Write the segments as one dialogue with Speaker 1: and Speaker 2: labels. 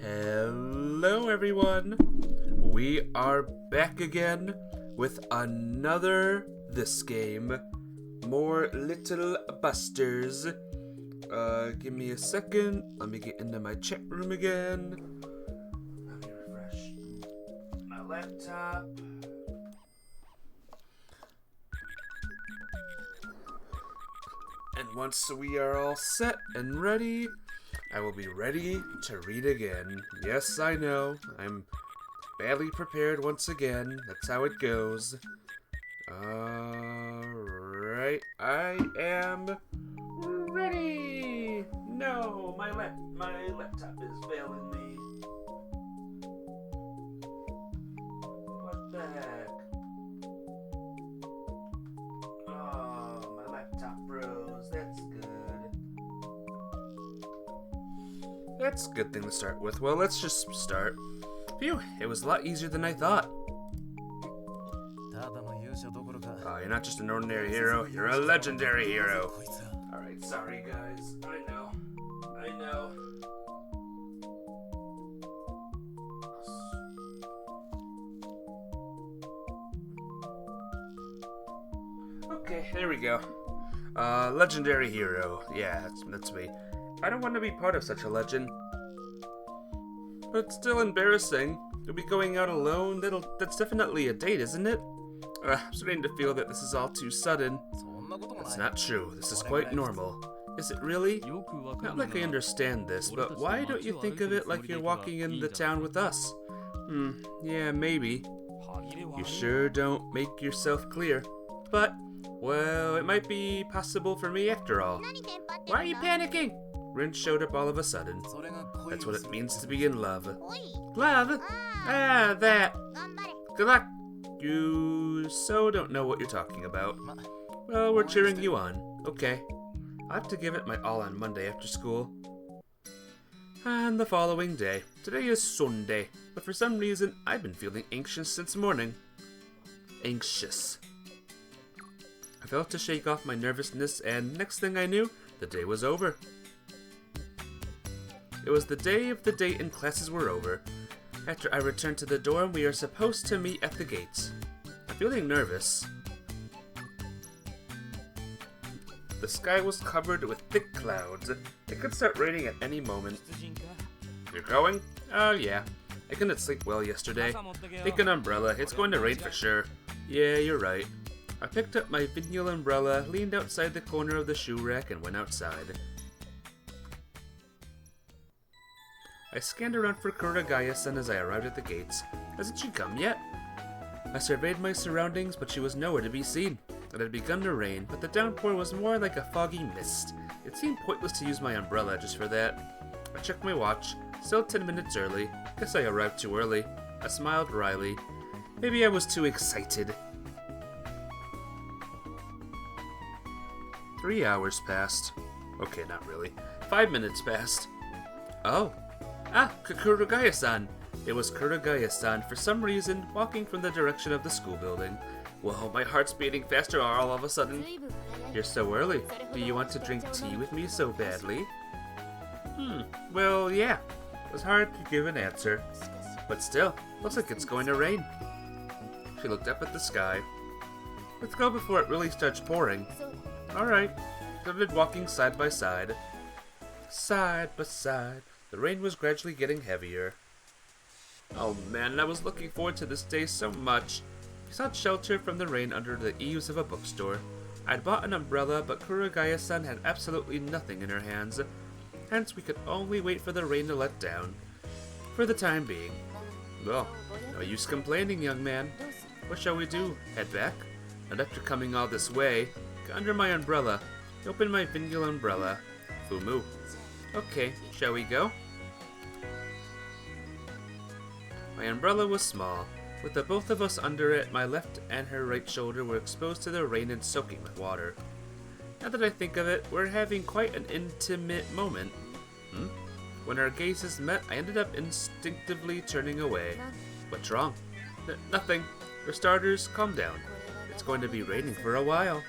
Speaker 1: Hello everyone, we are back again with another this game, more Little Busters. Give me a second, let me get into my chat room again. Let me refresh my laptop. And once we are all set and ready, I will be ready to read again. Yes, I know, I'm badly prepared once again. That's how it goes. Alright, I am ready! No, my laptop is failing me. What the heck? Oh, my laptop froze. That's good. That's a good thing to start with. Well, let's just start. Phew, it was a lot easier than I thought. Oh, you're not just an ordinary hero, you're a legendary hero. Alright, sorry guys. I know. Okay, there we go. Legendary hero. Yeah, that's me. I don't want to be part of such a legend. But it's still embarrassing. You'll be going out alone? That's definitely a date, isn't it? I'm starting to feel that this is all too sudden. That's not true. This is quite normal. Is it really? Not like I understand this, but why don't you think of it like you're walking in the town with us? Yeah, maybe. You sure don't make yourself clear. But, well, it might be possible for me after all. Why are you panicking? Rin showed up all of a sudden. That's what it means to be in love. Love? Ah, that. Good luck. You so don't know what you're talking about. Well, we're cheering you on. Okay. I'll have to give it my all on Monday after school. And the following day. Today is Sunday, but for some reason, I've been feeling anxious since morning. Anxious. I felt to shake off my nervousness, and next thing I knew, the day was over. It was the day of the date and classes were over. After I returned to the dorm, we are supposed to meet at the gates. I'm feeling nervous. The sky was covered with thick clouds. It could start raining at any moment. You're going? Oh yeah. I couldn't sleep well yesterday. Take an umbrella, it's going to rain for sure. Yeah, you're right. I picked up my vinyl umbrella, leaned outside the corner of the shoe rack, and went outside. I scanned around for Kurugaya-san as I arrived at the gates. Hasn't she come yet? I surveyed my surroundings, but she was nowhere to be seen. It had begun to rain, but the downpour was more like a foggy mist. It seemed pointless to use my umbrella just for that. I checked my watch. Still 10 minutes early. Guess I arrived too early. I smiled wryly. Maybe I was too excited. 3 hours passed. Okay, not really. 5 minutes passed. Oh. Kurugaya-san. It was Kurugaya-san, for some reason, walking from the direction of the school building. Whoa, my heart's beating faster all of a sudden. You're so early. Do you want to drink tea with me so badly? Well, yeah. It was hard to give an answer. But still, looks like it's going to rain. She looked up at the sky. Let's go before it really starts pouring. Alright. Started walking side by side. Side by side. The rain was gradually getting heavier. Oh man, I was looking forward to this day so much. We sought shelter from the rain under the eaves of a bookstore. I'd bought an umbrella, but Kurugaya-san had absolutely nothing in her hands. Hence, we could only wait for the rain to let down. For the time being. Well, no use complaining, young man. What shall we do? Head back? And after coming all this way, get under my umbrella. Open my vinyl umbrella. Fumu. Okay, shall we go? My umbrella was small. With the both of us under it, my left and her right shoulder were exposed to the rain and soaking with water. Now that I think of it, we're having quite an intimate moment. When our gazes met, I ended up instinctively turning away. What's wrong? Nothing. For starters, calm down. It's going to be raining for a while.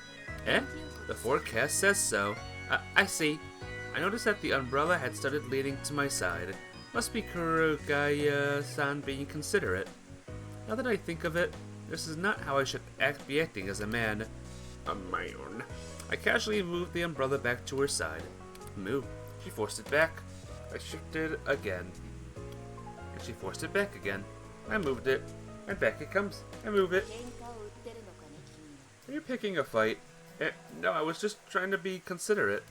Speaker 1: Eh? The forecast says so. I see. I noticed that the umbrella had started leaning to my side. Must be Kurugaya-san being considerate. Now that I think of it, this is not how I should be acting as a man on my own. I casually moved the umbrella back to her side. Moo. She forced it back. I shifted again. And she forced it back again. I moved it. And back it comes. I move it. Are you picking a fight? No, I was just trying to be considerate.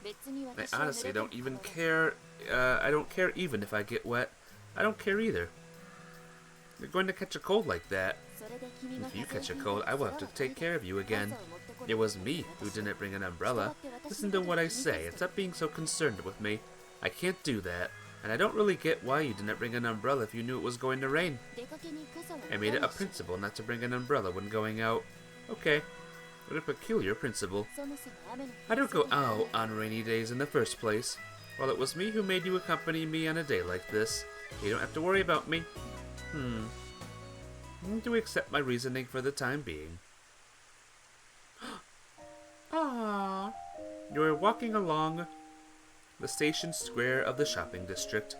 Speaker 1: I honestly don't even care. I don't care even if I get wet. I don't care either. You're going to catch a cold like that. If you catch a cold, I will have to take care of you again. It was me who didn't bring an umbrella. Listen to what I say. It's not being so concerned with me. I can't do that. And I don't really get why you didn't bring an umbrella if you knew it was going to rain. I made it a principle not to bring an umbrella when going out. Okay. What a peculiar principle. I don't go out on rainy days in the first place. Well, it was me who made you accompany me on a day like this. You don't have to worry about me. Do accept my reasoning for the time being. Ah, you're walking along the station square of the shopping district.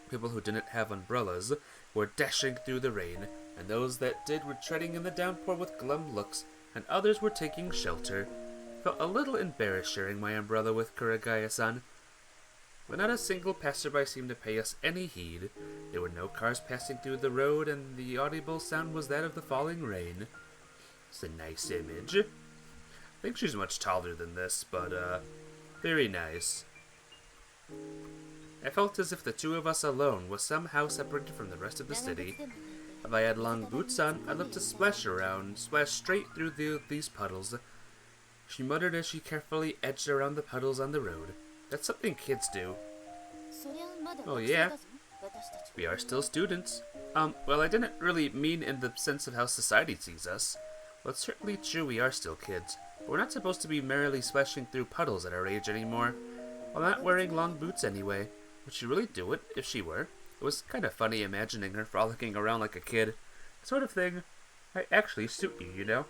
Speaker 1: People who didn't have umbrellas were dashing through the rain, and those that did were treading in the downpour with glum looks, and others were taking shelter. Felt a little embarrassed sharing my umbrella with Kurugaya-san. But not a single passerby seemed to pay us any heed. There were no cars passing through the road, and the audible sound was that of the falling rain. It's a nice image. I think she's much taller than this, but, very nice. I felt as if the two of us alone was somehow separated from the rest of the city. If I had long boots on, I'd love to splash around, splash straight through these puddles. She muttered as she carefully edged around the puddles on the road. That's something kids do. Oh yeah, we are still students. Well, I didn't really mean in the sense of how society sees us. Well, it's certainly true we are still kids, but we're not supposed to be merrily splashing through puddles at our age anymore. Well, not wearing long boots anyway. Would she really do it if she were? It was kind of funny imagining her frolicking around like a kid. Sort of thing. I actually suit you, you know?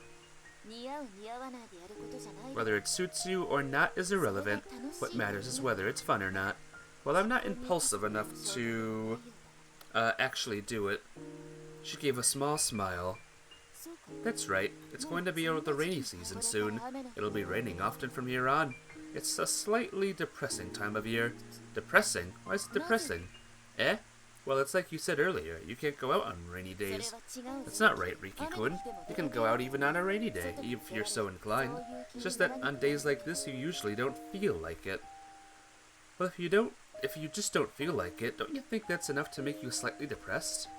Speaker 1: Whether it suits you or not is irrelevant. What matters is whether it's fun or not. Well, I'm not impulsive enough to actually do it. She gave a small smile. That's right. It's going to be the rainy season soon. It'll be raining often from here on. It's a slightly depressing time of year. Depressing? Why is it depressing? Eh? Well, it's like you said earlier, you can't go out on rainy days. That's not right, Riki-kun. You can go out even on a rainy day, if you're so inclined. It's just that on days like this, you usually don't feel like it. Well, if you just don't feel like it, don't you think that's enough to make you slightly depressed?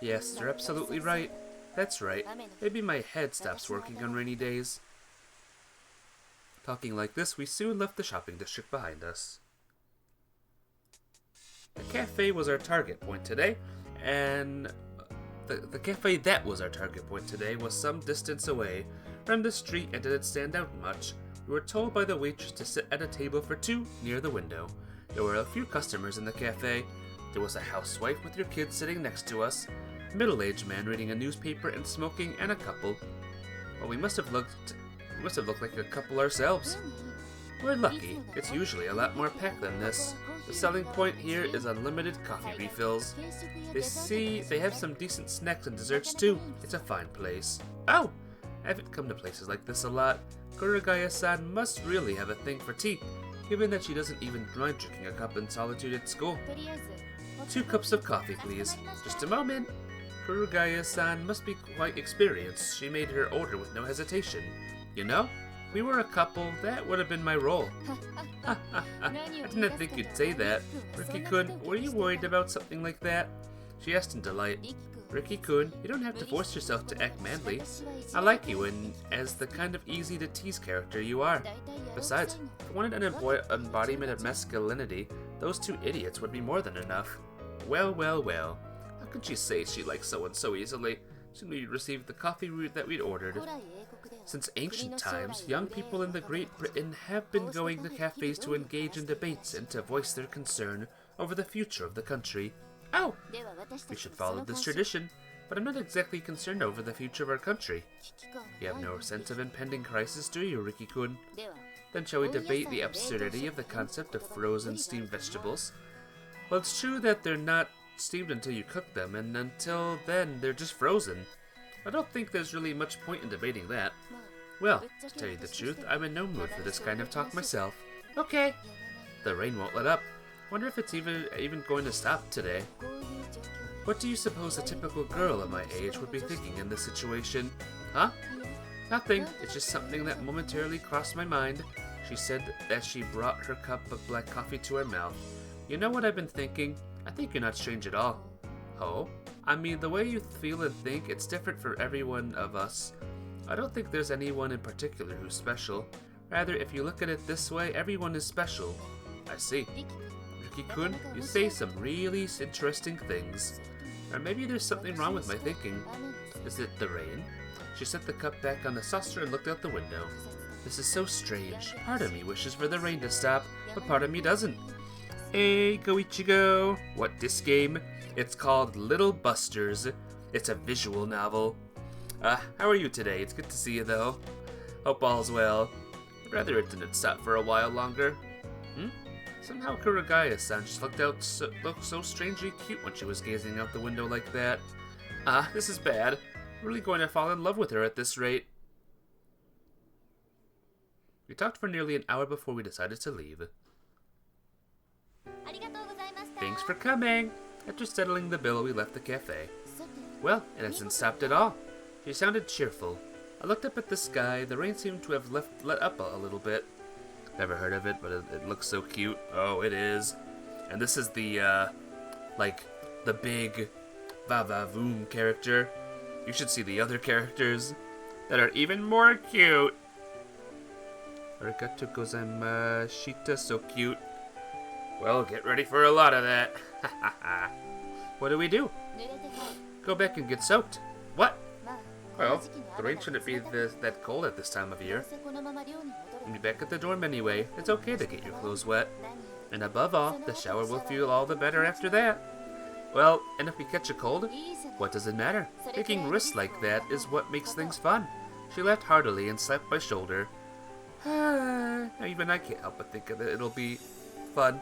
Speaker 1: Yes, you're absolutely right. That's right. Maybe my head stops working on rainy days. Talking like this, we soon left the shopping district behind us. The cafe was our target point today, and the cafe that was our target point today was some distance away from the street and didn't stand out much. We were told by the waitress to sit at a table for two near the window. There were a few customers in the cafe. There was a housewife with your kids sitting next to us, a middle-aged man reading a newspaper and smoking, and a couple. Well, we must have looked like a couple ourselves. We're lucky. It's usually a lot more packed than this. The selling point here is unlimited coffee refills. They have some decent snacks and desserts too. It's a fine place. Oh! I haven't come to places like this a lot. Kurugaya-san must really have a thing for tea, given that she doesn't even mind drinking a cup in solitude at school. 2 cups of coffee, please. Just a moment. Kurugaya-san must be quite experienced. She made her order with no hesitation. You know? If we were a couple, that would have been my role. I didn't think you'd say that. Riki-kun, were you worried about something like that? She asked in delight. Riki-kun, you don't have to force yourself to act manly. I like you as the kind of easy-to-tease character you are. Besides, if I wanted an embodiment of masculinity, those 2 idiots would be more than enough. Well, well, well. How could she say she likes someone so easily? Soon we received the coffee that we'd ordered. Since ancient times, young people in the Great Britain have been going to cafes to engage in debates and to voice their concern over the future of the country. Oh! We should follow this tradition, but I'm not exactly concerned over the future of our country. You have no sense of impending crisis, do you, Riki-kun? Then shall we debate the absurdity of the concept of frozen steamed vegetables? Well, it's true that they're not steamed until you cook them, and until then, they're just frozen. I don't think there's really much point in debating that. Well, to tell you the truth, I'm in no mood for this kind of talk myself. Okay. The rain won't let up. Wonder if it's even going to stop today. What do you suppose a typical girl of my age would be thinking in this situation? Huh? Nothing. It's just something that momentarily crossed my mind. She said as she brought her cup of black coffee to her mouth. You know what I've been thinking? I think you're not strange at all. Oh? I mean, the way you feel and think, it's different for every one of us. I don't think there's anyone in particular who's special. Rather, if you look at it this way, everyone is special. I see. Riki-kun, you say some really interesting things. Or maybe there's something wrong with my thinking. Is it the rain? She set the cup back on the saucer and looked out the window. This is so strange. Part of me wishes for the rain to stop, but part of me doesn't. Hey, Goichigo. What, this game? It's called Little Busters. It's a visual novel. How are you today? It's good to see you, though. Hope all's well. I'd rather it didn't stop for a while longer. Somehow Kurugaya-san just looked so strangely cute when she was gazing out the window like that. This is bad. I'm really going to fall in love with her at this rate. We talked for nearly an hour before we decided to leave. Thanks for coming. After settling the bill, we left the cafe. Well, it hasn't stopped at all. She sounded cheerful. I looked up at the sky. The rain seemed to have let up a little bit. Never heard of it, but it looks so cute. Oh, it is. And this is the, the big Va-Va-Voom character. You should see the other characters that are even more cute. Arigatou gozaimashita, so cute. Well, get ready for a lot of that. What do we do? Go back and get soaked. What? Well, the rain shouldn't be that cold at this time of year. We'll be back at the dorm anyway. It's okay to get your clothes wet. And above all, the shower will feel all the better after that. Well, and if we catch a cold, what does it matter? Taking risks like that is what makes things fun. She laughed heartily and slapped my shoulder. Even I can't help but think of it. It'll be fun.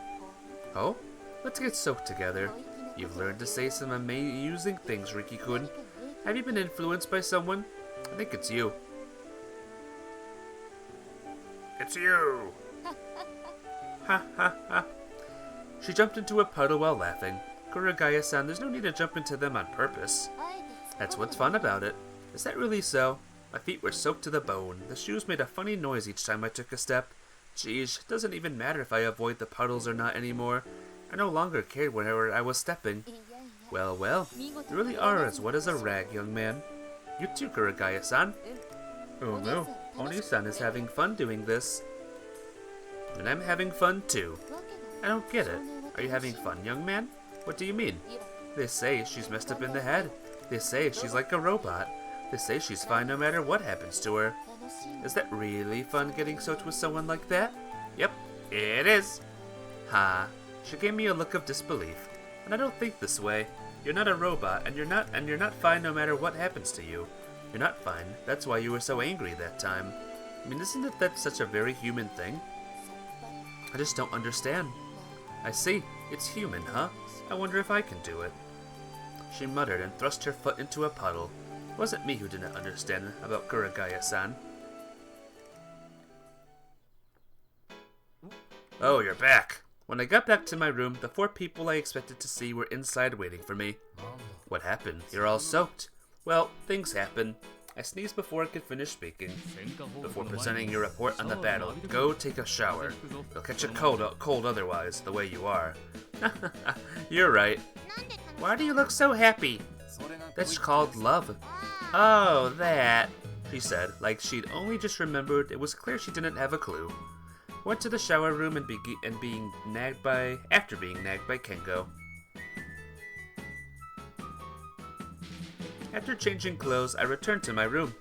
Speaker 1: Oh? Let's get soaked together. You've learned to say some amusing things, Riki-kun. Have you been influenced by someone? I think it's you. It's you! Ha ha ha. She jumped into a puddle while laughing. Kurugaya-san, there's no need to jump into them on purpose. That's what's fun about it. Is that really so? My feet were soaked to the bone. The shoes made a funny noise each time I took a step. Geez, it doesn't even matter if I avoid the puddles or not anymore. I no longer cared whenever I was stepping. Well, well, you really are as wet as a rag, young man. You too, Kurugaya-san. Oh no, Oni-san is having fun doing this. And I'm having fun too. I don't get it. Are you having fun, young man? What do you mean? They say she's messed up in the head. They say she's like a robot. They say she's fine no matter what happens to her. Is that really fun getting soaked with someone like that? Yep, it is. Ha. She gave me a look of disbelief. And I don't think this way. You're not a robot, and you're not fine no matter what happens to you. You're not fine. That's why you were so angry that time. I mean, isn't that such a very human thing? I just don't understand. I see. It's human, huh? I wonder if I can do it. She muttered and thrust her foot into a puddle. It wasn't me who didn't understand about Kurugaya-san. Oh, you're back. When I got back to my room, the 4 people I expected to see were inside waiting for me. What happened? You're all soaked. Well, things happen. I sneezed before I could finish speaking. Before presenting your report on the battle, go take a shower. You'll catch a cold otherwise, the way you are. You're right. Why do you look so happy? That's called love. Oh, that, she said, like she'd only just remembered. It was clear she didn't have a clue. Went to the shower room and being nagged by Kengo. After changing clothes, I returned to my room.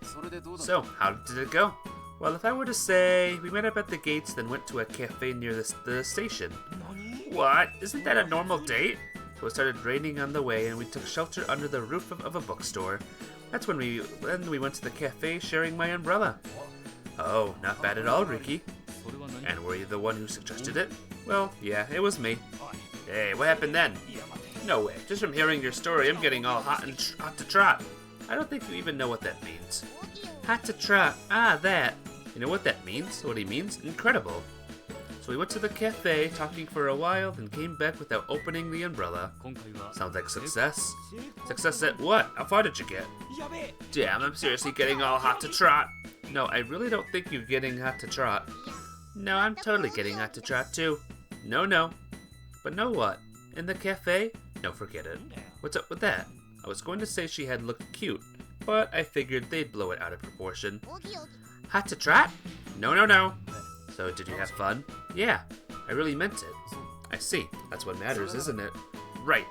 Speaker 1: So, how did it go? Well, if I were to say, we met up at the gates, then went to a cafe near the station. What? Isn't that a normal date? So it started raining on the way, and we took shelter under the roof of a bookstore. That's when we went to the cafe, sharing my umbrella. Oh, not bad at all, Riki. And were you the one who suggested it? Well, yeah, it was me. Hey, what happened then? No way. Just from hearing your story, I'm getting all hot to trot. I don't think you even know what that means. Hot to trot. Ah, that. You know what that means? What he means? Incredible. So we went to the cafe, talking for a while, then came back without opening the umbrella. Sounds like success. Success at what? How far did you get? Damn, I'm seriously getting all hot to trot. No, I really don't think you're getting hot to trot. No, I'm totally getting hot to trot too. No. But know what? In the cafe? No, forget it. What's up with that? I was going to say she had looked cute, but I figured they'd blow it out of proportion. Hot to trot? No. So, did you have fun? Yeah, I really meant it. I see. That's what matters, isn't it? Right.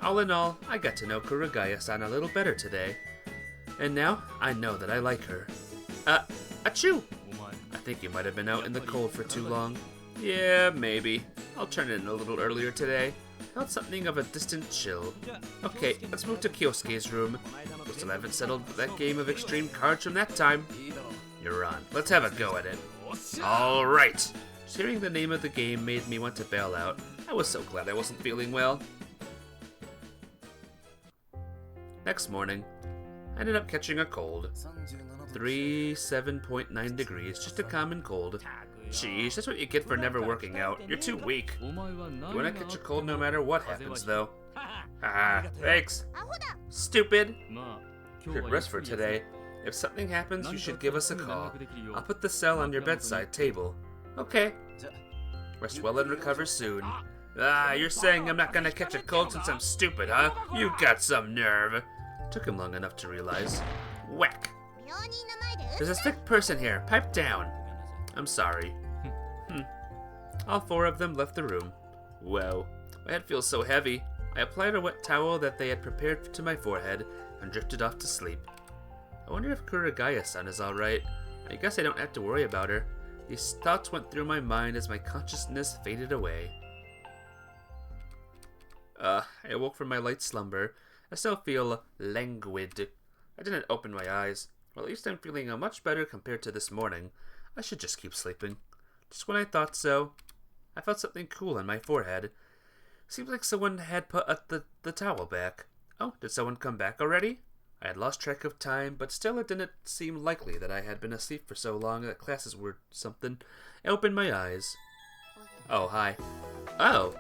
Speaker 1: All in all, I got to know Kurugaya-san a little better today. And now, I know that I like her. Achoo! I think you might have been out in the cold for too long. Yeah, maybe. I'll turn in a little earlier today. Felt something of a distant chill. Okay, let's move to Kyosuke's room. We still haven't settled that game of extreme cards from that time. You're on. Let's have a go at it. Alright! Just hearing the name of the game made me want to bail out. I was so glad I wasn't feeling well. Next morning, I ended up catching a cold. 7.9 degrees, just a common cold. Jeez, that's what you get for never working out. You're too weak. You wanna catch a cold no matter what happens, though. Thanks. Stupid. Good rest for today. If something happens, you should give us a call. I'll put the cell on your bedside table. Okay. Rest well and recover soon. You're saying I'm not gonna catch a cold since I'm stupid, huh? You got some nerve. Took him long enough to realize. Whack. There's a sick person here. Pipe down. I'm sorry. All four of them left the room. Whoa. My head feels so heavy. I applied a wet towel that they had prepared to my forehead and drifted off to sleep. I wonder if Kurugaya-san is alright. I guess I don't have to worry about her. These thoughts went through my mind as my consciousness faded away. I awoke from my light slumber. I still feel languid. I didn't open my eyes. Well, at least I'm feeling much better compared to this morning. I should just keep sleeping. Just when I thought so, I felt something cool on my forehead. Seems like someone had put the towel back. Oh, did someone come back already? I had lost track of time, but still it didn't seem likely that I had been asleep for so long that classes were something. I opened my eyes. Oh, hi. Oh,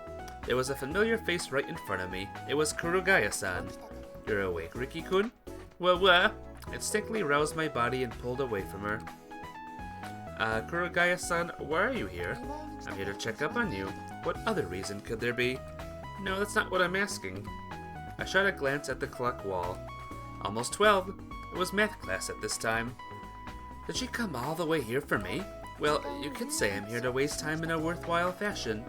Speaker 1: there was a familiar face right in front of me. It was Kurugaya-san. You're awake, Riki-kun? Well, Instinctively roused my body and pulled away from her. Kurugaya-san, why are you here? I'm here to check up on you. What other reason could there be? No, that's not what I'm asking. I shot a glance at the clock wall. Almost 12. It was math class at this time. Did she come all the way here for me? Well, you could say I'm here to waste time in a worthwhile fashion.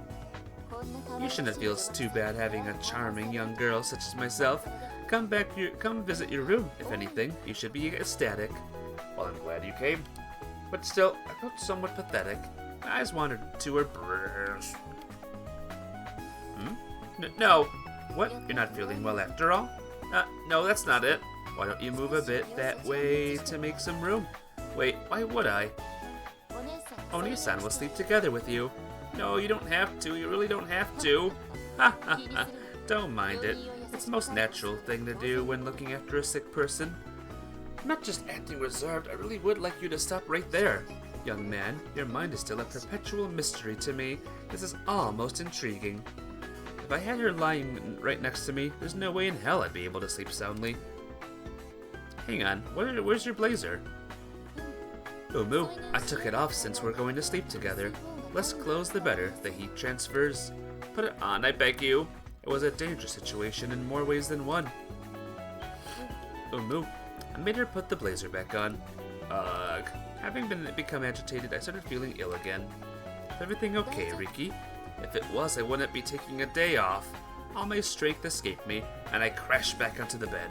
Speaker 1: You shouldn't feel too bad having a charming young girl such as myself. Come visit your room, if anything. You should be ecstatic. Well, I'm glad you came. But still, I felt somewhat pathetic. My eyes wandered to her breast. No. What? You're not feeling well after all? No, that's not it. Why don't you move a bit that way to make some room? Wait, why would I? Oni-san will sleep together with you. No, you don't have to. You really don't have to. Ha ha ha. Don't mind it. It's the most natural thing to do when looking after a sick person. I'm not just acting reserved. I really would like you to stop right there. Young man, your mind is still a perpetual mystery to me. This is all most intriguing. If I had her lying right next to me, there's no way in hell I'd be able to sleep soundly. Hang on, where's your blazer? Umu, I took it off since we're going to sleep together. Less clothes the better, the heat transfers. Put it on, I beg you. It was a dangerous situation in more ways than one. Umu, I made her put the blazer back on. Ugh. Having become agitated, I started feeling ill again. Is everything okay, Riki? If it was, I wouldn't be taking a day off. All my strength escaped me, and I crashed back onto the bed.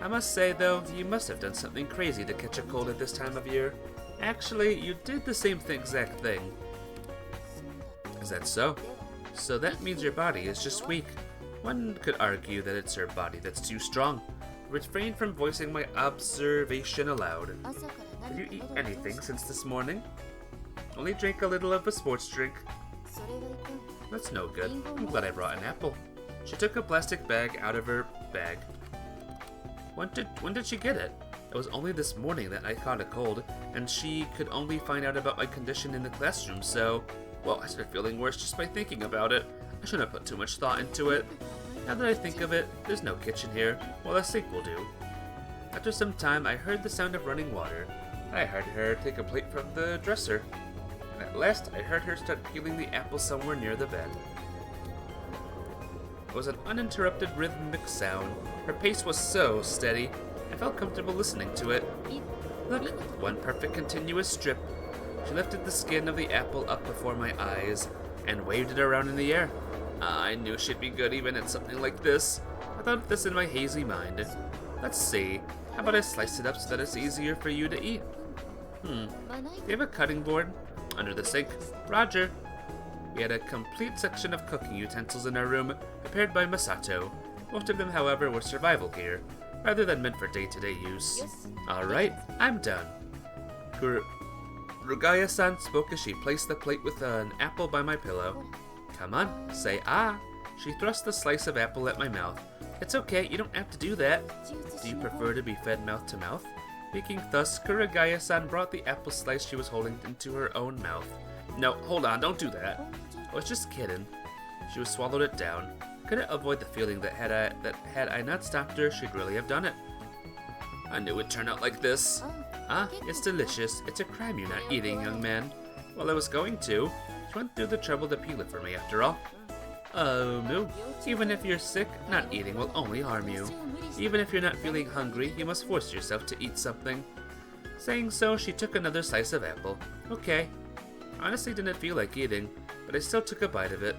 Speaker 1: I must say, though, you must have done something crazy to catch a cold at this time of year. Actually, you did the same exact thing. Is that so? So that means your body is just weak. One could argue that it's her body that's too strong. Refrain from voicing my observation aloud. Did you eat anything since this morning? Only drank a little of a sports drink. That's no good. I'm glad I brought an apple. She took a plastic bag out of her bag. When did she get it? It was only this morning that I caught a cold, and she could only find out about my condition in the classroom, so... Well, I started feeling worse just by thinking about it. I shouldn't have put too much thought into it. Now that I think of it, there's no kitchen here. Well, a sink will do. After some time, I heard the sound of running water. I heard her take a plate from the dresser. And at last, I heard her start peeling the apple somewhere near the bed. It was an uninterrupted rhythmic sound. Her pace was so steady, I felt comfortable listening to it. Look, one perfect continuous strip. She lifted the skin of the apple up before my eyes and waved it around in the air. I knew she'd be good even at something like this. I thought of this in my hazy mind. Let's see, how about I slice it up so that it's easier for you to eat? Do you have a cutting board? Under the sink. Roger. We had a complete section of cooking utensils in our room, prepared by Masato. Most of them, however, were survival gear, rather than meant for day-to-day use. Alright, I'm done. Kurugaya-san spoke as she placed the plate with an apple by my pillow. Come on, say ah. She thrust the slice of apple at my mouth. It's okay, you don't have to do that. Do you prefer to be fed mouth to mouth? Speaking thus, Kurugaya-san brought the apple slice she was holding into her own mouth. No, hold on, don't do that. I was just kidding. She swallowed it down. Couldn't avoid the feeling that had I not stopped her, she'd really have done it. I knew it'd turn out like this. Ah, it's delicious. It's a crime you're not eating, young man. Well, I was going to. She went through the trouble to peel it for me, after all. Oh, no. Even if you're sick, not eating will only harm you. Even if you're not feeling hungry, you must force yourself to eat something. Saying so, she took another slice of apple. Okay. Honestly didn't feel like eating, but I still took a bite of it.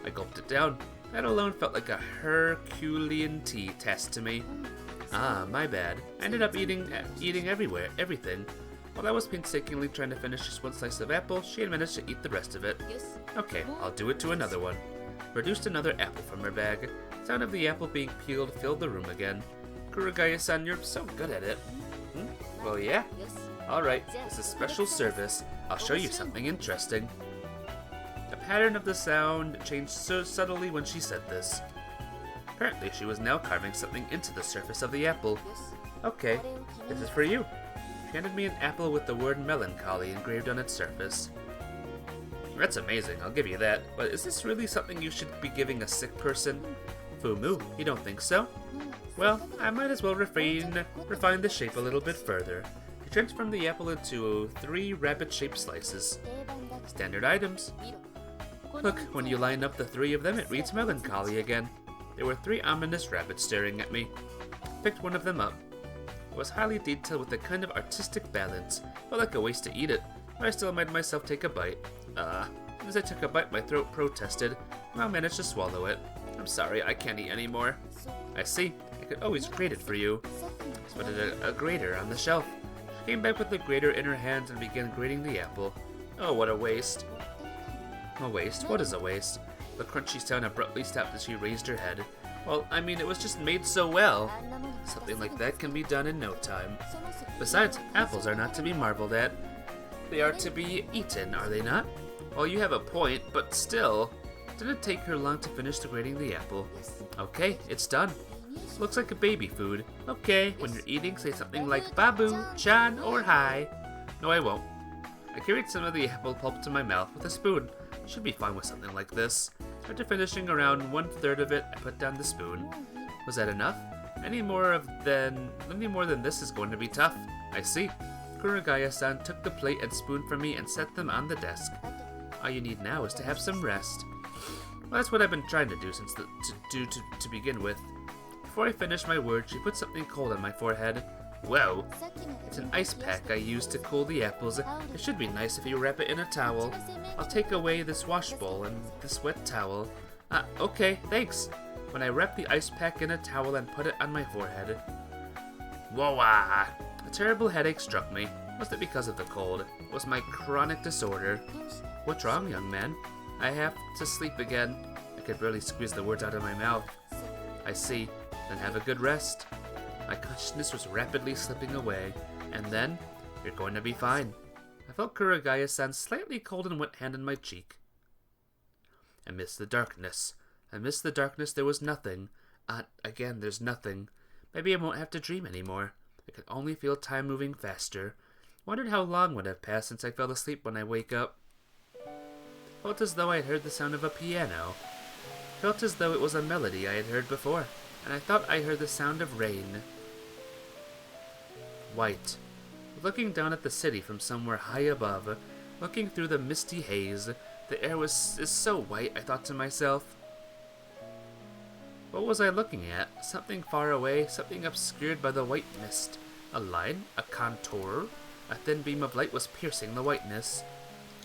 Speaker 1: I gulped it down. That alone felt like a Herculean task to me. Ah, my bad. I ended up eating everything. While I was painstakingly trying to finish just one slice of apple, she had managed to eat the rest of it. Okay, I'll do it to another one. Produced another apple from her bag. Sound of the apple being peeled filled the room again. Kurugaya-san, you're so good at it. Well, yeah. Alright, this is special service. I'll show you something interesting. The pattern of the sound changed so subtly when she said this. Apparently, she was now carving something into the surface of the apple. Okay, this is for you. She handed me an apple with the word melancholy engraved on its surface. That's amazing, I'll give you that. But is this really something you should be giving a sick person? Fumu, you don't think so? Well, I might as well refine the shape a little bit further. She transformed the apple into 3 rabbit-shaped slices. Standard items. Look, when you line up the 3 of them, it reads melancholy again. There were 3 ominous rabbits staring at me. Picked one of them up. It was highly detailed with a kind of artistic balance. Felt like a waste to eat it, but I still made myself take a bite. As I took a bite, my throat protested, and I managed to swallow it. I'm sorry, I can't eat anymore. I see. I could always grate it for you. I spotted a grater on the shelf. She came back with the grater in her hands and began grating the apple. Oh, what a waste. A waste? What is a waste? The crunchy sound abruptly stopped as she raised her head. Well, I mean, it was just made so well. Something like that can be done in no time. Besides, apples are not to be marveled at. They are to be eaten, are they not? Well, you have a point, but still. Didn't take her long to finish grating the apple. Okay, it's done. Looks like a baby food. Okay, when you're eating, say something like Babu, Chan, or Hi. No, I won't. I carried some of the apple pulp to my mouth with a spoon. Should be fine with something like this. After finishing around 1/3 of it, I put down the spoon. Was that enough? Any more than this is going to be tough. I see. Kurugaya-san took the plate and spoon from me and set them on the desk. All you need now is to have some rest. Well, that's what I've been trying to do to begin with. Before I finished my words, she put something cold on my forehead. Whoa. It's an ice pack I used to cool the apples. It should be nice if you wrap it in a towel. I'll take away this wash bowl and this wet towel. Okay, thanks. When I wrapped the ice pack in a towel and put it on my forehead. Whoa-ah! A terrible headache struck me. Was it because of the cold? It was my chronic disorder. What's wrong, young man? I have to sleep again. I could barely squeeze the words out of my mouth. I see. Then have a good rest. My consciousness was rapidly slipping away, and then, you're going to be fine. I felt Kurugaya's hand slightly cold and wet hand on my cheek. I missed the darkness. I missed the darkness. There was nothing. Again, there's nothing. Maybe I won't have to dream anymore. I could only feel time moving faster. Wondered how long would have passed since I fell asleep when I wake up. Felt as though I had heard the sound of a piano. Felt as though it was a melody I had heard before, and I thought I heard the sound of rain. White. Looking down at the city from somewhere high above, looking through the misty haze, the air is so white, I thought to myself. What was I looking at? Something far away, something obscured by the white mist. A line? A contour? A thin beam of light was piercing the whiteness.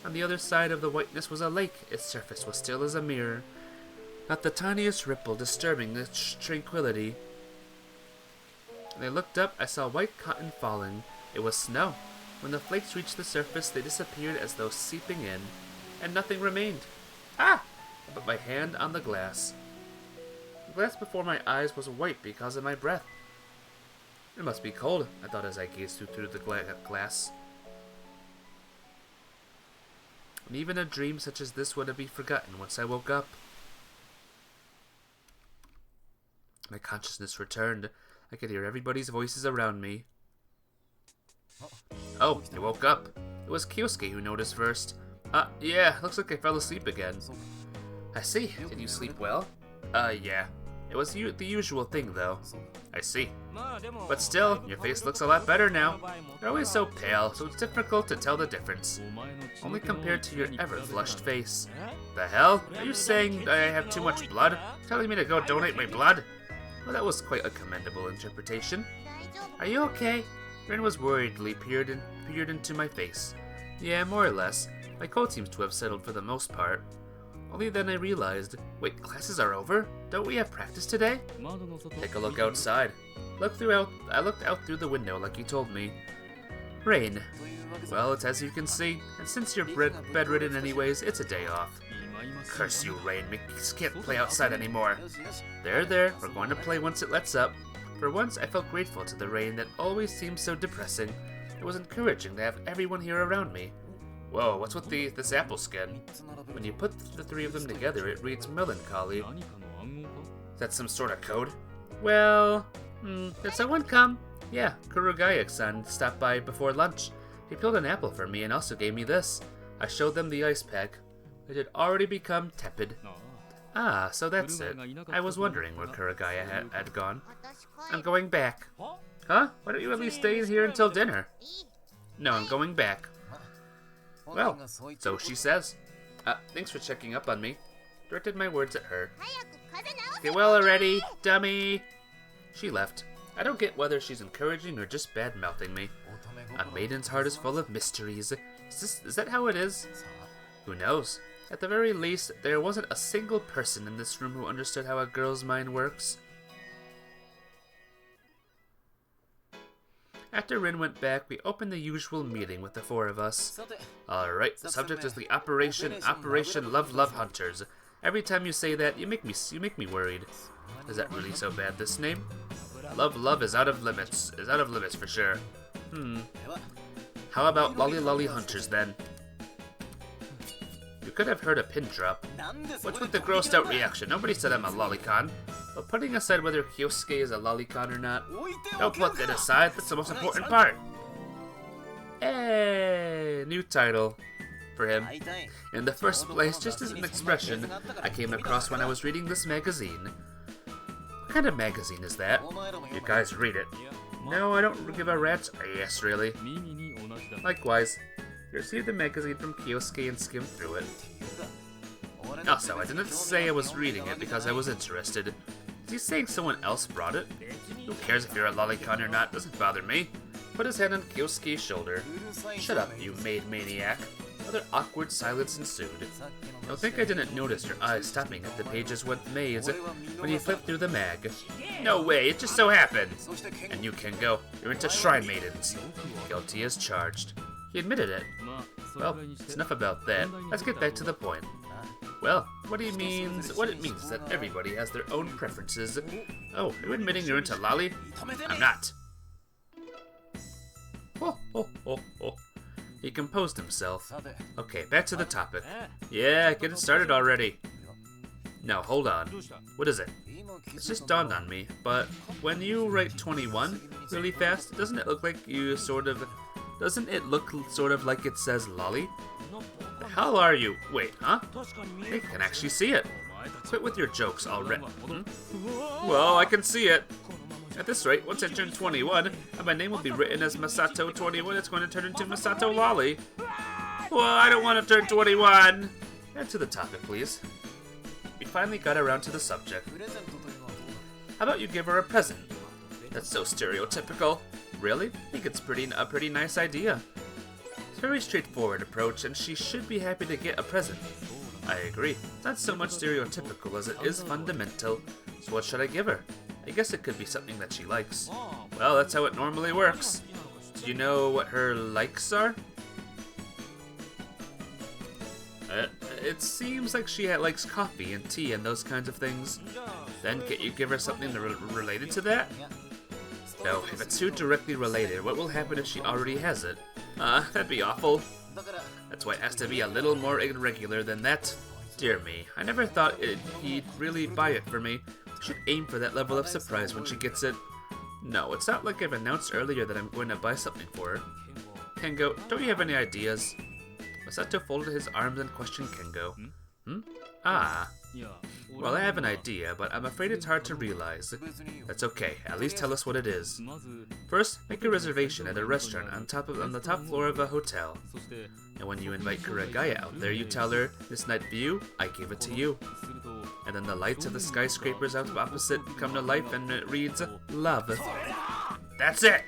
Speaker 1: On the other side of the whiteness was a lake. Its surface was still as a mirror. Not the tiniest ripple disturbing the tranquility. When I looked up, I saw white cotton falling. It was snow. When the flakes reached the surface, they disappeared as though seeping in, and nothing remained. Ah! I put my hand on the glass. The glass before my eyes was white because of my breath. It must be cold, I thought as I gazed through the glass. And even a dream such as this would be forgotten once I woke up. My consciousness returned. I could hear everybody's voices around me. Oh, you woke up. It was Kyosuke who noticed first. Yeah, looks like I fell asleep again. I see. Did you sleep well? Yeah. It was the usual thing, though. I see. But still, your face looks a lot better now. You're always so pale, so it's difficult to tell the difference. Only compared to your ever-flushed face. The hell? Are you saying I have too much blood? Telling me to go donate my blood? Well, that was quite a commendable interpretation. Are you okay? Rin was worriedly peered into my face. Yeah, more or less. My cold seems to have settled for the most part. Only then I realized, wait, classes are over? Don't we have practice today? Take a look outside. I looked out through the window like you told me. Rain. Well, it's as you can see, and since you're bedridden anyways, it's a day off. Curse you, Rain. We can't play outside anymore. There, we're going to play once it lets up. For once, I felt grateful to the rain that always seemed so depressing. It was encouraging to have everyone here around me. Whoa, what's with this apple skin? When you put the three of them together, it reads melancholy. Is that some sort of code? Well, did someone come? Yeah, Kurugaya-san stopped by before lunch. He peeled an apple for me and also gave me this. I showed them the ice pack. It had already become tepid. Ah, so that's it. I was wondering where Kurugaya had gone. I'm going back. Huh? Why don't you at least stay here until dinner? No, I'm going back. Well, so she says. Thanks for checking up on me. Directed my words at her. Get well already, dummy! She left. I don't get whether she's encouraging or just bad-mouthing me. A maiden's heart is full of mysteries. Is that how it is? Who knows? At the very least, there wasn't a single person in this room who understood how a girl's mind works. After Rin went back, we opened the usual meeting with the four of us. Alright, the subject is the Operation Love Hunters. Every time you say that, you make me worried. Is that really so bad, this name? Love is out of limits. Is out of limits for sure. How about Lolly Hunters then? You could have heard a pin drop. What's with the grossed out reaction? Nobody said I'm a lolicon. But putting aside whether Kyosuke is a lolicon or not, don't put that aside, that's the most important part. Hey, new title for him. In the first place, just as an expression I came across when I was reading this magazine. What kind of magazine is that? You guys read it. No, I don't give a rat's ass, really. Likewise. I received the magazine from Kyosuke and skimmed through it. Also, I didn't say I was reading it because I was interested. Is he saying someone else brought it? Who cares if you're a lolicon or not, doesn't bother me. Put his hand on Kyosuke's shoulder. Shut up, you maid maniac. Another awkward silence ensued. Don't think I didn't notice your eyes stopping at the pages went maze when you flipped through the mag. No way, it just so happened. And you can go. You're into shrine maidens. Guilty as charged. He admitted it. Well, it's enough about that. Let's get back to the point. Well, what it means is that everybody has their own preferences. Oh, are you admitting you're into lolly? I'm not. He composed himself. Okay, back to the topic. Yeah, get it started already. No, hold on. What is it? It's just dawned on me, but when you write 21 really fast, doesn't it look like like it says lolly? The hell are you? Wait, huh? I can actually see it. Quit with your jokes already. Well, I can see it. At this rate, once I turn 21, and my name will be written as Masato21, it's going to turn into Masato Lolly. Well, I don't want to turn 21. Back to the topic, please. We finally got around to the subject. How about you give her a present? That's so stereotypical. Really? I think it's a pretty nice idea. It's a very straightforward approach, and she should be happy to get a present. I agree. Not so much stereotypical as it is fundamental. So what should I give her? I guess it could be something that she likes. Well, that's how it normally works. Do you know what her likes are? It seems like she likes coffee and tea and those kinds of things. Then can't you give her something related to that? No, if it's too directly related, what will happen if she already has it? That'd be awful. That's why it has to be a little more irregular than that. Dear me, I never thought he'd really buy it for me. I should aim for that level of surprise when she gets it. No, it's not like I've announced earlier that I'm going to buy something for her. Kengo, don't you have any ideas? Masato folded his arms and questioned Kengo. Ah. Well, I have an idea, but I'm afraid it's hard to realize. That's okay, at least tell us what it is. First, make a reservation at a restaurant on the top floor of a hotel. And when you invite Kurugaya out there, you tell her, this night view, I gave it to you. And then the lights of the skyscrapers out opposite come to life and it reads, love. That's it!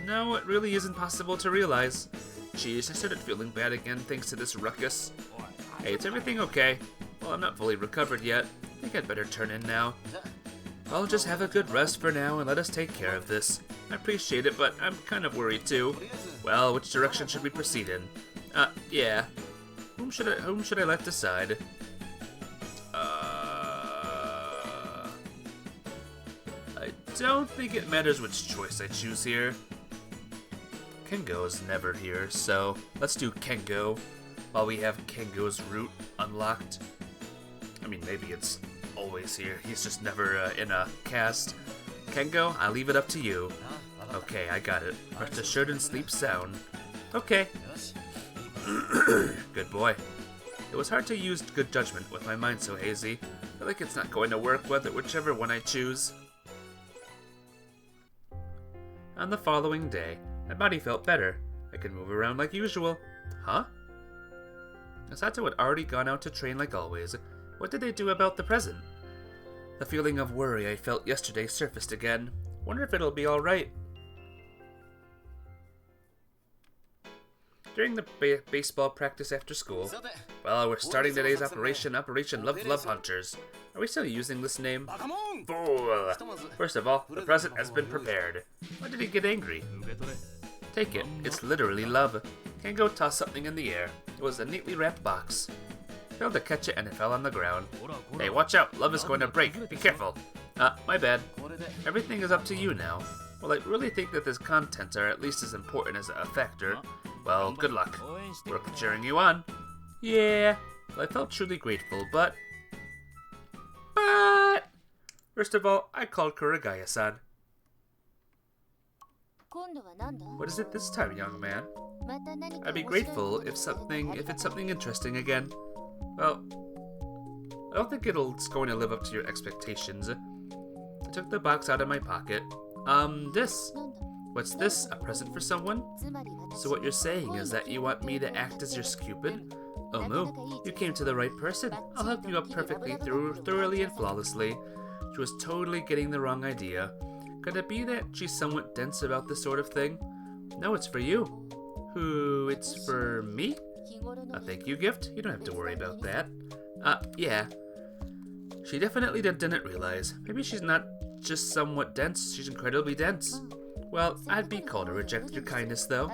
Speaker 1: No, it really isn't possible to realize. Jeez, I started feeling bad again thanks to this ruckus. Hey, is everything okay? Well, I'm not fully recovered yet. I think I'd better turn in now. I'll just have a good rest for now and let us take care of this. I appreciate it, but I'm kind of worried too. Well, which direction should we proceed in? Yeah. Whom should I let decide? I don't think it matters which choice I choose here. Kengo's never here, so let's do Kengo while we have Kengo's route unlocked. I mean, maybe it's always here. He's just never in a cast. Kengo, I'll leave it up to you. Okay, I got it. Rest assured and sleep sound. Okay. Good boy. It was hard to use good judgment with my mind so hazy. I feel like it's not going to work whichever one I choose. On the following day, my body felt better. I could move around like usual. Huh? Masato had already gone out to train like always. What did they do about the present? The feeling of worry I felt yesterday surfaced again. Wonder if it'll be alright. During the baseball practice after school. Well, we're starting today's Operation Love Hunters. Are we still using this name? Fool! First of all, the present has been prepared. Why did he get angry? Take it. It's literally love. Kengo tossed something in the air. It was a neatly wrapped box. I failed to catch it and it fell on the ground. Hey, watch out. Love is going to break. Be careful. My bad. Everything is up to you now. Well, I really think that the contents are at least as important as a factor. Well, good luck. We're cheering you on. Yeah. Well, I felt truly grateful, but... First of all, I called Kurugaya-san. What is it this time, young man? I'd be grateful if it's something interesting again. Well, I don't think it's going to live up to your expectations. I took the box out of my pocket. This. What's this? A present for someone? So what you're saying is that you want me to act as your Cupid? Oh no, you came to the right person. I'll hook you up perfectly, thoroughly and flawlessly. She was totally getting the wrong idea. Could it be that she's somewhat dense about this sort of thing? No, it's for you. Who, it's for me? A thank you gift? You don't have to worry about that. Yeah. She definitely didn't realize. Maybe she's not just somewhat dense, she's incredibly dense. Well, I'd be cold to reject your kindness, though.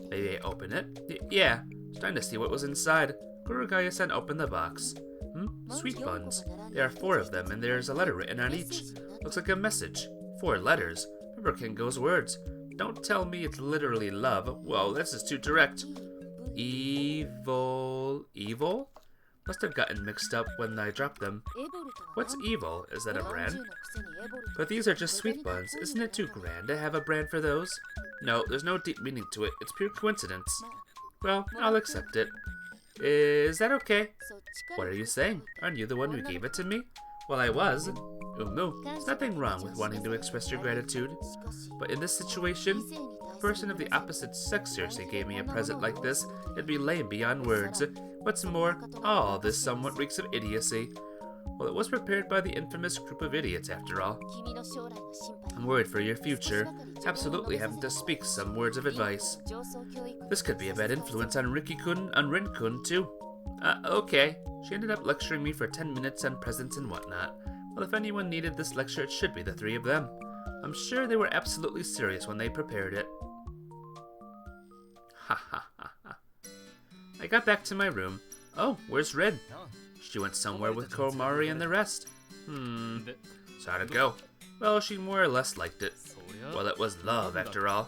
Speaker 1: Maybe I open it? Yeah, trying to see what was inside. Kurugaya-san opened the box. Sweet buns. There are 4 of them, and there's a letter written on each. Looks like a message. 4 letters. Remember Kengo's words. don't tell me it's literally love. Whoa, this is too direct. Evil. Evil? Must have gotten mixed up when I dropped them. What's evil? Is that a brand? But these are just sweet buns. Isn't it too grand to have a brand for those? No, there's no deep meaning to it. It's pure coincidence. Well, I'll accept it. Is that okay? What are you saying? Aren't you the one who gave it to me? Well, I was. No, there's nothing wrong with wanting to express your gratitude. But in this situation, a person of the opposite sex seriously gave me a present like this. It'd be lame beyond words. What's more, all this somewhat reeks of idiocy. Well, it was prepared by the infamous group of idiots, after all. I'm worried for your future. Absolutely having to speak some words of advice. This could be a bad influence on Riki-kun and Rin-kun, too. Okay. She ended up lecturing me for 10 minutes on presents and whatnot. Well, if anyone needed this lecture, it should be the three of them. I'm sure they were absolutely serious when they prepared it. Ha ha ha ha. I got back to my room. Oh, where's Rin? She went somewhere with Komari and the rest. So how'd it go? Well, she more or less liked it. Well, it was love, after all.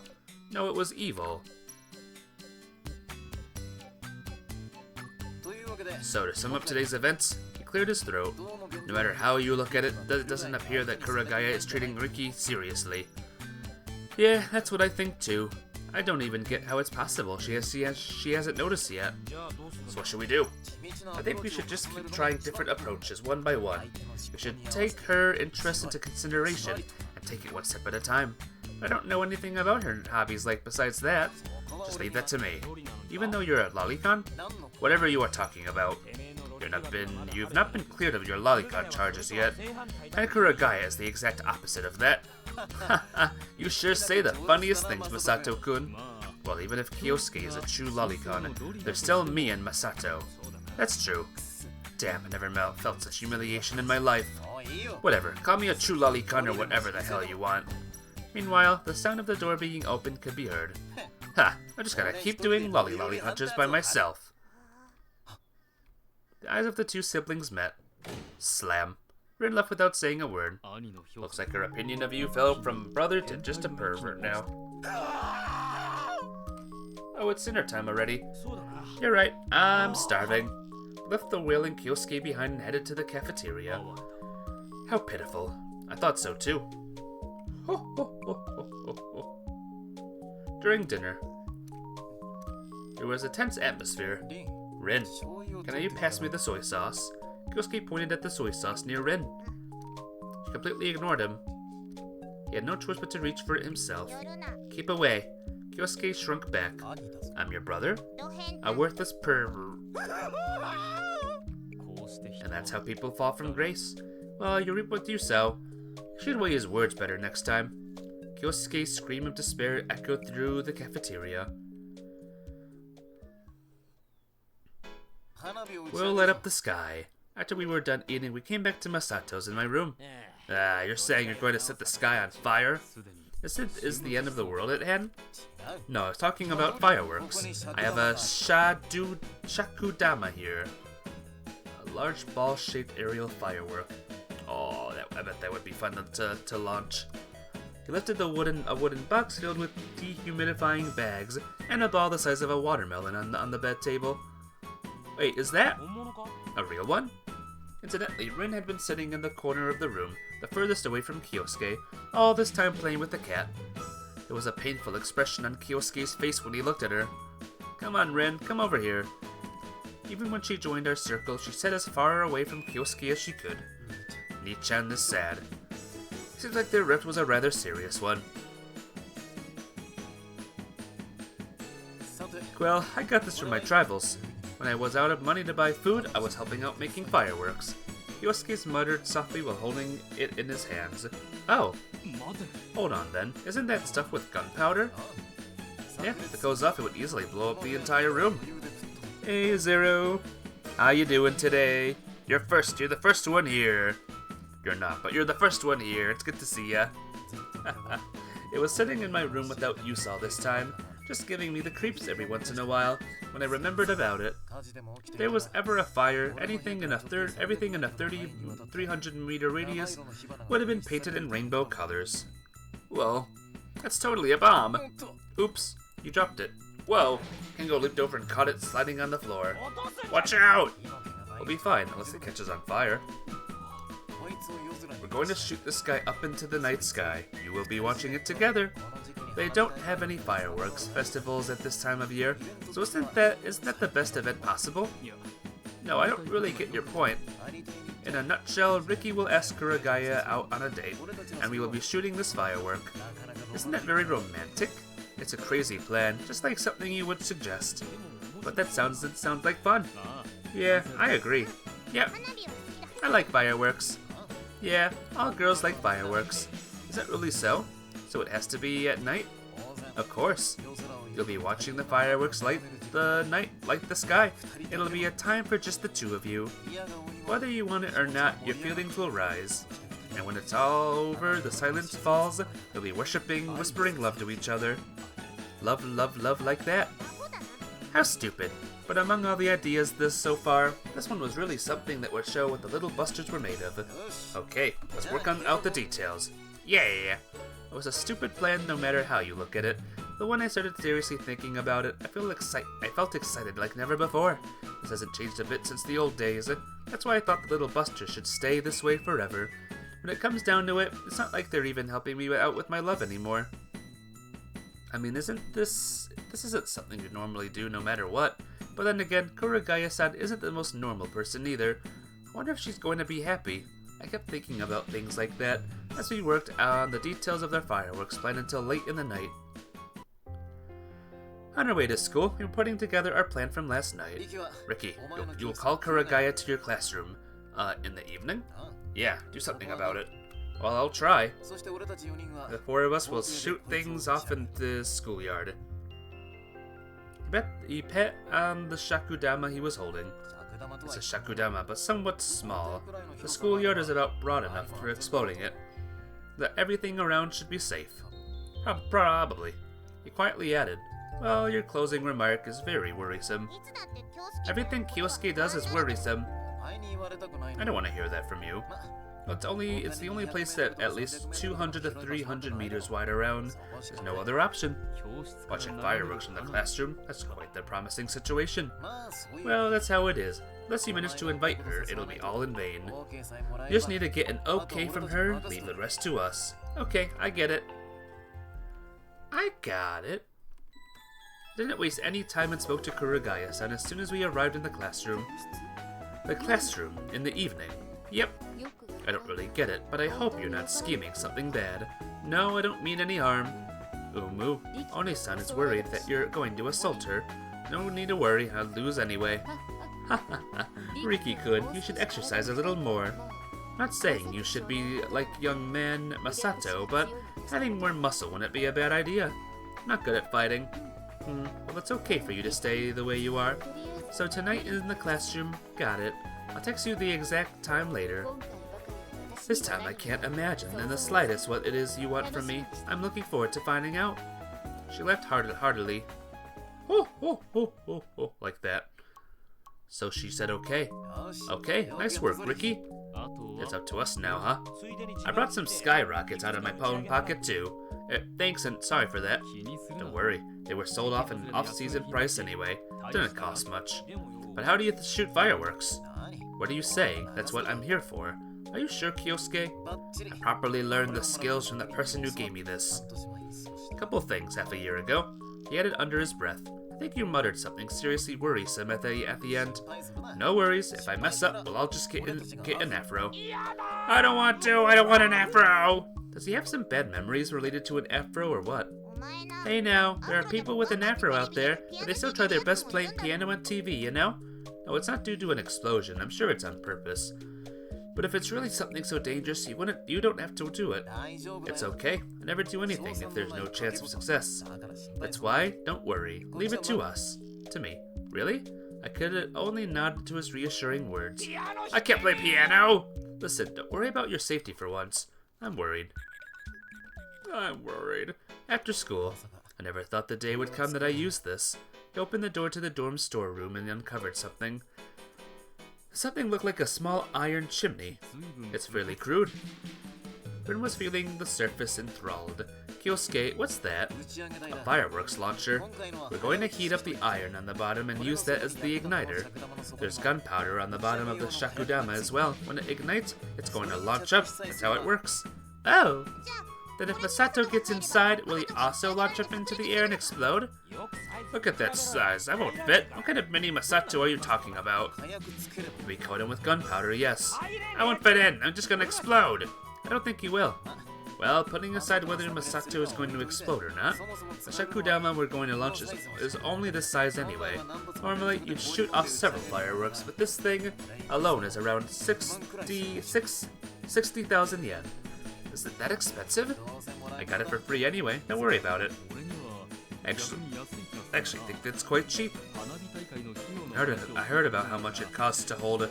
Speaker 1: No, it was evil. So, to sum up today's events, he cleared his throat. No matter how you look at it, it doesn't appear that Kurugaya is treating Riki seriously. Yeah, that's what I think too. I don't even get how it's possible she hasn't noticed yet. So what should we do? I think we should just keep trying different approaches one by one. We should take her interest into consideration and take it one step at a time. I don't know anything about her hobbies besides that. Just leave that to me. Even though you're a lolicon? Whatever you are talking about. You've not been cleared of your lolicon charges yet. And Kurugaya is the exact opposite of that. Haha, you sure say the funniest things, Masato-kun. Well, even if Kyosuke is a true lolicon, there's still me and Masato. That's true. Damn, I never felt such humiliation in my life. Whatever, call me a true lolicon or whatever the hell you want. Meanwhile, the sound of the door being opened could be heard. Ha, I just gotta keep doing lolly hunches by myself. The eyes of the two siblings met. Slam. Rin left without saying a word. Looks like her opinion of you fell from brother to just a pervert now. Oh, it's dinner time already. You're right, I'm starving. Left the wailing Kyosuke behind and headed to the cafeteria. How pitiful. I thought so too. During dinner, there was a tense atmosphere. Rin, can you pass me the soy sauce? Kyosuke pointed at the soy sauce near Rin. She completely ignored him. He had no choice but to reach for it himself. Keep away. Kyosuke shrunk back. I'm your brother? A worthless pervert. And that's how people fall from grace. Well, you reap what you sow. Should weigh his words better next time. Kyosuke's scream of despair echoed through the cafeteria. We'll light up the sky. After we were done eating, we came back to Masato's in my room. You're saying you're going to set the sky on fire? Is the end of the world at hand? No, I was talking about fireworks. I have a shakudama here. A large ball-shaped aerial firework. Oh, I bet that would be fun to launch. He lifted a wooden box filled with dehumidifying bags and a ball the size of a watermelon on the bed table. Wait, is that a real one? Incidentally, Rin had been sitting in the corner of the room, the furthest away from Kyosuke, all this time playing with the cat. There was a painful expression on Kyosuke's face when he looked at her. Come on, Rin, come over here. Even when she joined our circle, she sat as far away from Kyosuke as she could. Ni-chan is sad. Seems like their rift was a rather serious one. Well, I got this from my travels. When I was out of money to buy food, I was helping out making fireworks. Kyosuke muttered softly while holding it in his hands. Oh. Hold on then. Isn't that stuff with gunpowder? Yeah, if it goes off, it would easily blow up the entire room. Hey, Zero. How you doing today? You're the first one here. You're not, but you're the first one here. It's good to see ya. It was sitting in my room without use all this time, just giving me the creeps every once in a while when I remembered about it. If there was ever a fire, everything in a 300 meter radius would have been painted in rainbow colors. Well, That's totally a bomb. Oops, you dropped it. Whoa, Kengo leaped over and caught it sliding on the floor. Watch out! We'll be fine, unless it catches on fire. We're going to shoot this guy up into the night sky. You will be watching it together. They don't have any fireworks festivals at this time of year, so isn't that the best event possible? No, I don't really get your point. In a nutshell, Ricky will ask Kurugaya out on a date, and we will be shooting this firework. Isn't that very romantic? It's a crazy plan, just like something you would suggest. But that sounds like fun. Yeah, I agree. Yep, I like fireworks. Yeah, all girls like fireworks. Is that really so? So it has to be at night? Of course. You'll be watching the fireworks light the sky. It'll be a time for just the two of you. Whether you want it or not, your feelings will rise. And when it's all over, the silence falls, you'll be worshipping, whispering love to each other. Love, love, love like that. How stupid. But among all the ideas so far, this one was really something that would show what the little busters were made of. Okay, let's work out the details. Yeah. It was a stupid plan no matter how you look at it. But when I started seriously thinking about it, I felt excited like never before. This hasn't changed a bit since the old days. That's why I thought the little busters should stay this way forever. When it comes down to it, it's not like they're even helping me out with my love anymore. I mean, this isn't something you normally do no matter what. But then again, Kurugaya-san isn't the most normal person either. I wonder if she's going to be happy. I kept thinking about things like that as we worked on the details of their fireworks plan until late in the night. On our way to school, we were putting together our plan from last night. Ricky, you'll call Kurugaya to your classroom. In the evening? Yeah, do something about it. Well, I'll try. The four of us will shoot things off in the schoolyard. He pet on the shakudama he was holding. It's a shakudama, but somewhat small. The schoolyard is about broad enough for exploding it. That everything around should be safe. Probably. He quietly added, well, your closing remark is very worrisome. Everything Kyosuke does is worrisome. I don't want to hear that from you. It's the only place that at least 200 to 300 meters wide around. There's no other option. Watching fireworks from the classroom, that's quite the promising situation. Well, that's how it is. Unless you manage to invite her, it'll be all in vain. You just need to get an okay from her, leave the rest to us. Okay, I get it. I got it. Didn't waste any time and spoke to Kurugaya-san as soon as we arrived in the classroom. The classroom, in the evening. Yep. I don't really get it, but I hope you're not scheming something bad. No, I don't mean any harm. Umu, Oni-san is worried that you're going to assault her. No need to worry, I'll lose anyway. Ha ha ha. Riki-kun, you should exercise a little more. Not saying you should be like young man Masato, but having more muscle wouldn't be a bad idea. Not good at fighting. Well, it's okay for you to stay the way you are. So tonight in the classroom, got it. I'll text you the exact time later. This time I can't imagine in the slightest what it is you want from me. I'm looking forward to finding out. She laughed heartily. Oh, like that. So she said okay. Okay, nice work, Ricky. It's up to us now, huh? I brought some skyrockets out of my phone pocket too. Thanks and sorry for that. Don't worry, they were sold off an off-season price anyway. Didn't cost much. But how do you shoot fireworks? What are you saying? That's what I'm here for. Are you sure, Kyosuke? I properly learned the skills from the person who gave me this. Couple things half a year ago. He added under his breath. I think you muttered something seriously worrisome at the end. No worries, if I mess up, well, I'll just get an afro. I don't want an afro! Does he have some bad memories related to an afro or what? Hey now, there are people with an afro out there, but they still try their best playing piano on TV, you know? No, it's not due to an explosion, I'm sure it's on purpose. But if it's really something so dangerous, you don't have to do it. It's okay, I never do anything if there's no chance of success. That's why, don't worry, leave it to us. To me. Really? I could only nod to his reassuring words. I can't play piano! Listen, don't worry about your safety for once. I'm worried. After school, I never thought the day would come that I used this. He opened the door to the dorm storeroom and uncovered something. Something looked like a small iron chimney. It's fairly crude. Rin was feeling the surface enthralled. Kyosuke, what's that? A fireworks launcher. We're going to heat up the iron on the bottom and use that as the igniter. There's gunpowder on the bottom of the shakudama as well. When it ignites, it's going to launch up. That's how it works. Oh! Then if Masato gets inside, will he also launch up into the air and explode? Look at that size. I won't fit. What kind of mini Masato are you talking about? We coat him with gunpowder, yes. I won't fit in. I'm just going to explode. I don't think you will. Well, putting aside whether Masato is going to explode or not, the shakudama we're going to launch is only this size anyway. Normally, you'd shoot off several fireworks, but this thing alone is around 60,000 yen. Is it that expensive? I got it for free anyway, don't worry about it. Actually think it's quite cheap. I heard about how much it costs to hold a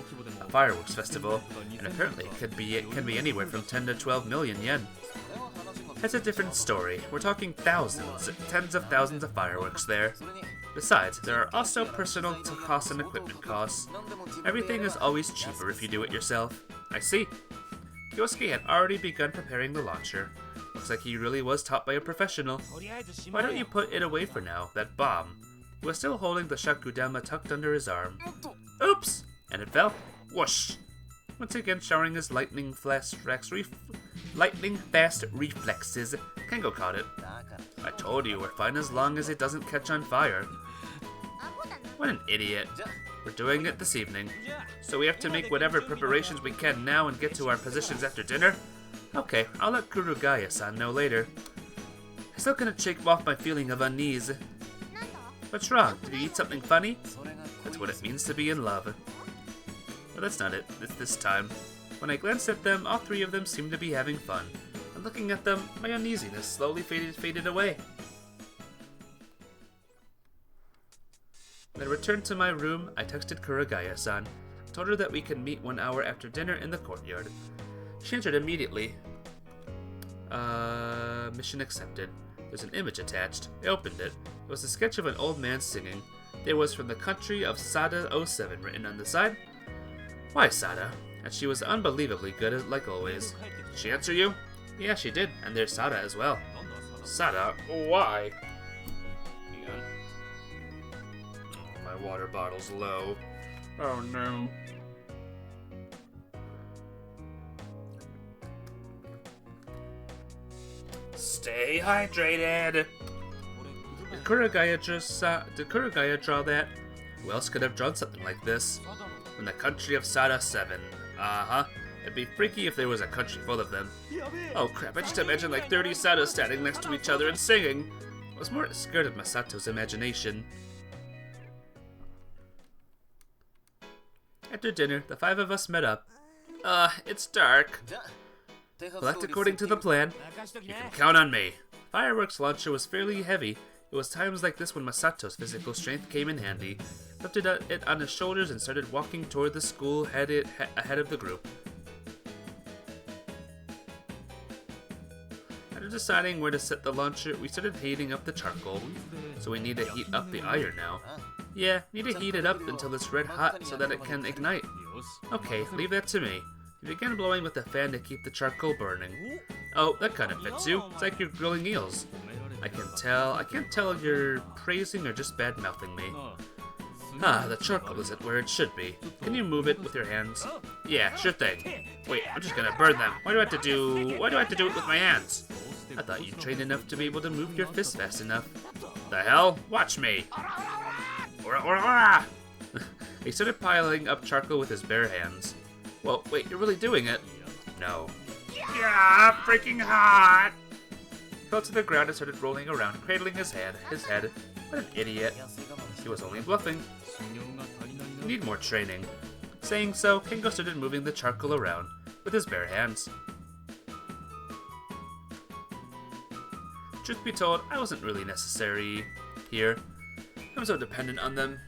Speaker 1: fireworks festival, and apparently it can be anywhere from 10 to 12 million yen. That's a different story. We're talking thousands, tens of thousands of fireworks there. Besides, there are also personal costs and equipment costs. Everything is always cheaper if you do it yourself. I see. Kyosuke had already begun preparing the launcher. Looks like he really was taught by a professional. Why don't you put it away for now, that bomb? He was still holding the shakudama tucked under his arm. Oops! And it fell. Whoosh! Once again showering his lightning fast reflexes, Kengo caught it. I told you, we're fine as long as it doesn't catch on fire. What an idiot. We're doing it this evening. So we have to make whatever preparations we can now and get to our positions after dinner? Okay, I'll let Kurugaya-san know later. I still couldn't shake off my feeling of unease. What's wrong? Did you eat something funny? That's what it means to be in love. But that's not it. It's this time. When I glanced at them, all three of them seemed to be having fun. And looking at them, my uneasiness slowly faded away. When I returned to my room, I texted Kurugaya-san. Told her that we could meet 1 hour after dinner in the courtyard. She answered immediately. Mission accepted. There's an image attached. I opened it. It was a sketch of an old man singing. There was from the country of Sada 07 written on the side. Why, Sada? And she was unbelievably good, like always. Did she answer you? Yeah, she did. And there's Sada as well. Sada? Why? Hang on. Oh, my water bottle's low. Oh no. Stay hydrated! Did Kurugaya draw that? Who else could have drawn something like this? From the country of Sada 7. Uh-huh. It'd be freaky if there was a country full of them. Oh crap, I just imagined like 30 Sadas standing next to each other and singing. I was more scared of Masato's imagination. After dinner, the 5 of us met up. It's dark. Collect according to the plan. You can count on me. Fireworks launcher was fairly heavy. It was times like this when Masato's physical strength came in handy. Lifted it on his shoulders and started walking toward the school ahead of the group. After deciding where to set the launcher, we started heating up the charcoal. So we need to heat up the iron now. Yeah, need to heat it up until it's red hot so that it can ignite. Okay, leave that to me. You begin blowing with the fan to keep the charcoal burning. Oh, that kind of fits you. It's like you're grilling eels. I can't tell if you're praising or just bad-mouthing me. Ah, the charcoal isn't where it should be. Can you move it with your hands? Yeah, sure thing. Wait, I'm just gonna burn them. Why do I have to do it with my hands? I thought you trained enough to be able to move your fists fast enough. The hell? Watch me. Ora, ora, ora! He started piling up charcoal with his bare hands. Well, wait, you're really doing it? No. Yeah, freaking hot! He fell to the ground and started rolling around, cradling his head. What an idiot. He was only bluffing. You need more training. Saying so, Kengo started moving the charcoal around with his bare hands. Truth be told, I wasn't really necessary here. I'm so dependent on them.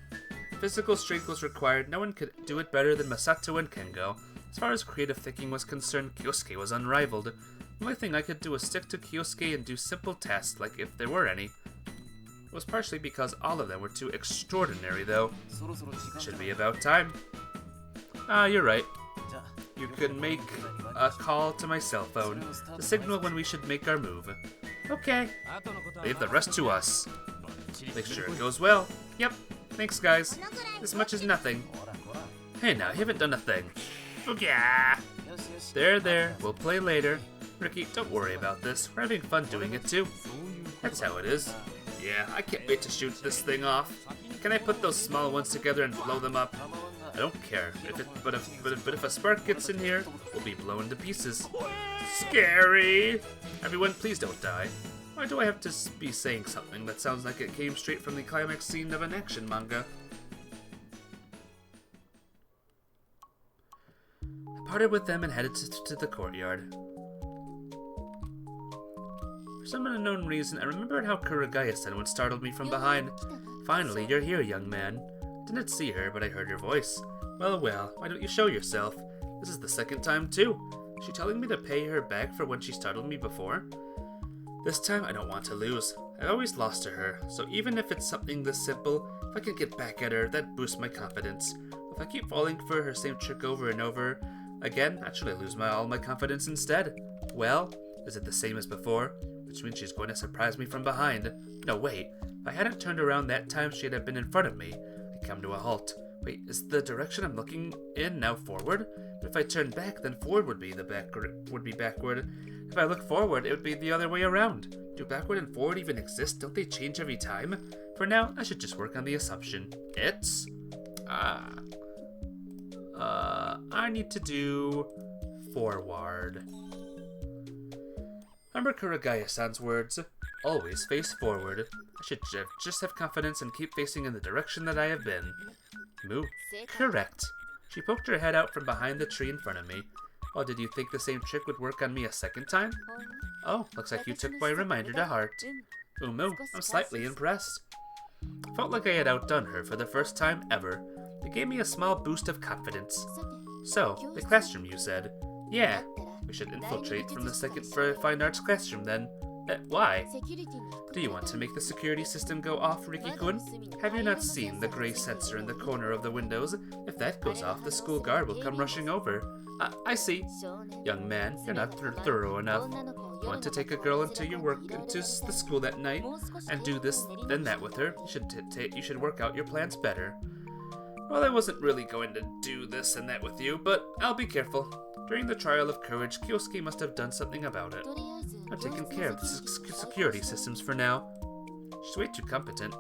Speaker 1: Physical strength was required. No one could do it better than Masato and Kengo. As far as creative thinking was concerned, Kyosuke was unrivaled. The only thing I could do was stick to Kyosuke and do simple tasks, like if there were any. It was partially because all of them were too extraordinary, though. It should be about time. Ah, you're right. You could make a call to my cell phone to signal when we should make our move. Okay. Leave the rest to us. Make sure it goes well. Yep. Thanks, guys. This much is nothing. Hey now, you haven't done a thing. Yeah. There. We'll play later. Ricky, don't worry about this. We're having fun doing it too. That's how it is. Yeah, I can't wait to shoot this thing off. Can I put those small ones together and blow them up? I don't care. But if a spark gets in here, we'll be blown to pieces. Scary! Everyone, please don't die. Why do I have to be saying something that sounds like it came straight from the climax scene of an action manga? I parted with them and headed to the courtyard. For some unknown reason, I remembered how Kurugaya-san once startled me from behind. Finally, you're here, young man. Didn't see her, but I heard your voice. Well, why don't you show yourself? This is the second time, too. Is she telling me to pay her back for when she startled me before? This time, I don't want to lose. I always lost to her, so even if it's something this simple, if I can get back at her, that boosts my confidence. If I keep falling for her same trick over and over again, actually I lose all my confidence instead. Well, is it the same as before? Which means she's going to surprise me from behind. No, wait. If I hadn't turned around that time, she'd have been in front of me. I come to a halt. Wait, is the direction I'm looking in now forward? But if I turn back, then forward would be backward. If I look forward, it would be the other way around. Do backward and forward even exist? Don't they change every time? For now, I should just work on the assumption. It's... I need to do... forward. Remember Kurugaya-san's words. Always face forward. I should just have confidence and keep facing in the direction that I have been. Moo. Correct. She poked her head out from behind the tree in front of me. Oh, did you think the same trick would work on me a second time? Oh, looks like you took my reminder to heart. Moo, I'm slightly impressed. Felt like I had outdone her for the first time ever. It gave me a small boost of confidence. So, the classroom, you said? Yeah. We should infiltrate from the second fine arts classroom then. Why? Do you want to make the security system go off, Riki-kun? Have you not seen the gray sensor in the corner of the windows? If that goes off, the school guard will come rushing over. I see. Young man, you're not thorough enough. You want to take a girl into the school that night and do this, then that with her? You should work out your plans better. Well, I wasn't really going to do this and that with you, but I'll be careful. During the trial of courage, Kyosuke must have done something about it. I've taken care of the security systems for now. She's way too competent.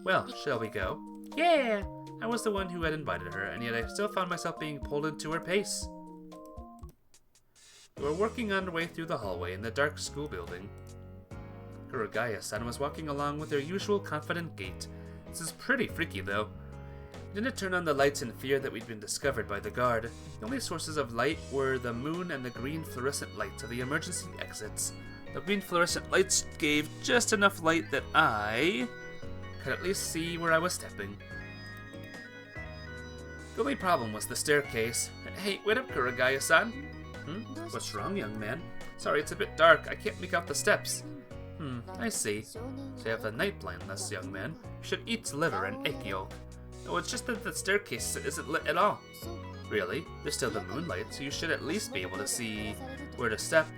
Speaker 1: Well, shall we go? Yeah! I was the one who had invited her, and yet I still found myself being pulled into her pace. We were working on our way through the hallway in the dark school building. Kurugaya-san was walking along with her usual confident gait. This is pretty freaky, though. We didn't turn on the lights in fear that we'd been discovered by the guard. The only sources of light were the moon and the green fluorescent lights of the emergency exits. The green fluorescent lights gave just enough light that I could at least see where I was stepping. The only problem was the staircase. Hey, wait up, Kurugaya-san. What's wrong, young man? Sorry, it's a bit dark. I can't make out the steps. I see. So you have the night blindness, young man. You should eat liver and egg yolk. No, it's just that the staircase isn't lit at all. Really? There's still the moonlight, so you should at least be able to see where to step.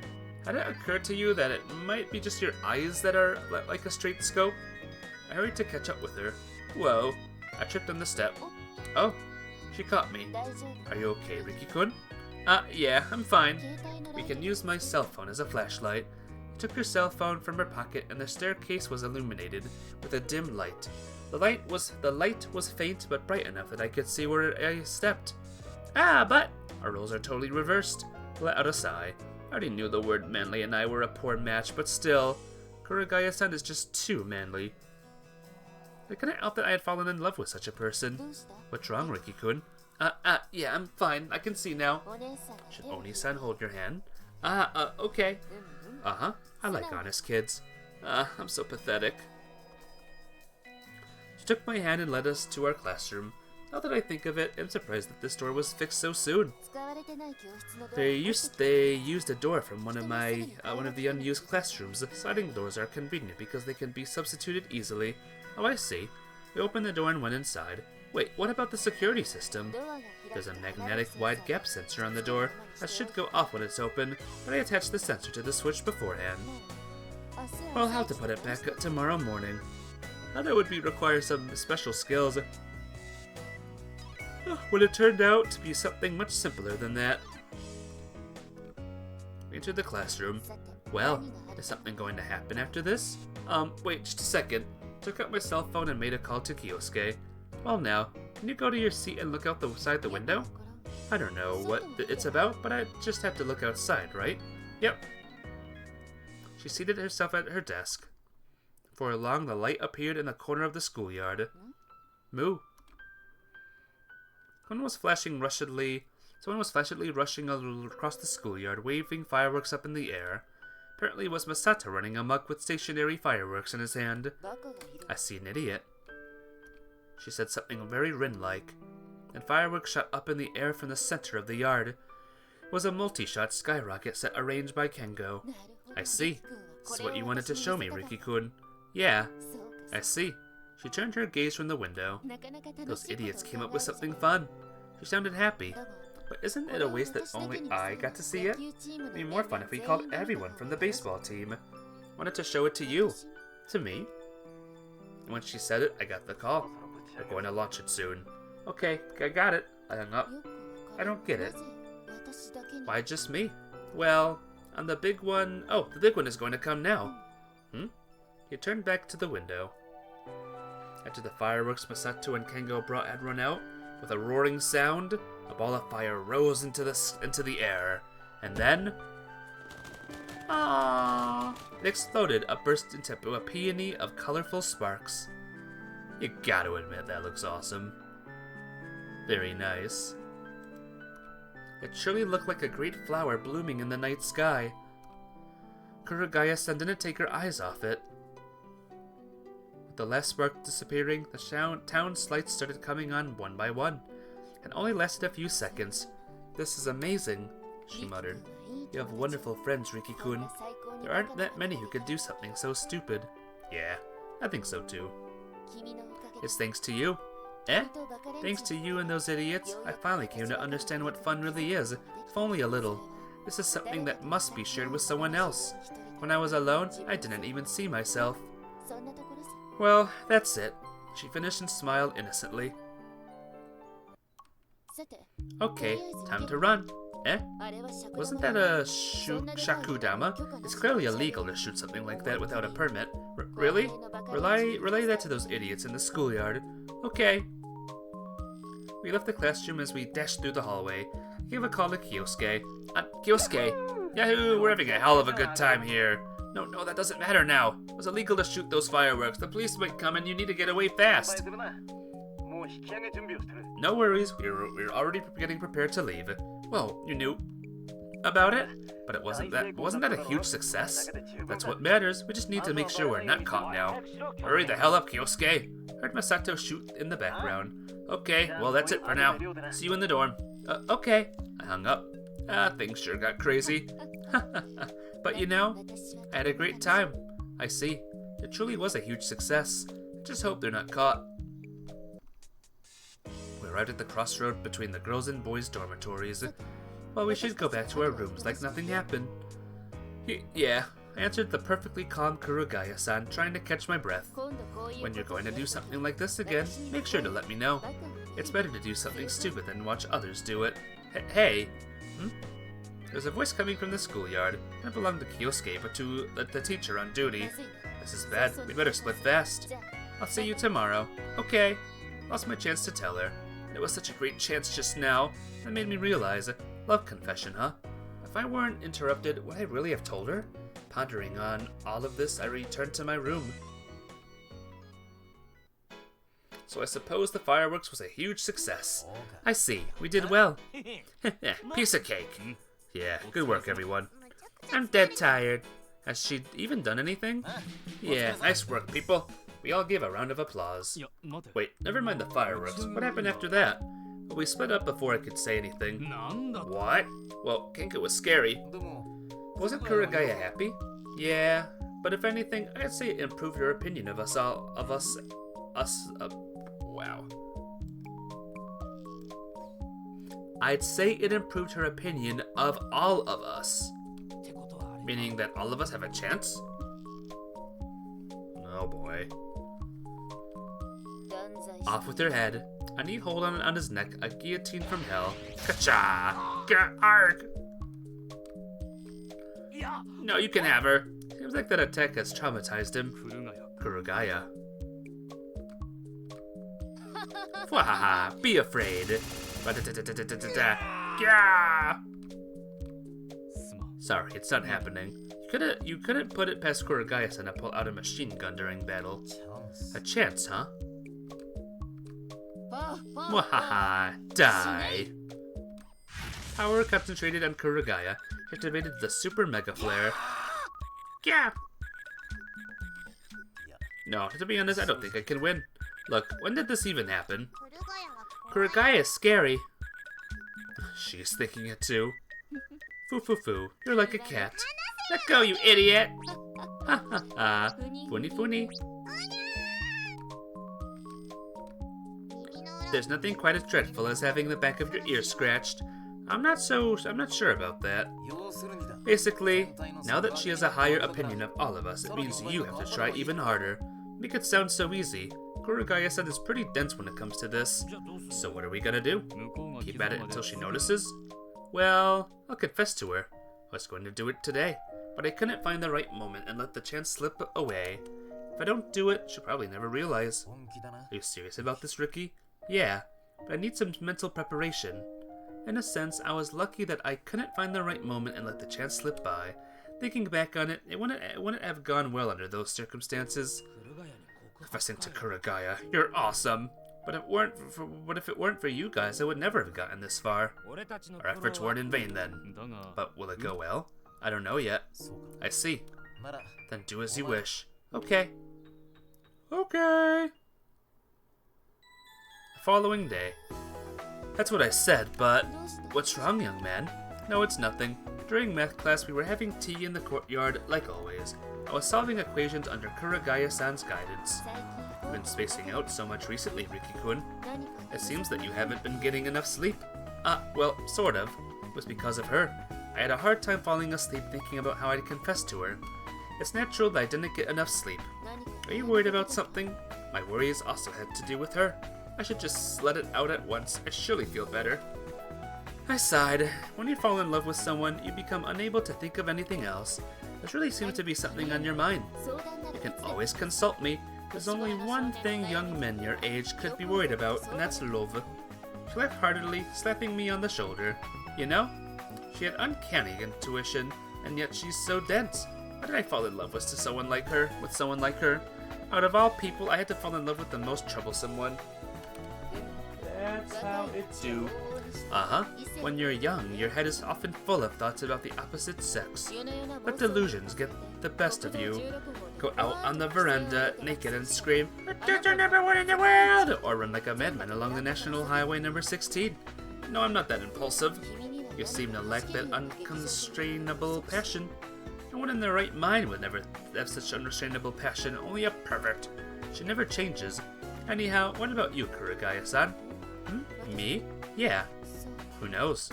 Speaker 1: Had it occurred to you that it might be just your eyes that are like a straight scope? I hurried to catch up with her. Whoa. I tripped on the step. Oh, she caught me. Are you okay, Riki-kun? Yeah, I'm fine. We can use my cell phone as a flashlight. I took her cell phone from her pocket and the staircase was illuminated with a dim light. The light was faint but bright enough that I could see where I stepped. But our roles are totally reversed. Let out a sigh. I already knew the word manly and I were a poor match, but still, Kurugaya-san is just too manly. I couldn't help that I had fallen in love with such a person. What's wrong, Riki-kun? Yeah, I'm fine. I can see now. Should Oni-san hold your hand? Okay. I like honest kids. I'm so pathetic. She took my hand and led us to our classroom. Now that I think of it, I'm surprised that this door was fixed so soon. They used a door from one of the unused classrooms. Sliding doors are convenient because they can be substituted easily. Oh, I see. We opened the door and went inside. Wait, what about the security system? There's a magnetic wide gap sensor on the door that should go off when it's open, but I attached the sensor to the switch beforehand. I'll have to put it back up tomorrow morning. That would require some special skills. When it turned out to be something much simpler than that. We entered the classroom. Well, is something going to happen after this? Wait just a second. Took out my cell phone and made a call to Kyosuke. Well now, can you go to your seat and look outside the window? I don't know what it's about, but I just have to look outside, right? Yep. She seated herself at her desk. For long, the light appeared in the corner of the schoolyard. Moo. Someone was flashingly rushing across the schoolyard, waving fireworks up in the air. Apparently it was Masato running amok with stationary fireworks in his hand. I see an idiot. She said something very Rin-like, and fireworks shot up in the air from the center of the yard. It was a multi-shot skyrocket set arranged by Kengo. I see. This is what you wanted to show me, Riki-kun. Yeah, I see. She turned her gaze from the window. Those idiots came up with something fun. She sounded happy. But isn't it a waste that only I got to see it? It'd be more fun if we called everyone from the baseball team. Wanted to show it to you. To me. And when she said it, I got the call. We're going to launch it soon. Okay, I got it. I hung up. I don't get it. Why just me? Well, on the big one... Oh, the big one is going to come now. He turned back to the window. After the fireworks Masato and Kengo brought everyone out, with a roaring sound, a ball of fire rose into the air. And then... Ah! It exploded, burst into a peony of colorful sparks. You gotta admit that looks awesome. Very nice. It surely looked like a great flower blooming in the night sky. Kurugaya didn't take her eyes off it. With the last spark disappearing, the town's lights started coming on one by one. It only lasted a few seconds. This is amazing, she muttered. You have wonderful friends, Riki-kun. There aren't that many who could do something so stupid. Yeah, I think so too. It's thanks to you. Eh? Thanks to you and those idiots, I finally came to understand what fun really is, if only a little. This is something that must be shared with someone else. When I was alone, I didn't even see myself. Well, that's it. She finished and smiled innocently. Okay, time to run. Eh? Wasn't that a shakudama? It's clearly illegal to shoot something like that without a permit. Really? Relay that to those idiots in the schoolyard. Okay. We left the classroom as we dashed through the hallway. I gave a call to Kyosuke. Kyosuke! Yahoo! We're having a hell of a good time here. No, that doesn't matter now. It was illegal to shoot those fireworks. The police might come and you need to get away fast. No worries, we're already getting prepared to leave. Well, you knew about it, but wasn't that a huge success? That's what matters. We just need to make sure we're not caught now. Hurry the hell up, Kyosuke. Heard Masato shoot in the background. Okay, well that's it for now. See you in the dorm. Okay. I hung up. Things sure got crazy. But you know, I had a great time. I see. It truly was a huge success. Just hope they're not caught. We arrived at the crossroad between the girls' and boys' dormitories. Well, we should go back to our rooms like nothing happened. Yeah, I answered the perfectly calm Kurugaya-san, trying to catch my breath. When you're going to do something like this again, make sure to let me know. It's better to do something stupid than watch others do it. Hey! There's a voice coming from the schoolyard. It belonged to Kyosuke, but to the teacher on duty. This is bad. We'd better split fast. I'll see you tomorrow. Okay. Lost my chance to tell her. It was such a great chance just now. That made me realize. Love confession, huh? If I weren't interrupted, would I really have told her? Pondering on all of this, I returned to my room. So I suppose the fireworks was a huge success. I see. We did well. Piece of cake. Yeah, good work, everyone. I'm dead tired. Has she even done anything? Yeah, nice work, people. We all gave a round of applause. Wait, never mind the fireworks. What happened after that? Well, we split up before I could say anything. What? Well, Kenko was scary. Wasn't Kurugaya happy? Yeah, but if anything, I'd say it improved her opinion of us all. Wow. I'd say it improved her opinion of all of us. Meaning that all of us have a chance? Oh boy. Off with her head. A neat hold on his neck, a guillotine from hell. Ka-cha! Arg! No, you can have her. Seems like that attack has traumatized him. Kurugaya. Wahaha, be afraid. Sorry, it's not happening. You couldn't put it past Kurugaya-san to pull out a machine gun during battle. A chance, huh? Wahaha, die. Power concentrated on Kurugaya, activated the super mega flare. Yeah. No, to be honest, I don't think I can win. Look, when did this even happen? Kurugaya is scary. She's thinking it too. Foo, you're like a cat. Let go, you idiot! Ha ha ha. Funny. There's nothing quite as dreadful as having the back of your ear scratched. I'm not sure about that. Basically, now that she has a higher opinion of all of us, it means you have to try even harder. Make it sound so easy. Kurugaya-san is pretty dense when it comes to this. So what are we gonna do? Keep at it until she notices? Well, I'll confess to her. I was going to do it today, but I couldn't find the right moment and let the chance slip away. If I don't do it, she'll probably never realize. Are you serious about this, Ricky? Yeah, but I need some mental preparation. In a sense, I was lucky that I couldn't find the right moment and let the chance slip by. Thinking back on it, it wouldn't have gone well under those circumstances. Confessing to Kurugaya, you're awesome. But if it weren't for you guys, I would never have gotten this far. Our efforts weren't in vain then. But will it go well? I don't know yet. I see. Then do as you wish. Okay. The following day. That's what I said, but what's wrong, young man? No, it's nothing. During math class, we were having tea in the courtyard, like always. I was solving equations under Kurugaya-san's guidance. You've been spacing out so much recently, Riki-kun. It seems that you haven't been getting enough sleep. Well, sort of. It was because of her. I had a hard time falling asleep thinking about how I'd confessed to her. It's natural that I didn't get enough sleep. Are you worried about something? My worries also had to do with her. I should just let it out at once. I surely feel better. I sighed. When you fall in love with someone, you become unable to think of anything else. There really seems to be something on your mind. You can always consult me. There's only one thing young men your age could be worried about, and that's love. She laughed heartily, slapping me on the shoulder. You know, she had uncanny intuition, and yet she's so dense. Why did I fall in love with someone like her? Out of all people, I had to fall in love with the most troublesome one. That's how it's do. When you're young, your head is often full of thoughts about the opposite sex. Let delusions get the best of you. Go out on the veranda, naked, and scream, "There's number one in the world!" Or run like a madman along the National Highway number 16. No, I'm not that impulsive. You seem to lack that unconstrainable passion. No one in their right mind would never have such unrestrainable passion, only a pervert. She never changes. Anyhow, what about you, Kurugaya-san? Me? Yeah. Who knows?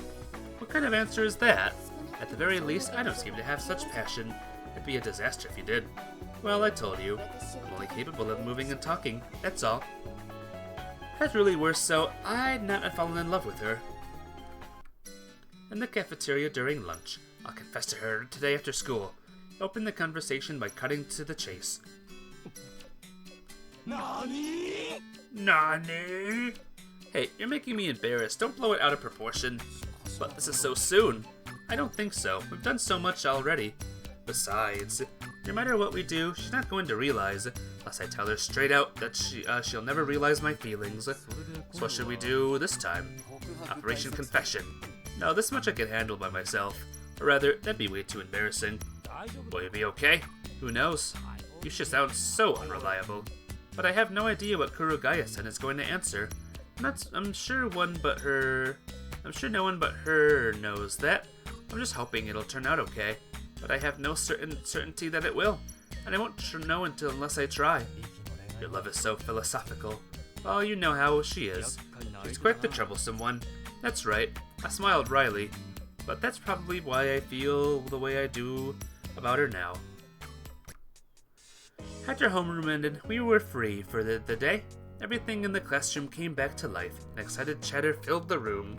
Speaker 1: What kind of answer is that? At the very least, I don't seem to have such passion. It'd be a disaster if you did. Well, I told you. I'm only capable of moving and talking, that's all. That's really worse, so I'd not have fallen in love with her. In the cafeteria during lunch, I'll confess to her today after school. Open the conversation by cutting to the chase. Nani? Hey, you're making me embarrassed. Don't blow it out of proportion. But this is so soon. I don't think so. We've done so much already. Besides, no matter what we do, she's not going to realize, unless I tell her straight out that she'll never realize my feelings. So what should we do this time? Operation Confession. No, this much I can handle by myself. Or rather, that'd be way too embarrassing. Will you be okay? Who knows? You should sound so unreliable. But I have no idea what Kurugaya-san is going to answer. I'm sure no one but her knows that. I'm just hoping it'll turn out okay. But I have no certainty that it will. And I won't know unless I try. Your love is so philosophical. Well, you know how she is. She's quite the troublesome one. That's right. I smiled wryly, but that's probably why I feel the way I do about her now. After homeroom ended, we were free for the day. Everything in the classroom came back to life, and excited chatter filled the room.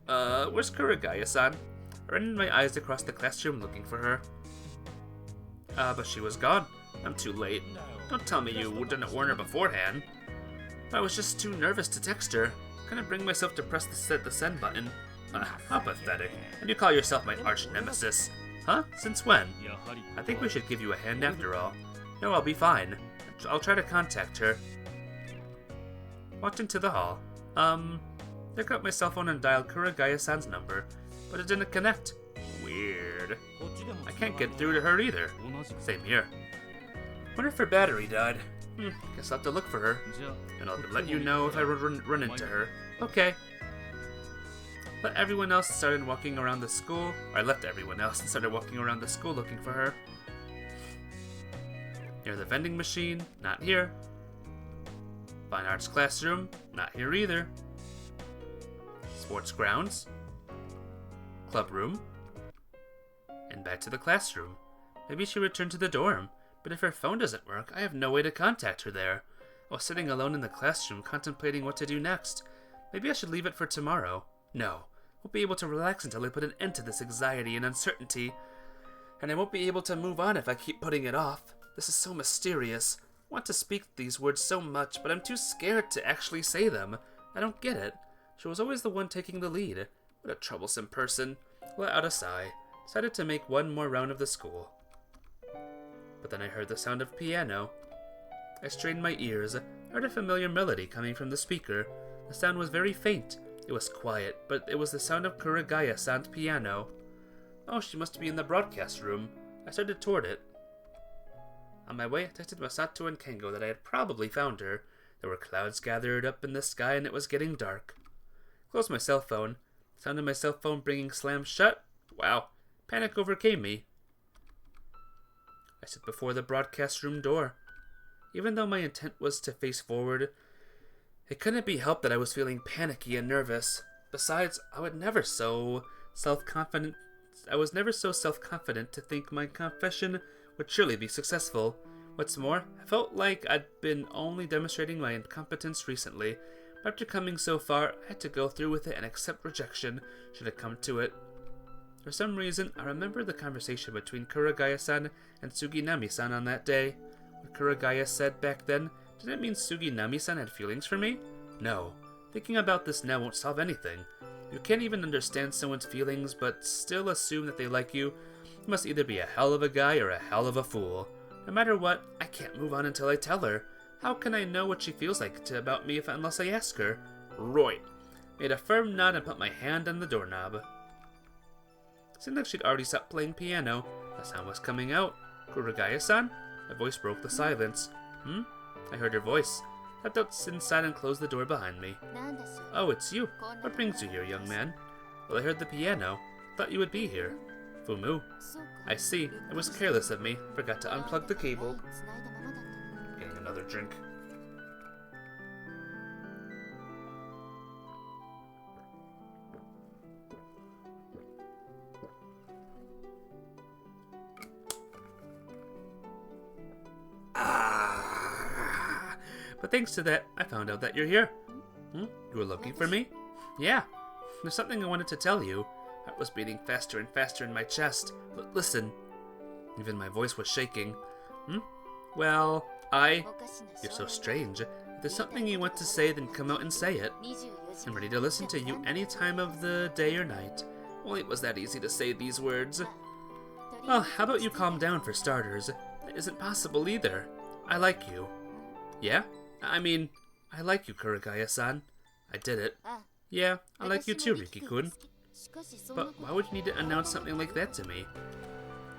Speaker 1: Where's Kurugaya-san? I ran my eyes across the classroom looking for her. But she was gone. I'm too late. Don't tell me you didn't warn her beforehand. I was just too nervous to text her. Couldn't bring myself to press the send button. How pathetic. And you call yourself my arch nemesis. Huh? Since when? I think we should give you a hand after all. No, I'll be fine. I'll try to contact her. Walked into the hall. Took out my cell phone and dialed Kurugaya-san's number, but it didn't connect. Weird. I can't get through to her either. Same here. Wonder if her battery died. Guess I'll have to look for her, and I'll let you know if I run into her. Okay. Let everyone else started walking around the school. Or I left everyone else and started walking around the school looking for her. Near the vending machine, not here. Fine arts classroom, not here either. Sports grounds. Club room. And back to the classroom. Maybe she returned to the dorm, but if her phone doesn't work, I have no way to contact her there. I was sitting alone in the classroom contemplating what to do next. Maybe I should leave it for tomorrow. No, I won't be able to relax until I put an end to this anxiety and uncertainty. And I won't be able to move on if I keep putting it off. This is so mysterious. I want to speak these words so much, but I'm too scared to actually say them. I don't get it. She was always the one taking the lead. What a troublesome person. Let out a sigh. Decided to make one more round of the school. But then I heard the sound of piano. I strained my ears. I heard a familiar melody coming from the speaker. The sound was very faint. It was quiet, but it was the sound of Kurugaya-san's piano. Oh, she must be in the broadcast room. I started toward it. On my way, I texted Masato and Kengo that I had probably found her. There were clouds gathered up in the sky and it was getting dark. Closed my cell phone. Sound of my cell phone bringing slammed shut. Wow. Panic overcame me. I stood before the broadcast room door. Even though my intent was to face forward, it couldn't be helped that I was feeling panicky and nervous. Besides, I was never so self-confident to think my confession would surely be successful. What's more, I felt like I'd been only demonstrating my incompetence recently. But after coming so far, I had to go through with it and accept rejection should it come to it. For some reason, I remember the conversation between Kurugaya-san and Suginami-san on that day. What Kurugaya said back then, did it mean Suginami-san had feelings for me? No. Thinking about this now won't solve anything. You can't even understand someone's feelings, but still assume that they like you. You must either be a hell of a guy or a hell of a fool. No matter what, I can't move on until I tell her. How can I know what she feels like about me unless I ask her? Right. Made a firm nod and put my hand on the doorknob. Seemed like she'd already stopped playing piano. The sound was coming out. Kurugaya-san? My voice broke the silence. I heard her voice. I stepped inside and closed the door behind me. Oh, it's you. What brings you here, young man? Well, I heard the piano. Thought you would be here. Fumu. I see. It was careless of me. Forgot to unplug the cable. Getting another drink. But thanks to that, I found out that you're here. You were looking for me? Yeah. There's something I wanted to tell you. Heart was beating faster and faster in my chest. But listen. Even my voice was shaking. Well, You're so strange. If there's something you want to say, then come out and say it. I'm ready to listen to you any time of the day or night. Only it was that easy to say these words. Well, how about you calm down for starters? That isn't possible either. I like you. Yeah? I mean, I like you, Kurugaya-san. I did it. Yeah, I like you too, Riki-kun. But why would you need to announce something like that to me?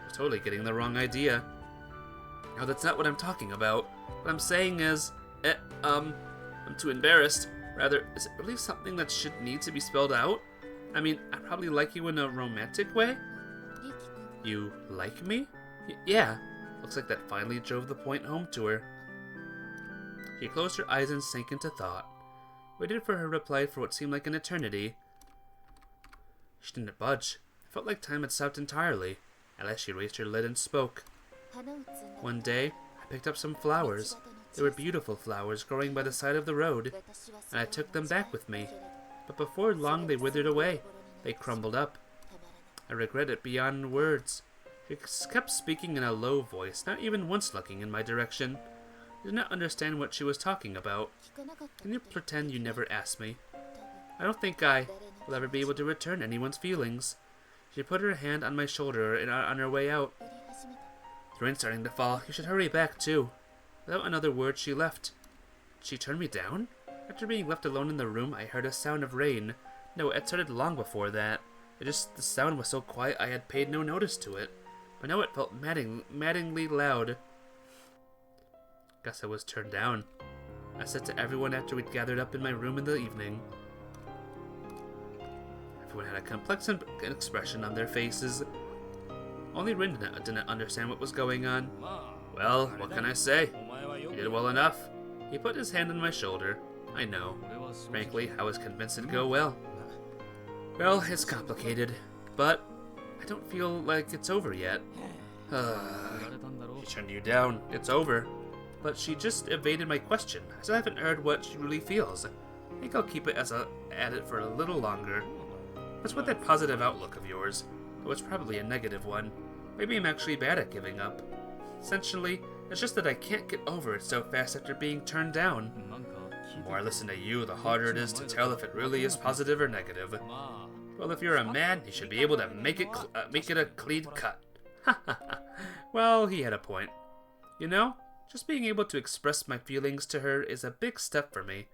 Speaker 1: You're totally getting the wrong idea. No, that's not what I'm talking about. What I'm saying is, I'm too embarrassed. Rather, is it really something that should need to be spelled out? I mean, I probably like you in a romantic way. You like me? Yeah. Looks like that finally drove the point home to her. She closed her eyes and sank into thought. Waited for her reply for what seemed like an eternity. She didn't budge. I felt like time had stopped entirely. At last she raised her lid and spoke. One day, I picked up some flowers. They were beautiful flowers growing by the side of the road, and I took them back with me. But before long they withered away. They crumbled up. I regret it beyond words. She kept speaking in a low voice, not even once looking in my direction. I did not understand what she was talking about. Can you pretend you never asked me? I don't think I will ever be able to return anyone's feelings. She put her hand on my shoulder and on her way out. The rain's starting to fall. You should hurry back, too. Without another word, she left. Did she turn me down? After being left alone in the room, I heard a sound of rain. No, it started long before that. The sound was so quiet I had paid no notice to it. But now it felt maddeningly loud. Guess I was turned down. I said to everyone after we'd gathered up in my room in the evening. Everyone had a complex expression on their faces. Only Rin didn't understand what was going on. Well, what can I say? You did well enough. He put his hand on my shoulder. I know. Frankly, I was convinced it'd go well. Well, it's complicated, but I don't feel like it's over yet. She turned you down. It's over. But she just evaded my question. I still haven't heard what she really feels. I think I'll keep it at it for a little longer. What's with that positive outlook of yours? Though it's probably a negative one. Maybe I'm actually bad at giving up. Essentially, it's just that I can't get over it so fast after being turned down. The more I listen to you, the harder it is to tell if it really is positive or negative. Well, if you're a man, you should be able to make it a clean cut. Well, he had a point. You know, just being able to express my feelings to her is a big step for me.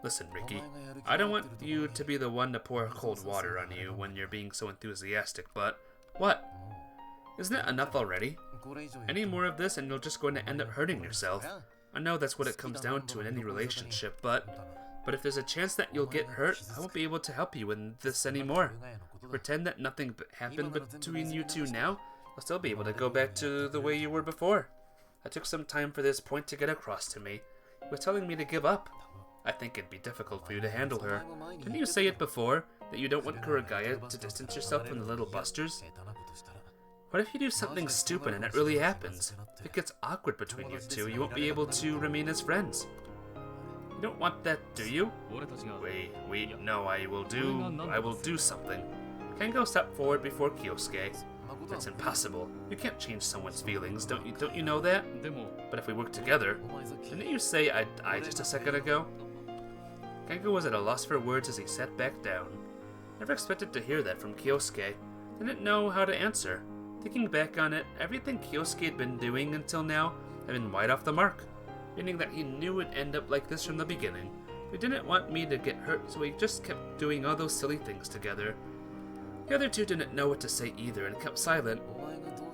Speaker 1: Listen, Ricky, I don't want you to be the one to pour cold water on you when you're being so enthusiastic, but what? Isn't it enough already? Any more of this and you're just going to end up hurting yourself. I know that's what it comes down to in any relationship, but if there's a chance that you'll get hurt, I won't be able to help you in this anymore. Pretend that nothing happened between you two now, I'll still be able to go back to the way you were before. I took some time for this point to get across to me. He was telling me to give up. I think it'd be difficult for you to handle her. Didn't you say it before, that you don't want Kurugaya to distance yourself from the little busters? What if you do something stupid and it really happens? If it gets awkward between you two, you won't be able to remain as friends. You don't want that, do you? Wait, no, I will do something. Kengo stepped forward before Kyosuke. That's impossible. You can't change someone's feelings, don't you know that? But if we work together, didn't you say I just a second ago? Kengo was at a loss for words as he sat back down. Never expected to hear that from Kyosuke. Didn't know how to answer. Thinking back on it, everything Kyosuke had been doing until now had been wide off the mark, meaning that he knew it'd end up like this from the beginning. He didn't want me to get hurt, so he just kept doing all those silly things together. The other two didn't know what to say either and kept silent.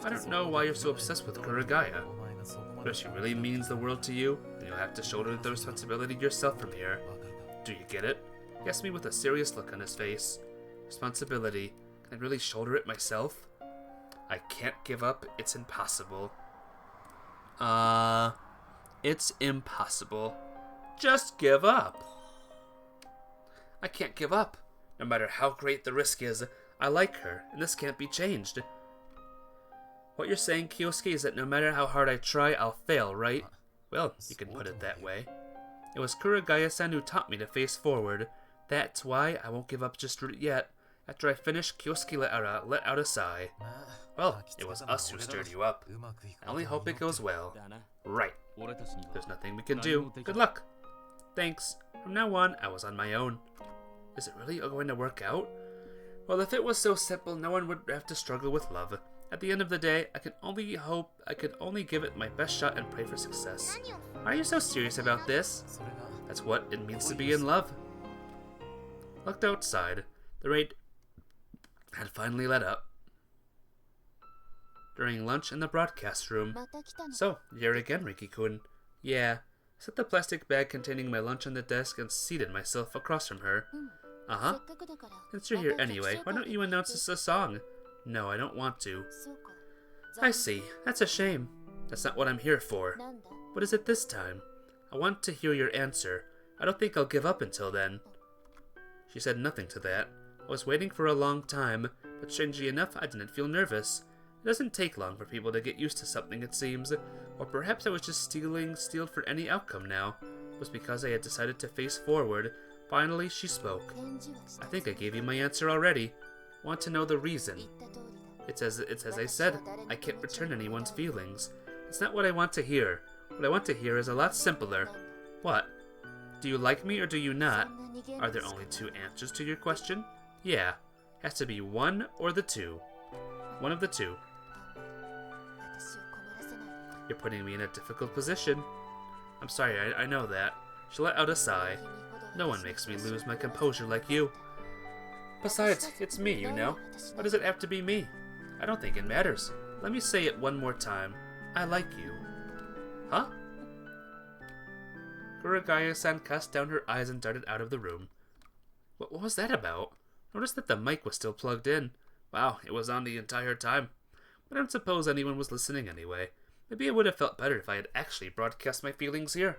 Speaker 1: I don't know why you're so obsessed with Kurugaya. But if she really means the world to you, then you'll have to shoulder the responsibility yourself from here. Do you get it? He asked me with a serious look on his face. Responsibility. Can I really shoulder it myself? I can't give up. It's impossible. It's impossible. Just give up. I can't give up. No matter how great the risk is, I like her, and this can't be changed. What you're saying, Kyosuke, is that no matter how hard I try, I'll fail, right? Well, you can put it that way. It was Kurugaya-san who taught me to face forward. That's why I won't give up just yet. After I finish, Kyosuke let out a sigh. Well, it was us who stirred you up. I only hope it goes well. Right. There's nothing we can do. Good luck. Thanks. From now on, I was on my own. Is it really going to work out? Well, if it was so simple, no one would have to struggle with love. At the end of the day, I could only give it my best shot and pray for success. Are you so serious about this? That's what it means to be in love. Looked outside. The rain had finally let up. During lunch in the broadcast room. So, here again, Riki-kun. Yeah. I set the plastic bag containing my lunch on the desk and seated myself across from her. Uh-huh. Since you're here anyway, why don't you announce us a song? No, I don't want to. I see. That's a shame. That's not what I'm here for. What is it this time? I want to hear your answer. I don't think I'll give up until then. She said nothing to that. I was waiting for a long time, but strangely enough, I didn't feel nervous. It doesn't take long for people to get used to something, it seems. Or perhaps I was just steeled for any outcome now. It was because I had decided to face forward. Finally, she spoke. I think I gave you my answer already. Want to know the reason? It's as I said, I can't return anyone's feelings. It's not what I want to hear. What I want to hear is a lot simpler. What? Do you like me or do you not? Are there only two answers to your question? Yeah. Has to be one or the two. One of the two. You're putting me in a difficult position. I'm sorry, I know that. She let out a sigh. No one makes me lose my composure like you. Besides, it's me, you know. Why does it have to be me? I don't think it matters. Let me say it one more time. I like you. Huh? Kurugaya-san cast down her eyes and darted out of the room. What was that about? Noticed that the mic was still plugged in. Wow, it was on the entire time. I don't suppose anyone was listening anyway. Maybe it would have felt better if I had actually broadcast my feelings here.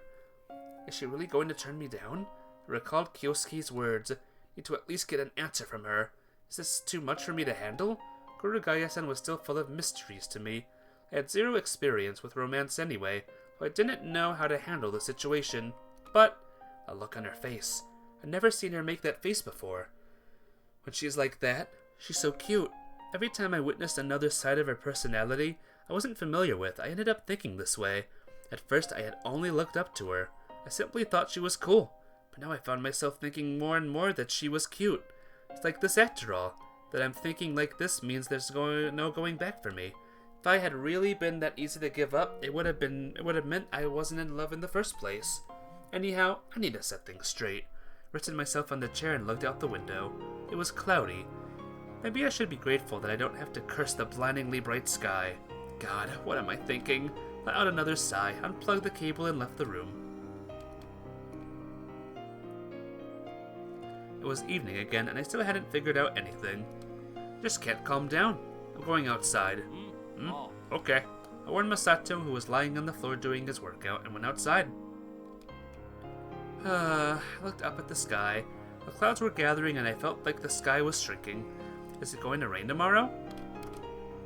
Speaker 1: Is she really going to turn me down? I recalled Kyosuke's words. Need to at least get an answer from her. Is this too much for me to handle? Kurugaya-san was still full of mysteries to me. I had zero experience with romance anyway, so I didn't know how to handle the situation. But a look on her face. I'd never seen her make that face before. When she's like that, she's so cute. Every time I witnessed another side of her personality I wasn't familiar with, I ended up thinking this way. At first, I had only looked up to her. I simply thought she was cool. But now I found myself thinking more and more that she was cute. It's like this after all. That I'm thinking like this means there's no going back for me. If I had really been that easy to give up, it would have meant I wasn't in love in the first place. Anyhow, I need to set things straight. Rested myself on the chair and looked out the window. It was cloudy. Maybe I should be grateful that I don't have to curse the blindingly bright sky. God, what am I thinking? Let out another sigh, unplugged the cable and left the room. It was evening again and I still hadn't figured out anything. Just can't calm down. I'm going outside. Okay. I warned Masato, who was lying on the floor doing his workout, and went outside. I looked up at the sky. The clouds were gathering and I felt like the sky was shrinking. Is it going to rain tomorrow?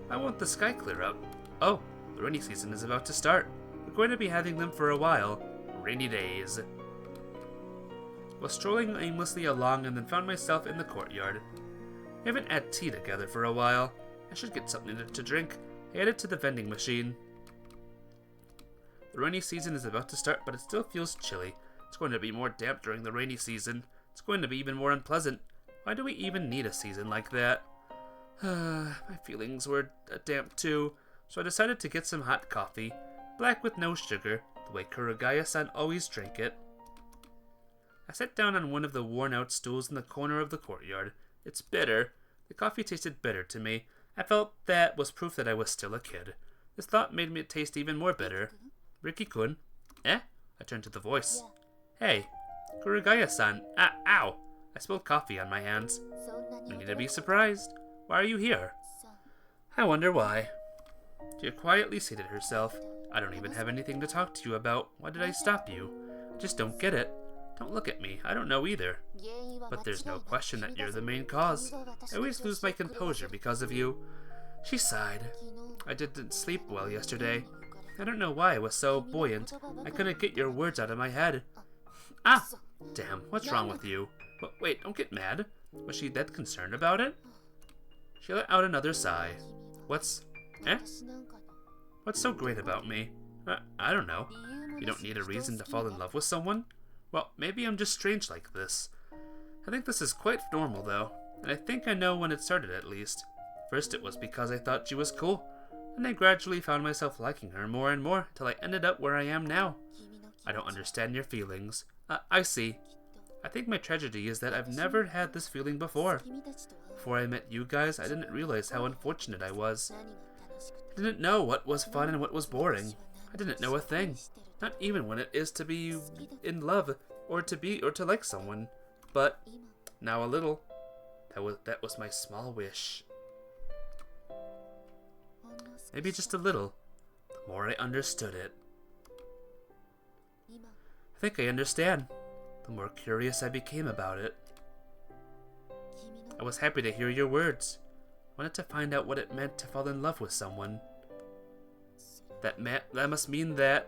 Speaker 1: Why won't the sky clear up? Oh, the rainy season is about to start. We're going to be having them for a while. Rainy days. I was strolling aimlessly along and then found myself in the courtyard. We haven't had tea together for a while. I should get something to drink. I headed to the vending machine. The rainy season is about to start, but it still feels chilly. It's going to be more damp during the rainy season. It's going to be even more unpleasant. Why do we even need a season like that? My feelings were damp too, so I decided to get some hot coffee. Black with no sugar, the way Kurugaya-san always drank it. I sat down on one of the worn-out stools in the corner of the courtyard. It's bitter. The coffee tasted bitter to me. I felt that was proof that I was still a kid. This thought made me taste even more bitter. Riki-kun? Eh? I turned to the voice. Hey, Kurugaya-san. Ow! I spilled coffee on my hands. No need to be surprised. Why are you here? I wonder why. She quietly seated herself. I don't even have anything to talk to you about. Why did I stop you? I just don't get it. Don't look at me. I don't know either. But there's no question that you're the main cause. I always lose my composure because of you. She sighed. I didn't sleep well yesterday. I don't know why I was so buoyant. I couldn't get your words out of my head. Ah! Damn, what's wrong with you? Wait, don't get mad. Was she that concerned about it? She let out another sigh. What's so great about me? I don't know. You don't need a reason to fall in love with someone? Well, maybe I'm just strange like this. I think this is quite normal, though, and I think I know when it started at least. First it was because I thought she was cool, and I gradually found myself liking her more and more till I ended up where I am now. I don't understand your feelings. I see. I think my tragedy is that I've never had this feeling before. Before I met you guys, I didn't realize how unfortunate I was. I didn't know what was fun and what was boring. I didn't know a thing. Not even when it is to be in love, or to like someone. But now a little. That was my small wish. Maybe just a little. The more I understood it. I think I understand. The more curious I became about it. I was happy to hear your words. Wanted to find out what it meant to fall in love with someone. That must mean that,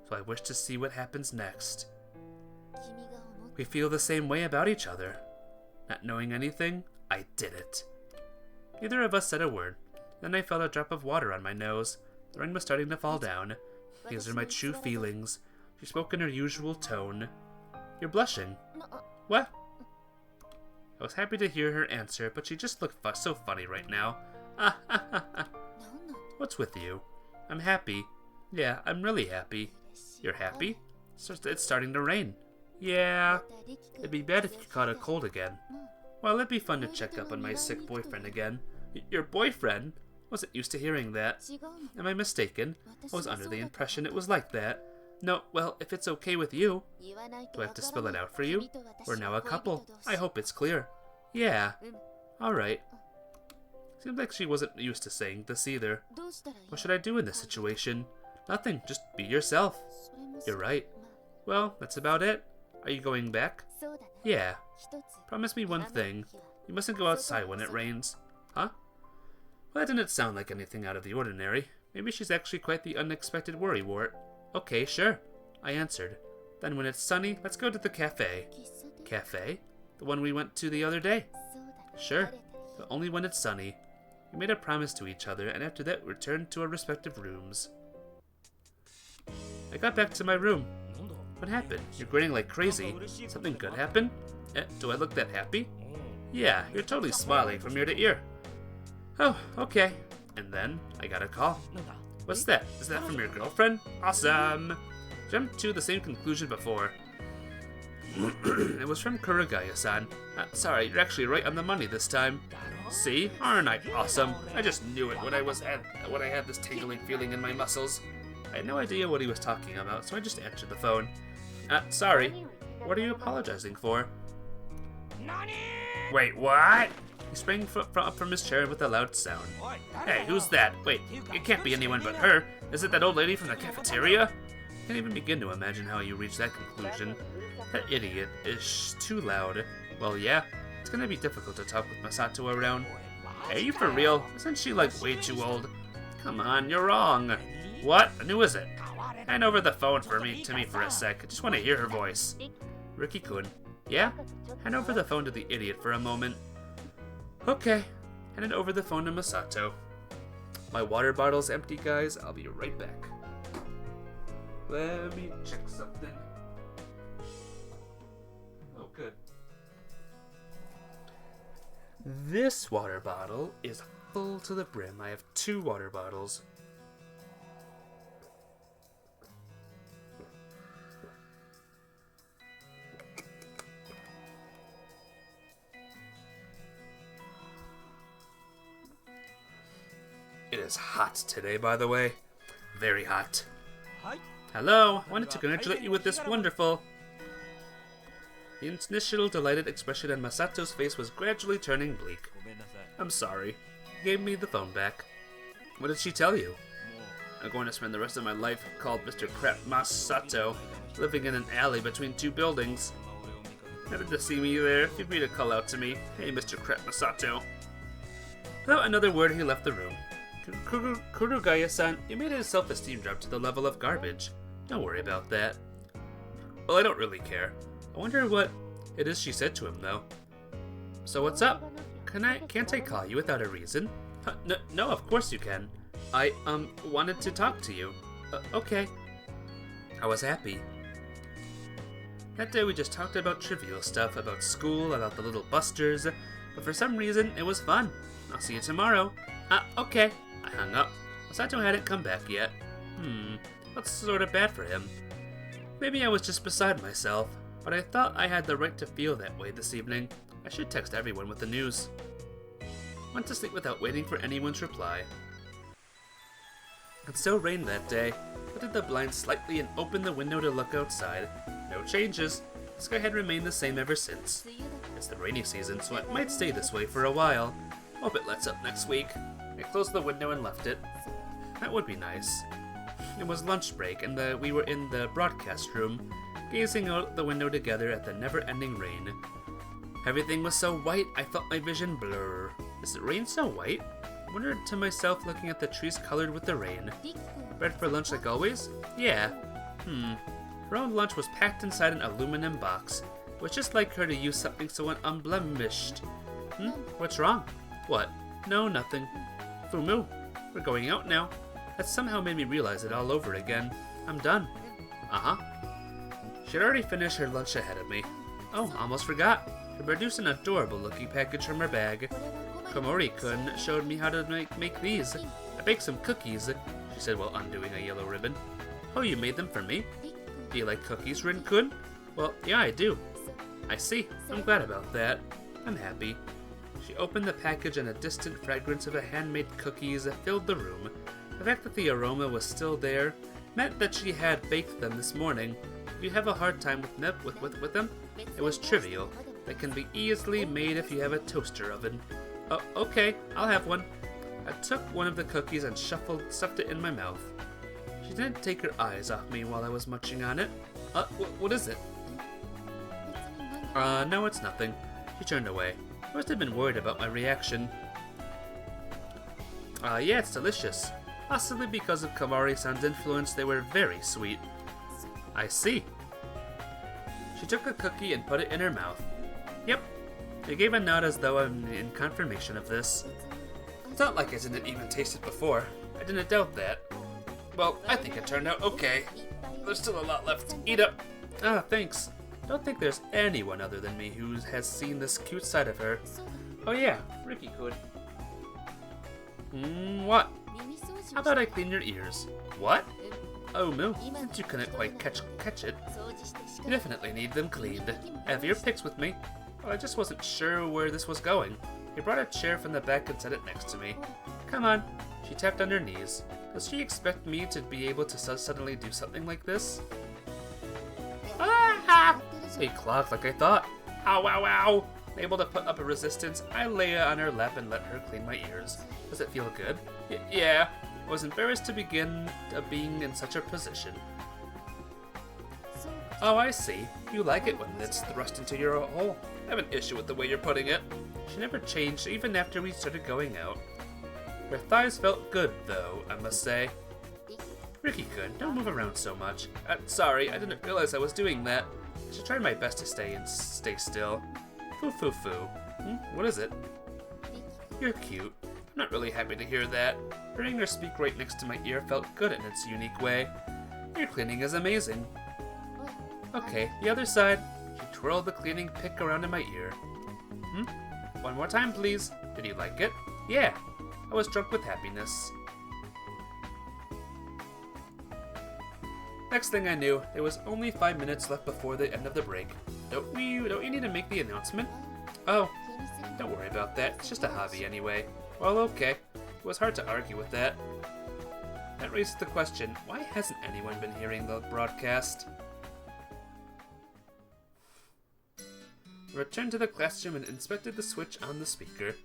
Speaker 1: so I wish to see what happens next. We feel the same way about each other. Not knowing anything, I did it. Neither of us said a word. Then I felt a drop of water on my nose. The rain was starting to fall down. These are my true feelings. She spoke in her usual tone. You're blushing. What? I was happy to hear her answer, but she just looked so funny right now. What's with you? I'm happy. Yeah, I'm really happy. You're happy? It's starting to rain. Yeah. It'd be bad if you caught a cold again. Well, it'd be fun to check up on my sick boyfriend again. Your boyfriend? Wasn't used to hearing that. Am I mistaken? I was under the impression it was like that. No, well, if it's okay with you. Do I have to spell it out for you? We're now a couple. I hope it's clear. Yeah. Alright. Seems like she wasn't used to saying this either. What should I do in this situation? Nothing, just be yourself. You're right. Well, that's about it. Are you going back? Yeah. Promise me one thing. You mustn't go outside when it rains. Huh? Well, that didn't sound like anything out of the ordinary. Maybe she's actually quite the unexpected worrywart. Okay, sure, I answered. Then when it's sunny, let's go to the cafe. Cafe? The one we went to the other day? Sure, but only when it's sunny. We made a promise to each other, and after that returned to our respective rooms. I got back to my room. What happened? You're grinning like crazy. Something good happen? Do I look that happy? Yeah, you're totally smiling from ear to ear. Oh, okay. And then I got a call. What's that? Is that from your girlfriend? Awesome! Jumped to the same conclusion before. It was from Kurugaya-san. Sorry, you're actually right on the money this time. See? Aren't I awesome? I just knew it when I had this tingling feeling in my muscles. I had no idea what he was talking about, so I just answered the phone. Sorry. What are you apologizing for? Wait, what? He sprang up from his chair with a loud sound. Hey, who's that? Wait, it can't be anyone but her. Is it that old lady from the cafeteria? I can't even begin to imagine how you reached that conclusion. That idiot is too loud. Well, yeah, it's gonna be difficult to talk with Masato around. Hey, are you for real? Isn't she like way too old? Come on, you're wrong. What? And who is it? Hand over the phone to me for a sec. I just want to hear her voice. Riki-kun. Yeah? Hand over the phone to the idiot for a moment. Okay. Handed over the phone to Masato. My water bottle's empty, guys. I'll be right back. Let me check something. Oh, good. This water bottle is full to the brim. I have 2 water bottles. It is hot today, by the way. Very hot. Hello, I wanted to congratulate you with this wonderful... The initial delighted expression on Masato's face was gradually turning bleak. I'm sorry. He gave me the phone back. What did she tell you? I'm going to spend the rest of my life called Mr. Crap Masato, living in an alley between 2 buildings. Happy to see me there. Feel free to call out to me. Hey, Mr. Crap Masato. Without another word, he left the room. Kurugaya-san, you made his self-esteem drop to the level of garbage. Don't worry about that. Well, I don't really care. I wonder what it is she said to him, though. So what's up? Can't I call you without a reason? No, of course you can. I, wanted to talk to you. Okay. I was happy. That day we just talked about trivial stuff, about school, about the little busters, but for some reason it was fun. I'll see you tomorrow. Okay. I hung up. Masato hadn't come back yet. That's sort of bad for him. Maybe I was just beside myself, but I thought I had the right to feel that way this evening. I should text everyone with the news. Went to sleep without waiting for anyone's reply. It still rained that day. Lifted the blinds slightly and opened the window to look outside. No changes. The sky had remained the same ever since. It's the rainy season, so it might stay this way for a while. Hope it lets up next week. I closed the window and left it. That would be nice. It was lunch break, and we were in the broadcast room, gazing out the window together at the never-ending rain. Everything was so white, I felt my vision blur. Is it rain so white? I wondered to myself, looking at the trees colored with the rain. Bread for lunch like always? Yeah. Her own lunch was packed inside an aluminum box. It was just like her to use something so unblemished. What's wrong? What? No, nothing. Fumu, we're going out now. That somehow made me realize it all over again. I'm done. Uh-huh. She'd already finished her lunch ahead of me. Oh, almost forgot. She produced an adorable-looking package from her bag. Komori-kun showed me how to make these. I baked some cookies, she said while undoing a yellow ribbon. Oh, you made them for me? Do you like cookies, Rin-kun? Well, yeah, I do. I see. I'm glad about that. I'm happy. She opened the package and a distant fragrance of a handmade cookies filled the room. The fact that the aroma was still there meant that she had baked them this morning. If you have a hard time with them, it was trivial. They can be easily made if you have a toaster oven. Oh, okay, I'll have one. I took one of the cookies and stuffed it in my mouth. She didn't take her eyes off me while I was munching on it. What is it? No, it's nothing. She turned away. I must have been worried about my reaction. Yeah, it's delicious. Possibly because of Kamari-san's influence, they were very sweet. I see. She took a cookie and put it in her mouth. Yep. I gave a nod as though I'm in confirmation of this. It's not like I didn't even taste it before. I didn't doubt that. Well, I think it turned out okay. There's still a lot left to eat up. Ah, thanks. Don't think there's anyone other than me who has seen this cute side of her. Oh yeah, Ricky could. What? How about I clean your ears? What? Oh no, since you couldn't quite catch it. You definitely need them cleaned. I have your picks with me. Well, I just wasn't sure where this was going. He brought a chair from the back and set it next to me. Come on. She tapped on her knees. Does she expect me to be able to suddenly do something like this? Ah! He clogged like I thought. Ow, ow, ow! Able to put up a resistance, I lay on her lap and let her clean my ears. Does it feel good? Yeah. I was embarrassed to begin being in such a position. Oh, I see. You like it when it's thrust into your hole. I have an issue with the way you're putting it. She never changed even after we started going out. Her thighs felt good, though, I must say. Ricky-kun, don't move around so much. Sorry, I didn't realize I was doing that. I should try my best to stay still. Foo. What is it? You're cute. I'm not really happy to hear that. Hearing her speak right next to my ear felt good in its unique way. Your cleaning is amazing. Okay, the other side. She twirled the cleaning pick around in my ear. One more time, please. Did you like it? Yeah. I was drunk with happiness. Next thing I knew, there was only 5 minutes left before the end of the break. Don't you need to make the announcement? Oh, don't worry about that. It's just a hobby anyway. Well, okay. It was hard to argue with that. That raises the question, why hasn't anyone been hearing the broadcast? I returned to the classroom and inspected the switch on the speaker.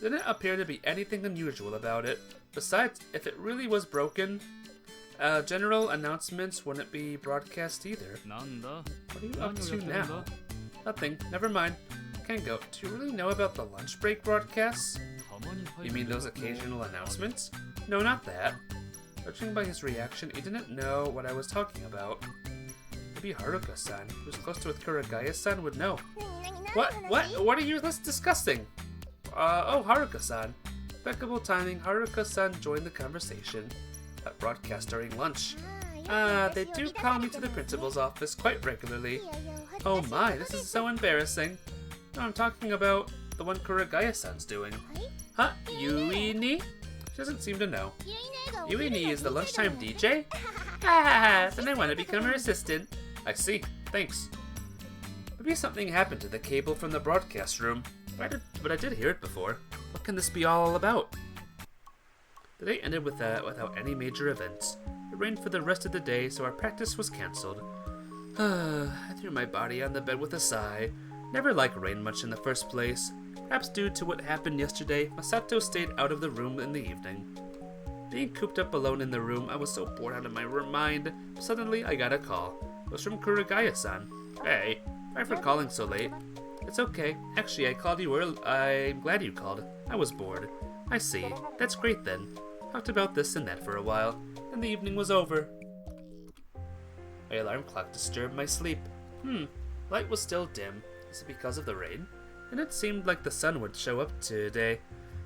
Speaker 1: Didn't appear to be anything unusual about it. Besides, if it really was broken, general announcements wouldn't be broadcast either. What are you up to now? Nothing. Never mind. Kengo, do you really know about the lunch break broadcasts? You mean those occasional announcements? No, not that. Judging by his reaction, he didn't know what I was talking about. Maybe Haruka-san, who's close to Kurugaya-san, would know. What are you discussing? Oh, Haruka-san. Impeccable timing, Haruka-san joined the conversation. That broadcast during lunch. They do call me to the principal's office quite regularly. Oh my, this is so embarrassing. No, I'm talking about the one Kurugaya-san's doing. Huh? Yuini? She doesn't seem to know. Yuini is the lunchtime DJ? Then I want to become her assistant. I see. Thanks. Maybe something happened to the cable from the broadcast room. But I did hear it before. What can this be all about? The day ended without any major events. It rained for the rest of the day, so our practice was cancelled. I threw my body on the bed with a sigh. Never liked rain much in the first place. Perhaps due to what happened yesterday, Masato stayed out of the room in the evening. Being cooped up alone in the room, I was so bored out of my mind. Suddenly, I got a call. It was from Kurugaya-san. Hey, Sorry for calling so late. It's okay. Actually, I called you early. I'm glad you called. I was bored. I see. That's great then. Talked about this and that for a while, and the evening was over. My alarm clock disturbed my sleep. Light was still dim. Is it because of the rain? And it seemed like the sun would show up today.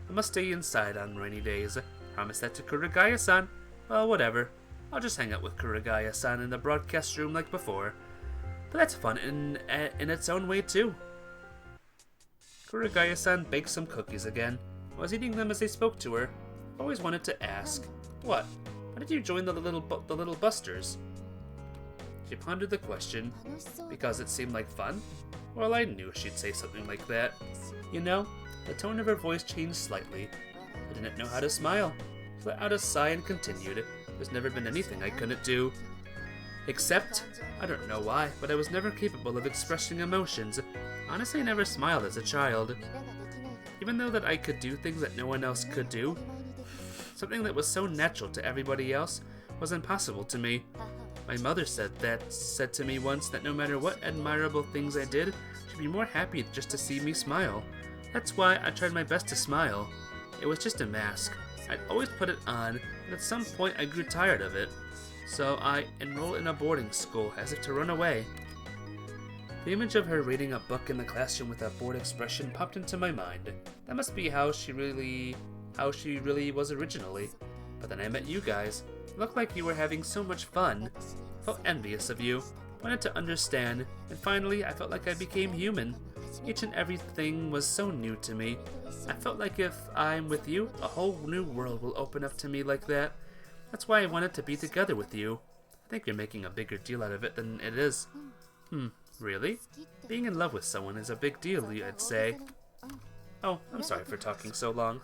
Speaker 1: I must stay inside on rainy days. Promise that to Kurugaya-san. Well, whatever. I'll just hang out with Kurugaya-san in the broadcast room like before. But that's fun in its own way too. Kurugaya-san baked some cookies again. I was eating them as they spoke to her. I always wanted to ask, what? Why did you join the little busters? She pondered the question. Because it seemed like fun? Well, I knew she'd say something like that. You know, the tone of her voice changed slightly. I didn't know how to smile. She let out a sigh and continued. There's never been anything I couldn't do. Except, I don't know why, but I was never capable of expressing emotions. Honestly, I never smiled as a child. Even though that I could do things that no one else could do, something that was so natural to everybody else was impossible to me. My mother said to me once that no matter what admirable things I did, she'd be more happy just to see me smile. That's why I tried my best to smile. It was just a mask. I'd always put it on, and at some point I grew tired of it. So I enrolled in a boarding school as if to run away. The image of her reading a book in the classroom with a bored expression popped into my mind. That must be how she really was originally. But then I met you guys. It looked like you were having so much fun. I felt envious of you, wanted to understand, and finally I felt like I became human. Each and everything was so new to me. I felt like if I'm with you, a whole new world will open up to me like that. That's why I wanted to be together with you. I think you're making a bigger deal out of it than it is. Really? Being in love with someone is a big deal, I'd say. Oh, I'm sorry for talking so long.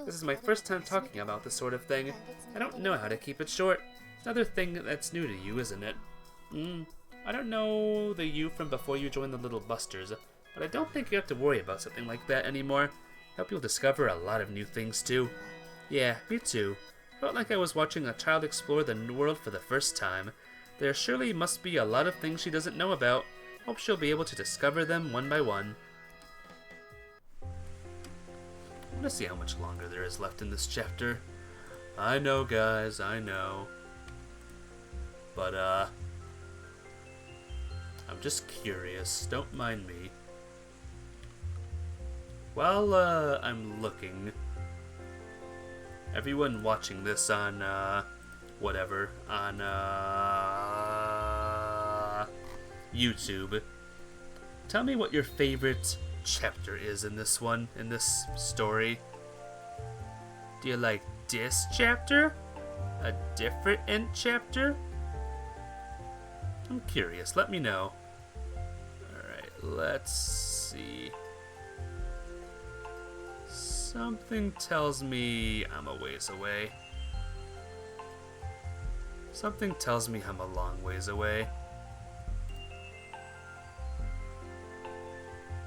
Speaker 1: This is my first time talking about this sort of thing. I don't know how to keep it short. Another thing that's new to you, isn't it? I don't know the you from before you joined the Little Busters, but I don't think you have to worry about something like that anymore. I hope you'll discover a lot of new things too. Yeah, me too. Felt like I was watching a child explore the new world for the first time. There surely must be a lot of things she doesn't know about. Hope she'll be able to discover them one by one. I want to see how much longer there is left in this chapter. I know, guys, I know. But, I'm just curious. Don't mind me. While, I'm looking, everyone watching this on, whatever, on, YouTube, tell me what your favorite chapter is in this one, in this story. Do you like this chapter? A different chapter? I'm curious, let me know. Alright, let's see. Something tells me I'm a ways away. Something tells me I'm a long ways away.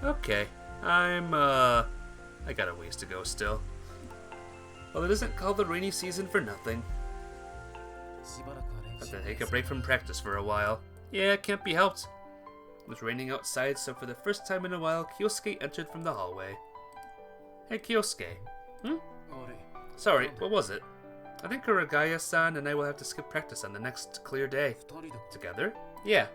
Speaker 1: Okay, I got a ways to go still. Well, it isn't called the rainy season for nothing. Have to take a break from practice for a while. Yeah, it can't be helped. It was raining outside, so for the first time in a while, Kyosuke entered from the hallway. Hey, Kyosuke. Sorry, what was it? I think Kurugaya-san and I will have to skip practice on the next clear day. Together? Yeah.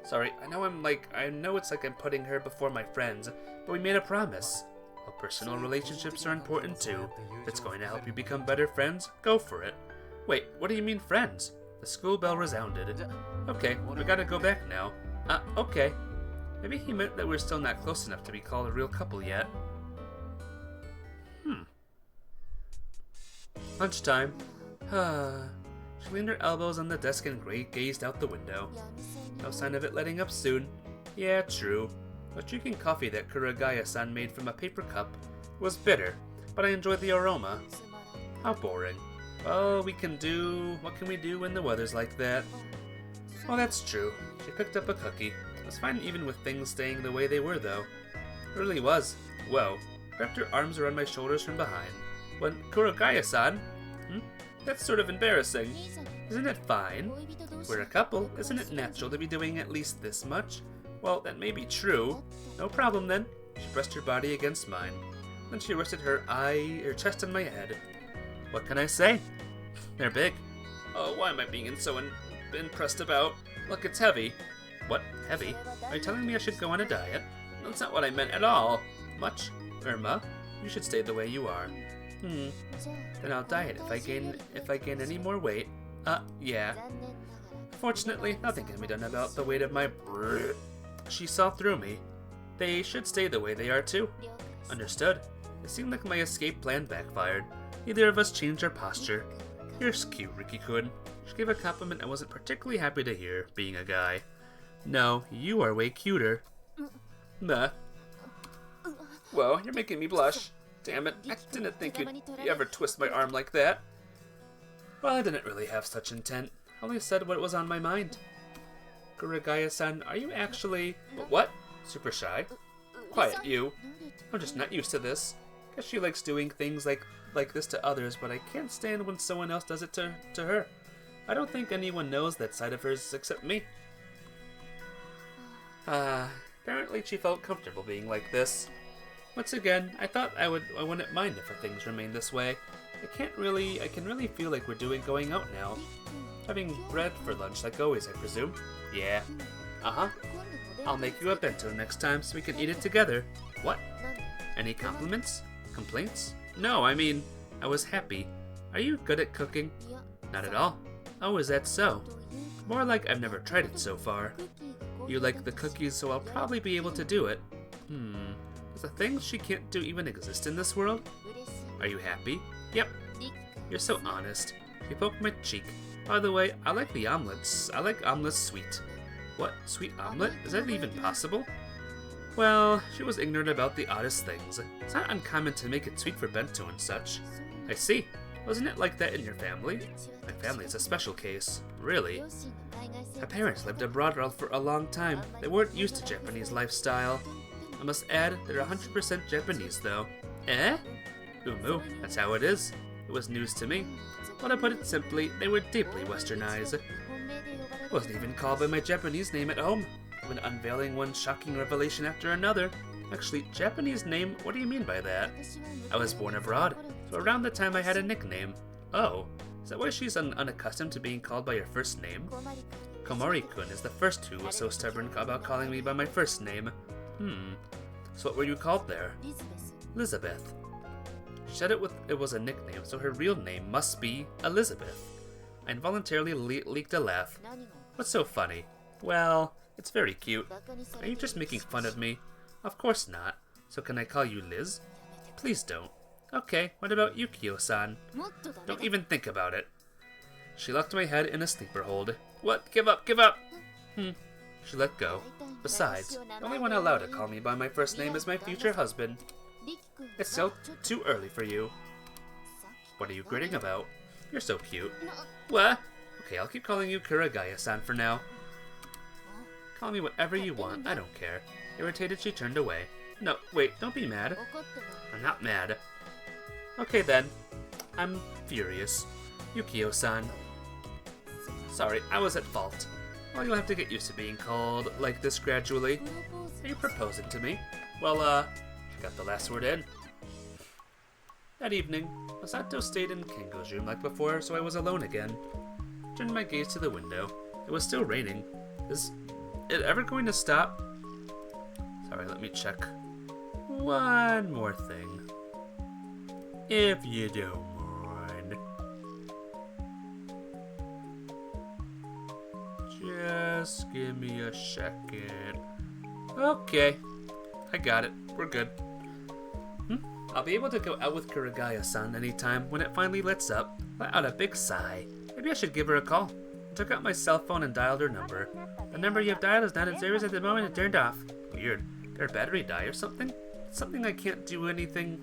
Speaker 1: Sorry, I know it's like I'm putting her before my friends, but we made a promise. Well, personal relationships are important too. If it's going to help you become better friends, go for it. Wait, what do you mean friends? The school bell resounded. Okay, we gotta go back now. Okay. Maybe he meant that we're still not close enough to be called a real couple yet. Lunchtime. She leaned her elbows on the desk and gazed out the window. No sign of it letting up soon. Yeah, true. But drinking coffee that Kurugaya-san made from a paper cup was bitter, but I enjoyed the aroma. How boring. Well, what can we do when the weather's like that? Well, that's true. She picked up a cookie. It was fine even with things staying the way they were, though. It really was. Whoa. Wrapped her arms around my shoulders from behind. When Kurugaya-san? That's sort of embarrassing. Isn't it fine? We're a couple. Isn't it natural to be doing at least this much? Well, that may be true. No problem then. She pressed her body against mine. Then she rested her chest on my head. What can I say? They're big. Oh, why am I being so impressed about? Look, it's heavy. What? Heavy? Are you telling me I should go on a diet? That's not what I meant at all. Much? Irma, you should stay the way you are. Then I'll diet if I gain any more weight. Yeah. Fortunately, nothing can be done about the weight of my She saw through me. They should stay the way they are too. Understood. It seemed like my escape plan backfired. Neither of us changed our posture. You're cute, Riki-kun. She gave a compliment I wasn't particularly happy to hear, being a guy. No, you are way cuter. Meh. Whoa, you're making me blush. Damn it, I didn't think you'd ever twist my arm like that. Well, I didn't really have such intent. I only said what was on my mind. Kurugaya-san, are you actually... What? Super shy? Quiet, you. I'm just not used to this. Guess she likes doing things like this to others, but I can't stand when someone else does it to her. I don't think anyone knows that side of hers except me. Apparently she felt comfortable being like this. Once again, I thought I wouldn't mind if things remained this way. I can really feel like we're going out now. Having bread for lunch like always, I presume. Yeah. Uh-huh. I'll make you a bento next time so we can eat it together. What? Any compliments? Complaints? No, I mean, I was happy. Are you good at cooking? Not at all. Oh, is that so? More like I've never tried it so far. You like the cookies, so I'll probably be able to do it. Does the things she can't do even exist in this world? Are you happy? Yep. You're so honest. She poked my cheek. By the way, I like the omelets. I like omelets sweet. What? Sweet omelet? Is that even possible? Well, she was ignorant about the oddest things. It's not uncommon to make it sweet for bento and such. I see. Wasn't it like that in your family? My family is a special case. Really? My parents lived abroad for a long time. They weren't used to Japanese lifestyle. I must add, they're 100% Japanese though. Eh? Umu, that's how it is. It was news to me. Well, to put it simply, they were deeply westernized. I wasn't even called by my Japanese name at home. I've been unveiling one shocking revelation after another. Actually, Japanese name, what do you mean by that? I was born abroad, so around the time I had a nickname. Oh, is that why she's unaccustomed to being called by your first name? Komori-kun is the first who was so stubborn about calling me by my first name. So what were you called there? Elizabeth. She said it was a nickname, so her real name must be Elizabeth. I involuntarily leaked a laugh. What's so funny? Well, it's very cute. Are you just making fun of me? Of course not. So can I call you Liz? Please don't. Okay, what about Yukio-san? Don't even think about it. She locked my head in a sleeper hold. What? Give up, give up! She let go. Besides, the only one allowed to call me by my first name is my future husband. It's still too early for you. What are you grinning about? You're so cute. What? Okay, I'll keep calling you Kurugaya-san for now. Call me whatever you want, I don't care. Irritated, she turned away. No, wait, don't be mad. I'm not mad. Okay then. I'm furious. Yukio-san. Sorry, I was at fault. Well, you'll have to get used to being called like this gradually. Are you proposing to me? Well, she got the last word in. That evening, Masato stayed in Kengo's room like before, so I was alone again. Turned my gaze to the window. It was still raining. Is it ever going to stop? Sorry, let me check. One more thing. If you don't mind. Just give me a second. Okay. I got it. We're good. I'll be able to go out with Kurugaya-san anytime when it finally lets up. Let out a big sigh. Maybe I should give her a call. I took out my cell phone and dialed her number. The number you have dialed is not in service at the moment and turned off. Weird. Did her battery die or something? That's something I can't do anything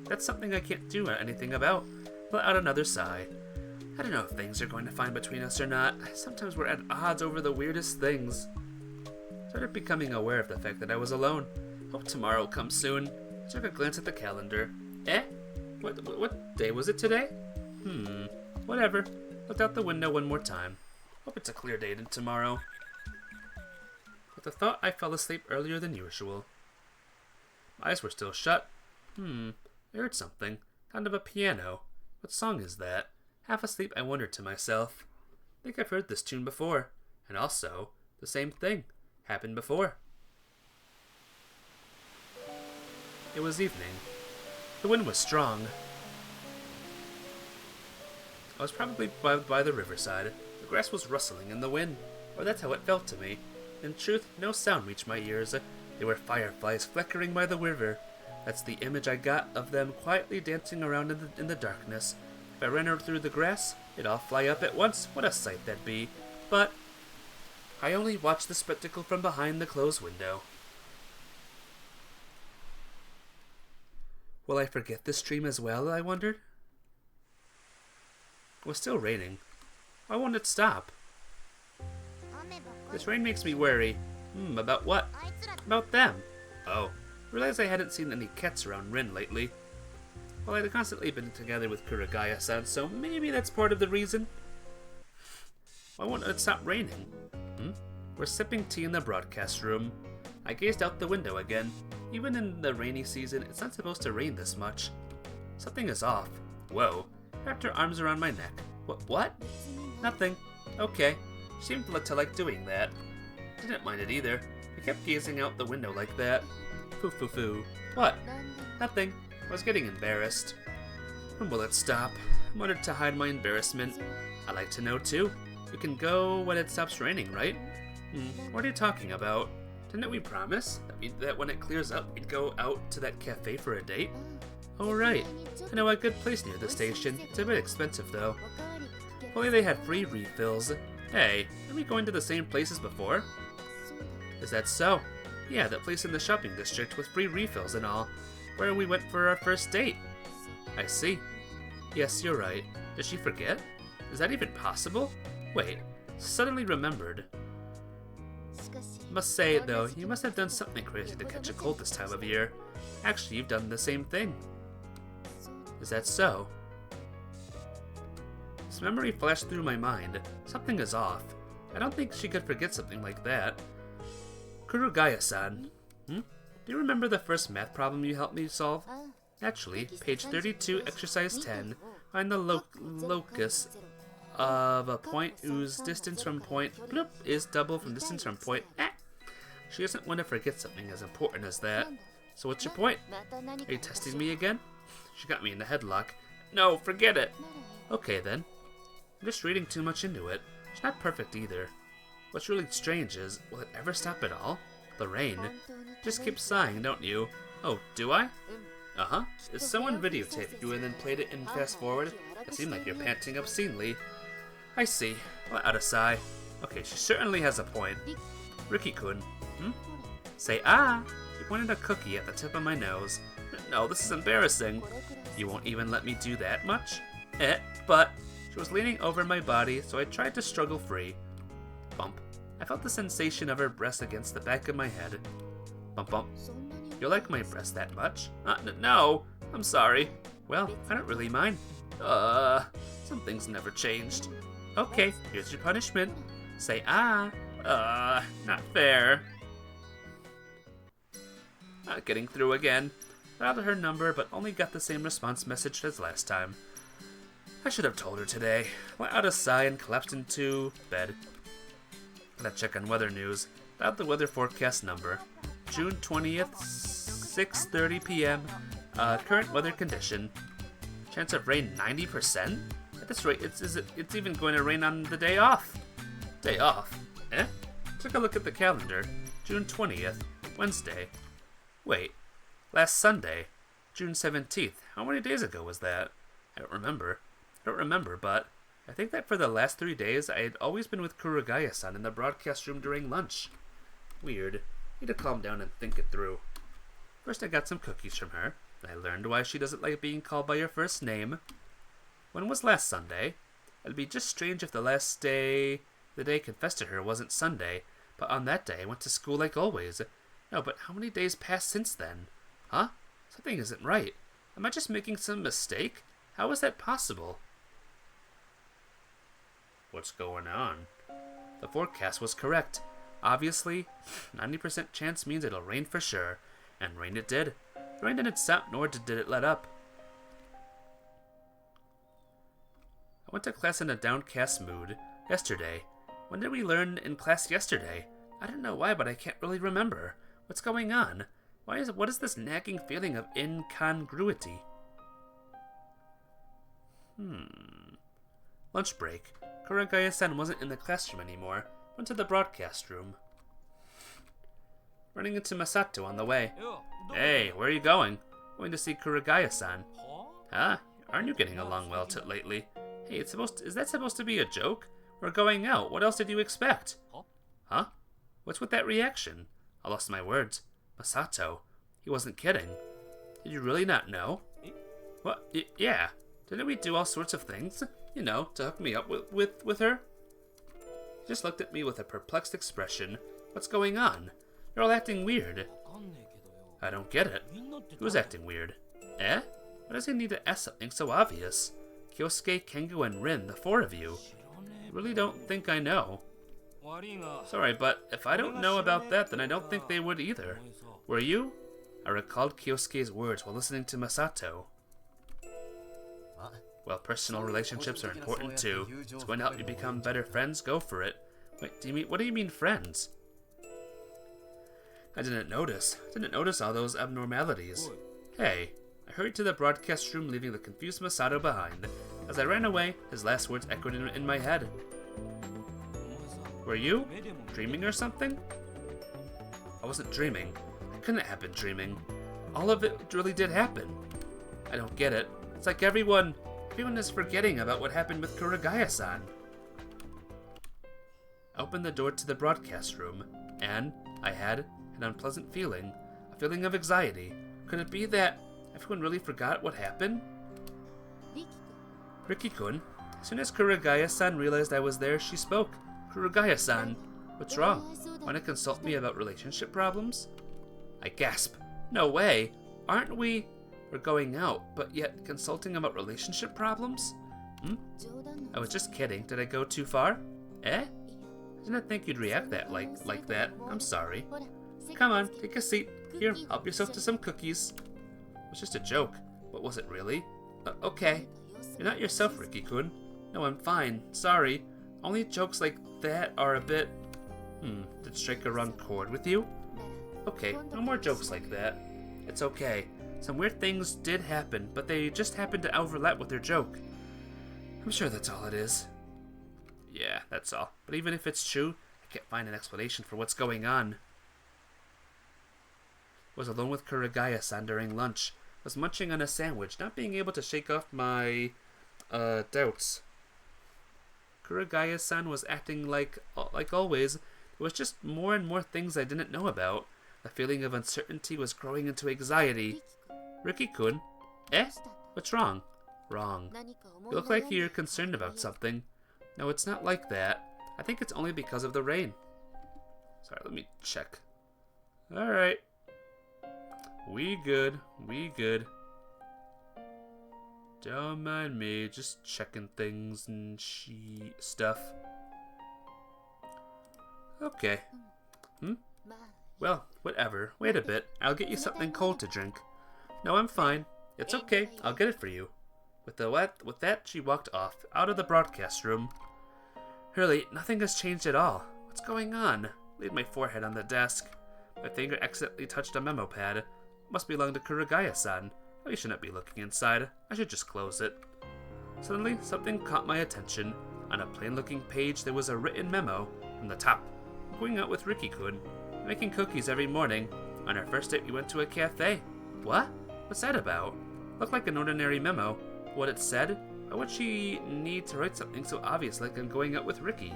Speaker 1: about. Let out another sigh. I don't know if things are going to fine between us or not. Sometimes we're at odds over the weirdest things. Started becoming aware of the fact that I was alone. Hope tomorrow will come soon. Took a glance at the calendar. Eh? What day was it today? Whatever. Looked out the window one more time. Hope it's a clear day tomorrow. With the thought, I fell asleep earlier than usual. My eyes were still shut. I heard something. Sound of a piano. What song is that? Half asleep, I wondered to myself. I think I've heard this tune before. And also, the same thing happened before. It was evening. The wind was strong. I was probably by the riverside. The grass was rustling in the wind, or that's how it felt to me. In truth, no sound reached my ears. They were fireflies flickering by the river. That's the image I got of them quietly dancing around in the darkness. If I ran through the grass, they'd all fly up at once. What a sight that'd be. But I only watched the spectacle from behind the closed window. Will I forget this dream as well, I wondered? It was still raining. Why won't it stop? This rain makes me worry. About what? About them. Oh, realized I hadn't seen any cats around Rin lately. Well, I'd constantly been together with Kurugaya-san, so maybe that's part of the reason. Why won't it stop raining? We're sipping tea in the broadcast room. I gazed out the window again. Even in the rainy season, it's not supposed to rain this much. Something is off. Whoa. Wrapped her arms around my neck. What? Nothing. Okay. She seemed to like doing that. Didn't mind it either. I kept gazing out the window like that. Foo. What? Nothing. I was getting embarrassed. When will it stop? I wanted to hide my embarrassment. I'd like to know too. We can go when it stops raining, right? What are you talking about? Didn't we promise that when it clears up, we'd go out to that cafe for a date? Oh, right. I know a good place near the station. It's a bit expensive, though. If only they had free refills. Hey, are we going to the same place as before? Is that so? Yeah, that place in the shopping district with free refills and all, where we went for our first date. I see. Yes, you're right. Did she forget? Is that even possible? Wait, suddenly remembered. Must say, though, you must have done something crazy to catch a cold this time of year. Actually, you've done the same thing. Is that so? This memory flashed through my mind. Something is off. I don't think she could forget something like that. Kurugaya-san, do you remember the first math problem you helped me solve? Actually, page 32, exercise 10, find the locus of a point whose distance from point bloop is double from distance from point. She doesn't want to forget something as important as that. So what's your point? Are you testing me again? She got me in the headlock. No, forget it. Okay then. I'm just reading too much into it. It's not perfect either. What's really strange is, will it ever stop at all? The rain. Just keep sighing, don't you? Oh, do I? Uh-huh. If someone videotaped you and then played it in fast forward, it seemed like you're panting obscenely. I see. Let out a sigh. Okay, she certainly has a point. Riki-kun. Say ah! She pointed a cookie at the tip of my nose. No, this is embarrassing. You won't even let me do that much? But... She was leaning over my body, so I tried to struggle free. Bump. I felt the sensation of her breast against the back of my head. Bump bump. You like my breast that much? No, I'm sorry. Well, I don't really mind. Some things never changed. Okay, here's your punishment. Say ah. Not fair. Not getting through again. Dialed her number, but only got the same response message as last time. I should have told her today. Let out a sigh and collapsed into bed. Gotta check on weather news. Dialed the weather forecast number. June 20th, 6:30 p.m. Current weather condition. Chance of rain 90%? At this rate, it's even going to rain on the day off. Day off? Took a look at the calendar. June 20th, Wednesday. Wait, last Sunday, June 17th. How many days ago was that? I don't remember, but I think that for the last 3 days, I had always been with Kurugaya-san in the broadcast room during lunch. Weird. Need to calm down and think it through. First, I got some cookies from her. I learned why she doesn't like being called by her first name. When was last Sunday? It'd be just strange if the day I confessed to her wasn't Sunday, but on that day I went to school like always. No, but how many days passed since then? Huh? Something isn't right. Am I just making some mistake? How is that possible? What's going on? The forecast was correct. Obviously, 90% chance means it'll rain for sure. And rain it did. Rain didn't stop, nor did it let up. I went to class in a downcast mood yesterday. When did we learn in class yesterday? I don't know why, but I can't really remember. What's going on? What is this nagging feeling of incongruity? Lunch break. Kurugaya-san wasn't in the classroom anymore. Went to the broadcast room. Running into Masato on the way. Hey, where are you going? Going to see Kurugaya-san. Huh? Aren't you getting along well lately? Hey, is that supposed to be a joke? We're going out. What else did you expect? Huh? What's with that reaction? I lost my words. Masato. He wasn't kidding. Did you really not know? What? Yeah. Didn't we do all sorts of things? You know, to hook me up with her? He just looked at me with a perplexed expression. What's going on? You're all acting weird. I don't get it. Who's acting weird? Eh? Why does he need to ask something so obvious? Kyosuke, Kengo, and Rin, the four of you. I really don't think I know. Sorry, but if I don't know about that, then I don't think they would either. Were you? I recalled Kyosuke's words while listening to Masato. Well, personal relationships are important too. It's going to help you become better friends. Go for it. Wait, what do you mean friends? I didn't notice all those abnormalities. Hey, I hurried to the broadcast room, leaving the confused Masato behind. As I ran away, his last words echoed in my head. Were you dreaming or something? I wasn't dreaming. I couldn't have been dreaming. All of it really did happen. I don't get it. It's like everyone is forgetting about what happened with Kurugaya-san. I opened the door to the broadcast room, and I had an unpleasant feeling, a feeling of anxiety. Could it be that everyone really forgot what happened? Riki-kun. As soon as Kurugaya-san realized I was there, she spoke. Kurugaya-san, what's wrong? Want to consult me about relationship problems? I gasped. No way! Aren't we? We're going out, but yet consulting about relationship problems? I was just kidding. Did I go too far? Eh? I didn't think you'd react like that. I'm sorry. Come on, take a seat. Here, help yourself to some cookies. It was just a joke, but was it really? Okay. You're not yourself, Riki-kun. No, I'm fine. Sorry. Only jokes like that are a bit... Did strike a wrong chord with you? Okay, no more jokes like that. It's okay. Some weird things did happen, but they just happened to overlap with their joke. I'm sure that's all it is. Yeah, that's all. But even if it's true, I can't find an explanation for what's going on. I was alone with Kurugaya-san during lunch. I was munching on a sandwich, not being able to shake off my doubts. Kurugaya-san was acting like always. It was just more and more things I didn't know about. The feeling of uncertainty was growing into anxiety. Riki-kun? Eh? What's wrong? Wrong. You look like you're concerned about something. No, it's not like that. I think it's only because of the rain. Sorry, let me check. Alright. We good. Don't mind me, just checking things and stuff. Okay. Well, whatever. Wait a bit. I'll get you something cold to drink. No, I'm fine. It's okay. I'll get it for you. With that, she walked off, out of the broadcast room. Really, nothing has changed at all. What's going on? I laid my forehead on the desk. My finger accidentally touched a memo pad. Must belong to Kurugaya-san. I shouldn't be looking inside. I should just close it. Suddenly, something caught my attention. On a plain-looking page, there was a written memo. On the top, I'm going out with Riki-kun. Making cookies every morning. On our first date, we went to a cafe. What? What's that about? Looked like an ordinary memo. What it said? Why would she need to write something so obvious like I'm going out with Riki?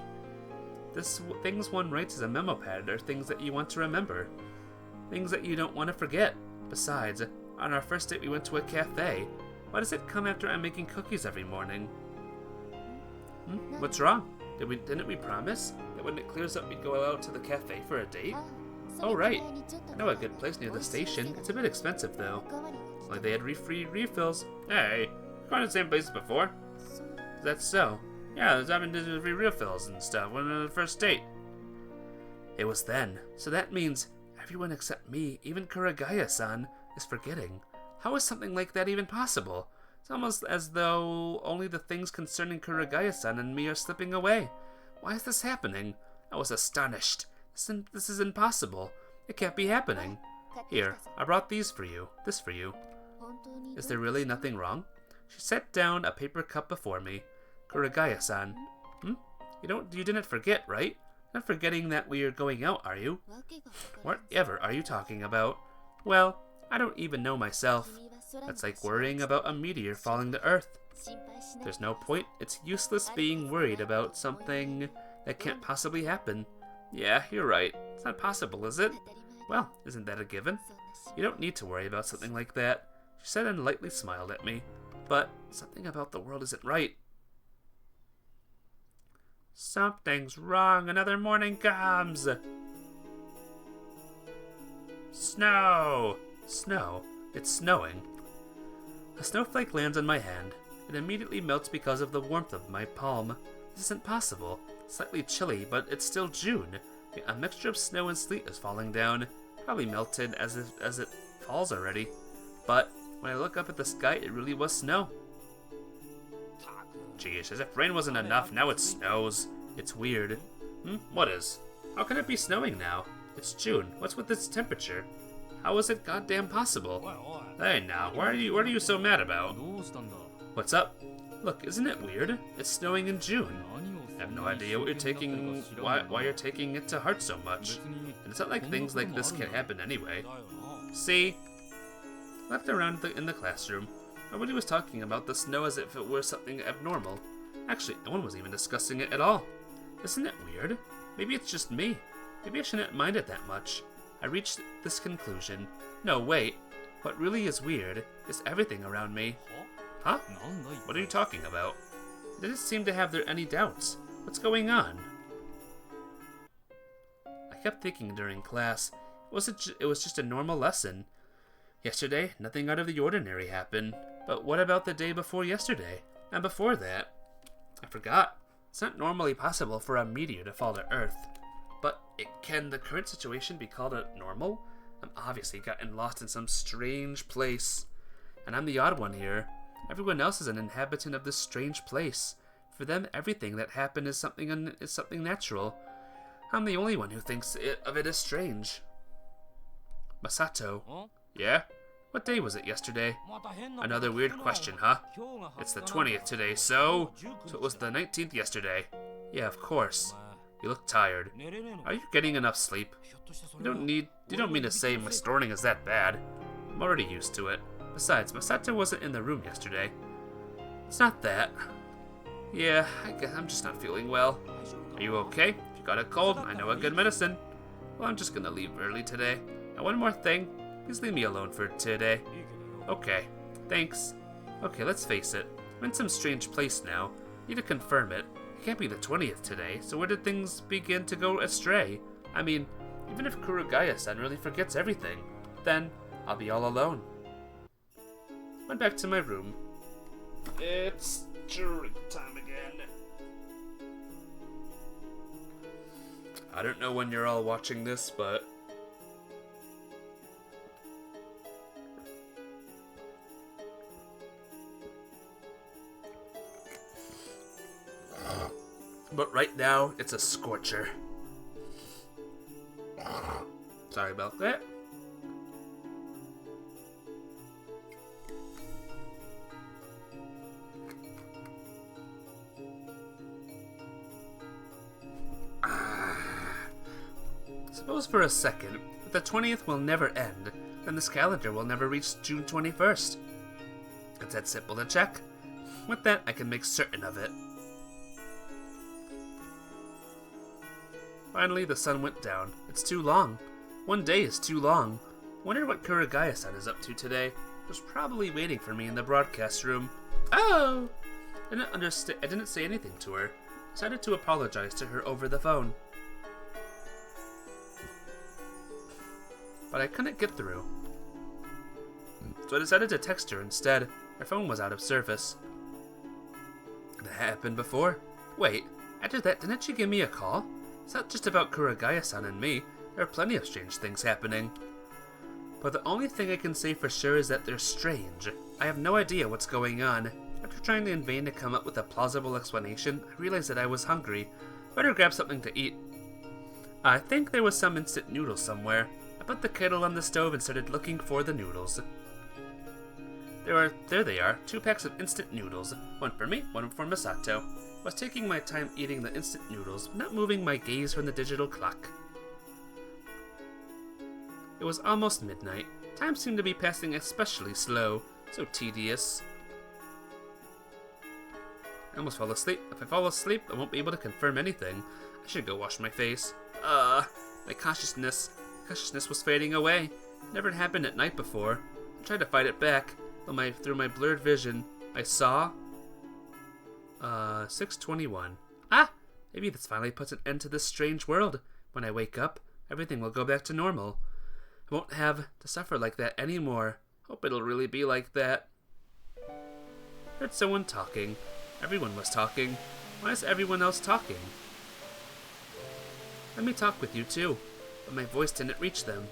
Speaker 1: Things one writes as a memo pad are things that you want to remember. Things that you don't want to forget. Besides, on our first date we went to a cafe. Why does it come after I'm making cookies every morning? What's wrong? Didn't we promise that when it clears up we'd go out to the cafe for a date? Oh right. I know a good place near the station. It's a bit expensive though. Like they had free refills. Hey, we've gone to the same place before. That's so. Yeah, there's having free refills and stuff on the first date. It was then, so that means everyone except me, even Kurugaya-san, is forgetting. How is something like that even possible? It's almost as though only the things concerning Kurugaya-san and me are slipping away. Why is this happening? I was astonished. This is impossible. It can't be happening. Here, I brought these for you. This for you. Is there really nothing wrong? She set down a paper cup before me. Kurugaya-san. You didn't forget, right? Not forgetting that we are going out, are you? Whatever are you talking about? Well, I don't even know myself. That's like worrying about a meteor falling to Earth. There's no point. It's useless being worried about something that can't possibly happen. Yeah, you're right. It's not possible, is it? Well, isn't that a given? You don't need to worry about something like that, she said and lightly smiled at me. But something about the world isn't right. Something's wrong. Another morning comes. Snow! Snow. It's snowing. A snowflake lands on my hand. It immediately melts because of the warmth of my palm. This isn't possible. Slightly chilly, but it's still June. A mixture of snow and sleet is falling down. Probably melted as it falls already. But when I look up at the sky, it really was snow. Geez, as if rain wasn't enough, now it snows. It's weird. What is? How can it be snowing now? It's June. What's with this temperature? How is it goddamn possible? Hey now, what are you so mad about? What's up? Look, isn't it weird? It's snowing in June. I have no idea what you're taking, why you're taking it to heart so much. And it's not like things like this can happen anyway. See? Left around in the classroom. Nobody was talking about the snow as if it were something abnormal. Actually, no one was even discussing it at all. Isn't it weird? Maybe it's just me. Maybe I shouldn't mind it that much. I reached this conclusion. No, wait. What really is weird is everything around me. Huh? What are you talking about? I didn't seem to have any doubts. What's going on? I kept thinking during class. It was just a normal lesson. Yesterday, nothing out of the ordinary happened. But what about the day before yesterday? And before that? I forgot. It's not normally possible for a meteor to fall to Earth. But can the current situation be called normal? I'm obviously gotten lost in some strange place. And I'm the odd one here. Everyone else is an inhabitant of this strange place. For them, everything that happened is something natural. I'm the only one who thinks of it as strange. Masato.
Speaker 2: Huh?
Speaker 1: Yeah? What day was it yesterday? Another weird question, huh? It's the 20th today, so it was the 19th yesterday. Yeah, of course. You look tired. Are you getting enough sleep? You don't mean to say my snoring is that bad. I'm already used to it. Besides, Masato wasn't in the room yesterday. It's not that. Yeah, I guess I'm just not feeling well. Are you okay? If you got a cold, I know a good medicine. Well, I'm just gonna leave early today. And one more thing. Please leave me alone for today. Okay, thanks. Okay, let's face it. I'm in some strange place now. Need to confirm it. It can't be the 20th today, so where did things begin to go astray? I mean, even if Kurugaya-san really forgets everything, then I'll be all alone. Went back to my room. It's drink time again. I don't know when you're all watching this, but right now, it's a scorcher. Sorry about that. Suppose for a second that the 20th will never end, then this calendar will never reach June 21st. It's that simple to check. With that, I can make certain of it. Finally, the sun went down. It's too long. One day is too long. Wonder what Kurugaya-san is up to today. Was probably waiting for me in the broadcast room. Oh! I didn't say anything to her. Decided to apologize to her over the phone. But I couldn't get through. So I decided to text her instead. Her phone was out of service. That happened before. Wait, after that, didn't she give me a call? It's not just about Kurugaya-san and me. There are plenty of strange things happening. But the only thing I can say for sure is that they're strange. I have no idea what's going on. After trying in vain to come up with a plausible explanation, I realized that I was hungry. Better grab something to eat. I think there was some instant noodles somewhere. I put the kettle on the stove and started looking for the noodles. There they are, 2 packs of instant noodles. One for me, one for Misato. I was taking my time eating the instant noodles, not moving my gaze from the digital clock. It was almost midnight. Time seemed to be passing especially slow, so tedious. I almost fell asleep. If I fall asleep, I won't be able to confirm anything. I should go wash my face. My consciousness was fading away. It never happened at night before. I tried to fight it back, but through my blurred vision, I saw 6:21. Maybe this finally puts an end to this strange world. When I wake up, everything will go back to normal. I won't have to suffer like that anymore. Hope it'll really be like that. Heard someone talking. Everyone was talking. Why is everyone else talking? Let me talk with you too, but my voice didn't reach them.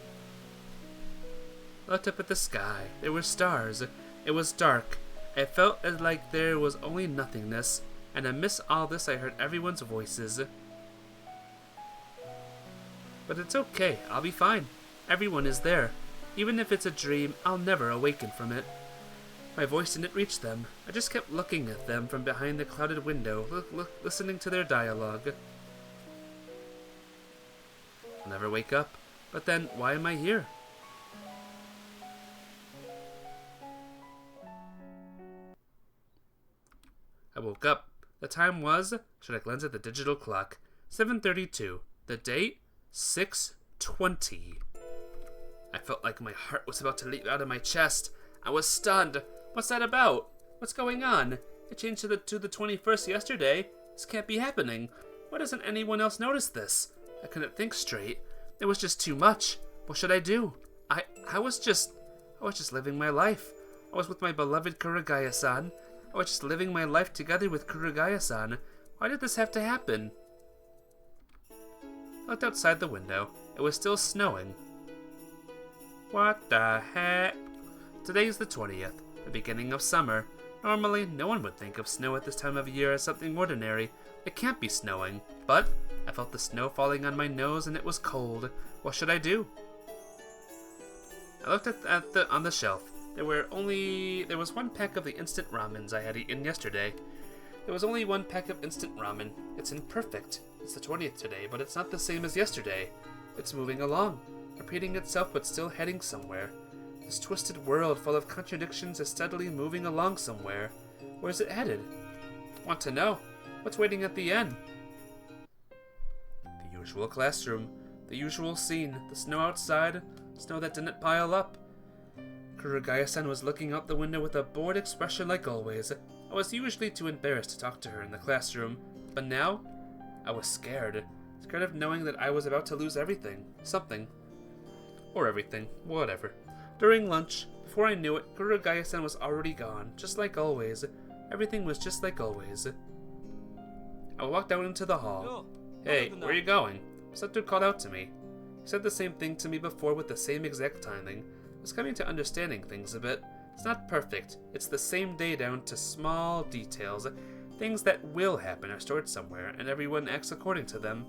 Speaker 1: I looked up at the sky. There were stars. It was dark. I felt like there was only nothingness, and amidst all this I heard everyone's voices. But it's okay. I'll be fine. Everyone is there. Even if it's a dream, I'll never awaken from it. My voice didn't reach them. I just kept looking at them from behind the clouded window, listening to their dialogue. I'll never wake up. But then, why am I here? I woke up. The time was, should I glance at the digital clock, 7:32. The date, 6:20. I felt like my heart was about to leap out of my chest. I was stunned. What's that about? What's going on? It changed to the 21st yesterday. This can't be happening. Why doesn't anyone else notice this? I couldn't think straight. It was just too much. What should I do? I was just living my life. I was with my beloved Kurugaya-san. I was just living my life together with Kurugaya-san. Why did this have to happen? I looked outside the window. It was still snowing. What the heck? Today's the 20th, the beginning of summer. Normally, no one would think of snow at this time of year as something ordinary. It can't be snowing. But I felt the snow falling on my nose and it was cold. What should I do? I looked on the shelf. There was 1 pack of the instant ramens I had eaten yesterday. There was only 1 pack of instant ramen. It's imperfect. It's the 20th today, but it's not the same as yesterday. It's moving along, repeating itself but still heading somewhere. This twisted world full of contradictions is steadily moving along somewhere. Where's it headed? Want to know? What's waiting at the end? The usual classroom, the usual scene, the snow outside, snow that didn't pile up. Kurugaya-san was looking out the window with a bored expression like always. I was usually too embarrassed to talk to her in the classroom, but now I was scared. Scared of knowing that I was about to lose everything. Something. Or everything. Whatever. During lunch, before I knew it, Kurugaya-san was already gone, just like always. Everything was just like always. I walked out into the hall. Hey, where are you going? Misato called out to me. He said the same thing to me before with the same exact timing. I was coming to understanding things a bit. It's not perfect. It's the same day down to small details. Things that will happen are stored somewhere, and everyone acts according to them.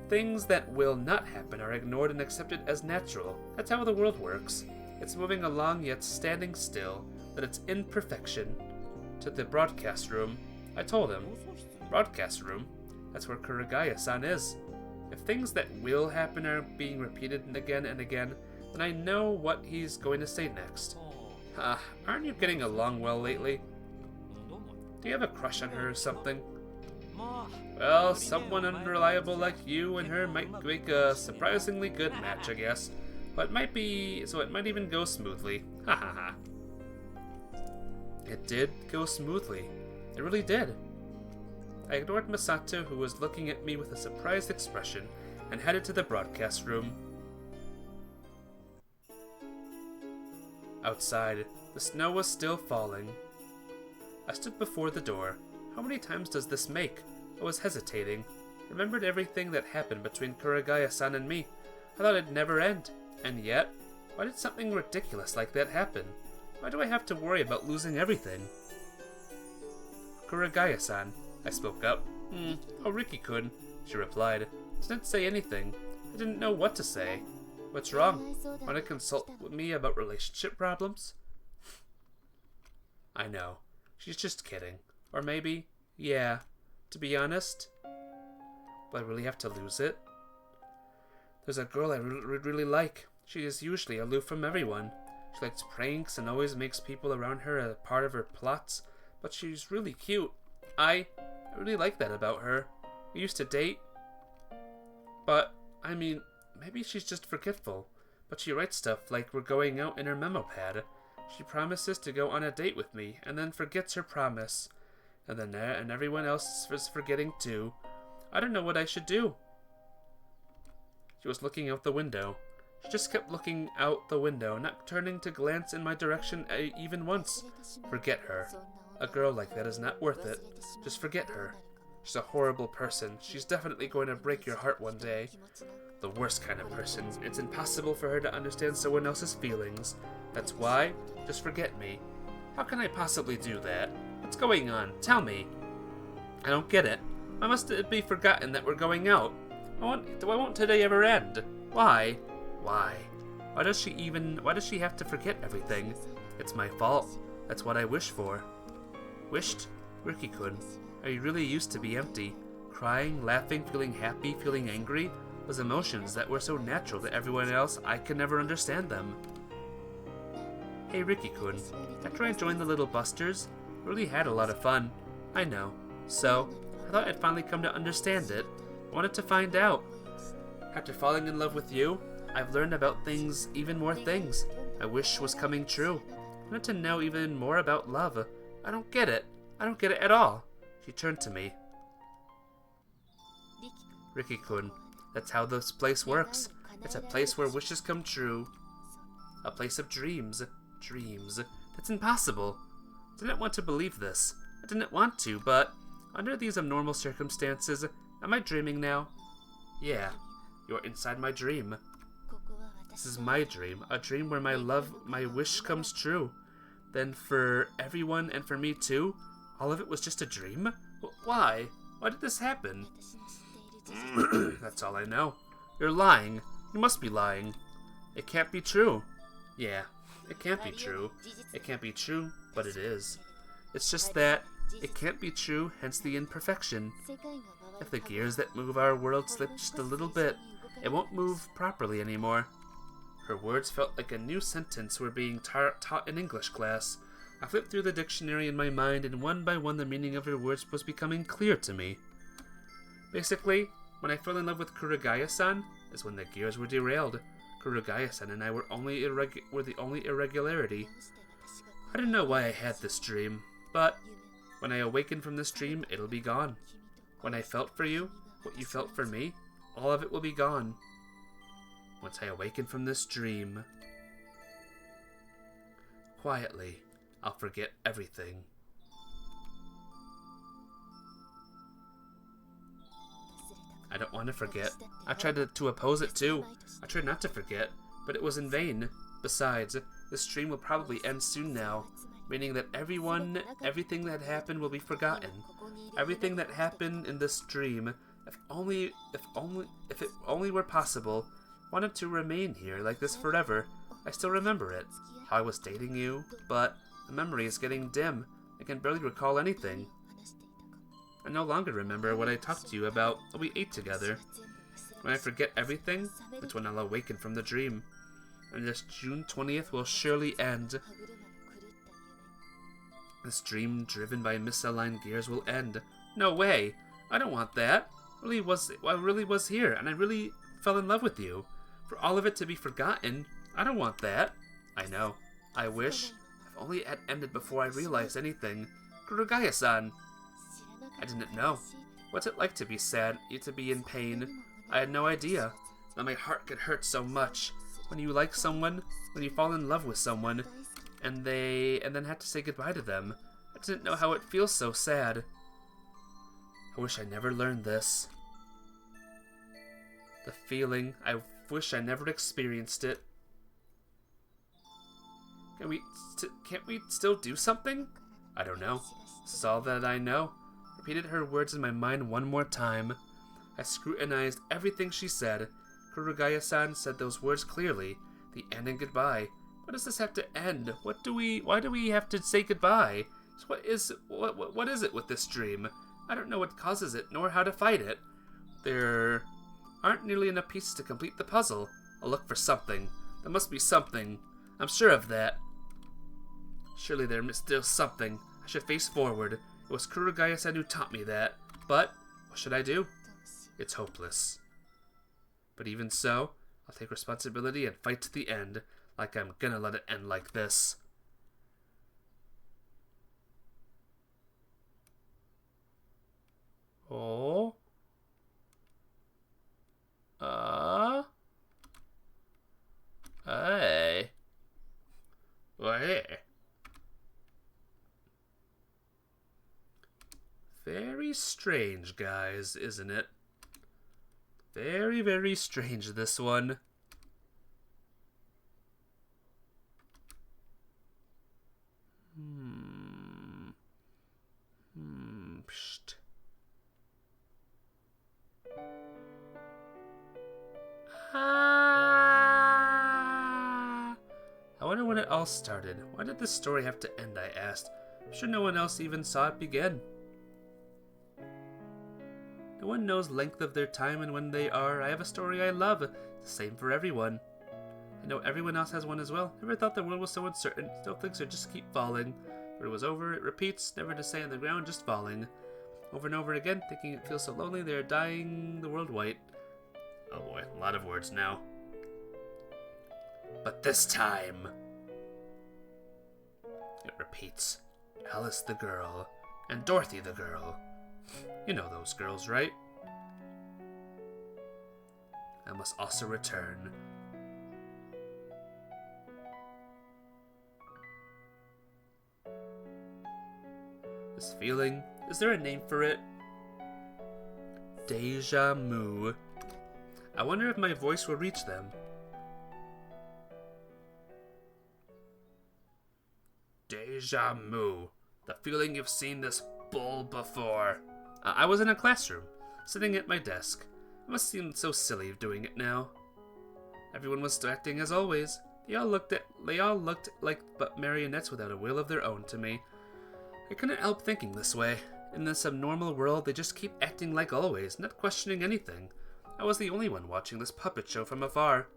Speaker 1: Things that will not happen are ignored and accepted as natural. That's how the world works. It's moving along yet standing still, that it's imperfection. To the broadcast room. I told him. Broadcast room? That's where Kurugaya-san is. If things that will happen are being repeated again and again, then I know what he's going to say next. Aren't you getting along well lately? Do you have a crush on her or something? Well, someone unreliable like you and her might make a surprisingly good match, I guess. But it might even go smoothly. Ha ha ha. It did go smoothly. It really did. I ignored Misato, who was looking at me with a surprised expression, and headed to the broadcast room. Outside, the snow was still falling. I stood before the door. How many times does this make? I was hesitating. Remembered everything that happened between Kurugaya-san and me. I thought it'd never end. And yet, why did something ridiculous like that happen? Why do I have to worry about losing everything? Kurugaya-san, I spoke up. Oh, Riki-kun, she replied. I didn't say anything. I didn't know what to say. What's wrong? Want to consult with me about relationship problems? I know. She's just kidding. Or maybe, yeah, to be honest. Will I really have to lose it? There's a girl I really like. She is usually aloof from everyone. She likes pranks and always makes people around her a part of her plots, but she's really cute. I really like that about her. We used to date, but, I mean, maybe she's just forgetful. But she writes stuff like we're going out in her memo pad. She promises to go on a date with me, and then forgets her promise. And everyone else is forgetting too. I don't know what I should do. She was looking out the window. She just kept looking out the window, not turning to glance in my direction even once. Forget her. A girl like that is not worth it. Just forget her. She's a horrible person. She's definitely going to break your heart one day. The worst kind of person. It's impossible for her to understand someone else's feelings. That's why, just forget me. How can I possibly do that? What's going on? Tell me. I don't get it. Why must it be forgotten that we're going out? Why won't today ever end? Why? Why? Why does she have to forget everything? It's my fault. That's what I wish for. Wished? Riki-kun, are you really used to be empty? Crying, laughing, feeling happy, feeling angry? Was emotions that were so natural to everyone else I could never understand them. Hey Riki-kun, after I joined the Little Busters, I really had a lot of fun. I know. So, I thought I'd finally come to understand it. I wanted to find out. After falling in love with you, I've learned about things, even more things I wish was coming true. I wanted to know even more about love. I don't get it. I don't get it at all. She turned to me. Riki-kun, that's how this place works. It's a place where wishes come true. A place of dreams. Dreams. That's impossible. I didn't want to believe this. I didn't want to, but under these abnormal circumstances, am I dreaming now? Yeah, you're inside my dream. This is my dream, a dream where my wish comes true. Then for everyone and for me too, all of it was just a dream? Why? Why did this happen? That's all I know. You're lying. You must be lying. It can't be true. Yeah, it can't be true. It can't be true, but it is. It's just that it can't be true, hence the imperfection. If the gears that move our world slip just a little bit, it won't move properly anymore. Her words felt like a new sentence were being taught in English class. I flipped through the dictionary in my mind, and one by one the meaning of her words was becoming clear to me. Basically, when I fell in love with Kurugaya-san, is when the gears were derailed. Kurugaya-san and I were the only irregularity. I didn't know why I had this dream, but when I awaken from this dream, it'll be gone. When I felt for you, what you felt for me, all of it will be gone. Once I awaken from this dream, quietly, I'll forget everything. I don't want to forget. I tried to oppose it too. I tried not to forget, but it was in vain. Besides, this dream will probably end soon now, meaning that everything that happened will be forgotten. Everything that happened in this dream, if it only were possible, wanted to remain here like this forever. I still remember it, how I was dating you, but the memory is getting dim. I can barely recall anything. I no longer remember what I talked to you about what we ate together. When I forget everything, that's when I'll awaken from the dream. And this June 20th will surely end. This dream driven by misaligned gears will end. No way! I don't want that. I really was here, and I really fell in love with you. For all of it to be forgotten, I don't want that. I know. I wish. If only it had ended before I realized anything. Kurugaya-san! I didn't know. What's it like to be sad, to be in pain? I had no idea that my heart could hurt so much. When you like someone, when you fall in love with someone, and then have to say goodbye to them. I didn't know how it feels so sad. I wish I never learned this. The feeling, I wish I never experienced it. Can't we still do something? I don't know. This is all that I know. Repeated her words in my mind one more time. I scrutinized everything she said. Kurugaya-san said those words clearly. The end and goodbye. What does this have to end? Why do we have to say goodbye? So what is it with this dream? I don't know what causes it, nor how to fight it. There aren't nearly enough pieces to complete the puzzle. I'll look for something. There must be something. I'm sure of that. Surely there is still something. I should face forward. It was Kurugaya-san who taught me that. But, what should I do? It's hopeless. But even so, I'll take responsibility and fight to the end, like I'm gonna let it end like this. Oh? Hey. Hey. Very strange, guys, isn't it? Very, very strange, this one. Psst. I wonder when it all started. Why did this story have to end, I asked. I'm sure no one else even saw it begin. No one knows length of their time and when they are. I have a story I love. The same for everyone. I know everyone else has one as well. Never thought the world was so uncertain. Still things would just keep falling. When it was over, it repeats, never to stay on the ground, just falling. Over and over again, thinking it feels so lonely, they are dying the world white. Oh boy, a lot of words now. But this time, it repeats. Alice the girl, and Dorothy the girl. You know those girls, right? I must also return. This feeling, is there a name for it? Deja vu. I wonder if my voice will reach them. Deja vu. The feeling you've seen this bull before. I was in a classroom, sitting at my desk. It must seem so silly doing it now. Everyone was acting as always. They all looked like but marionettes without a will of their own to me. I couldn't help thinking this way. In this abnormal world, they just keep acting like always, not questioning anything. I was the only one watching this puppet show from afar.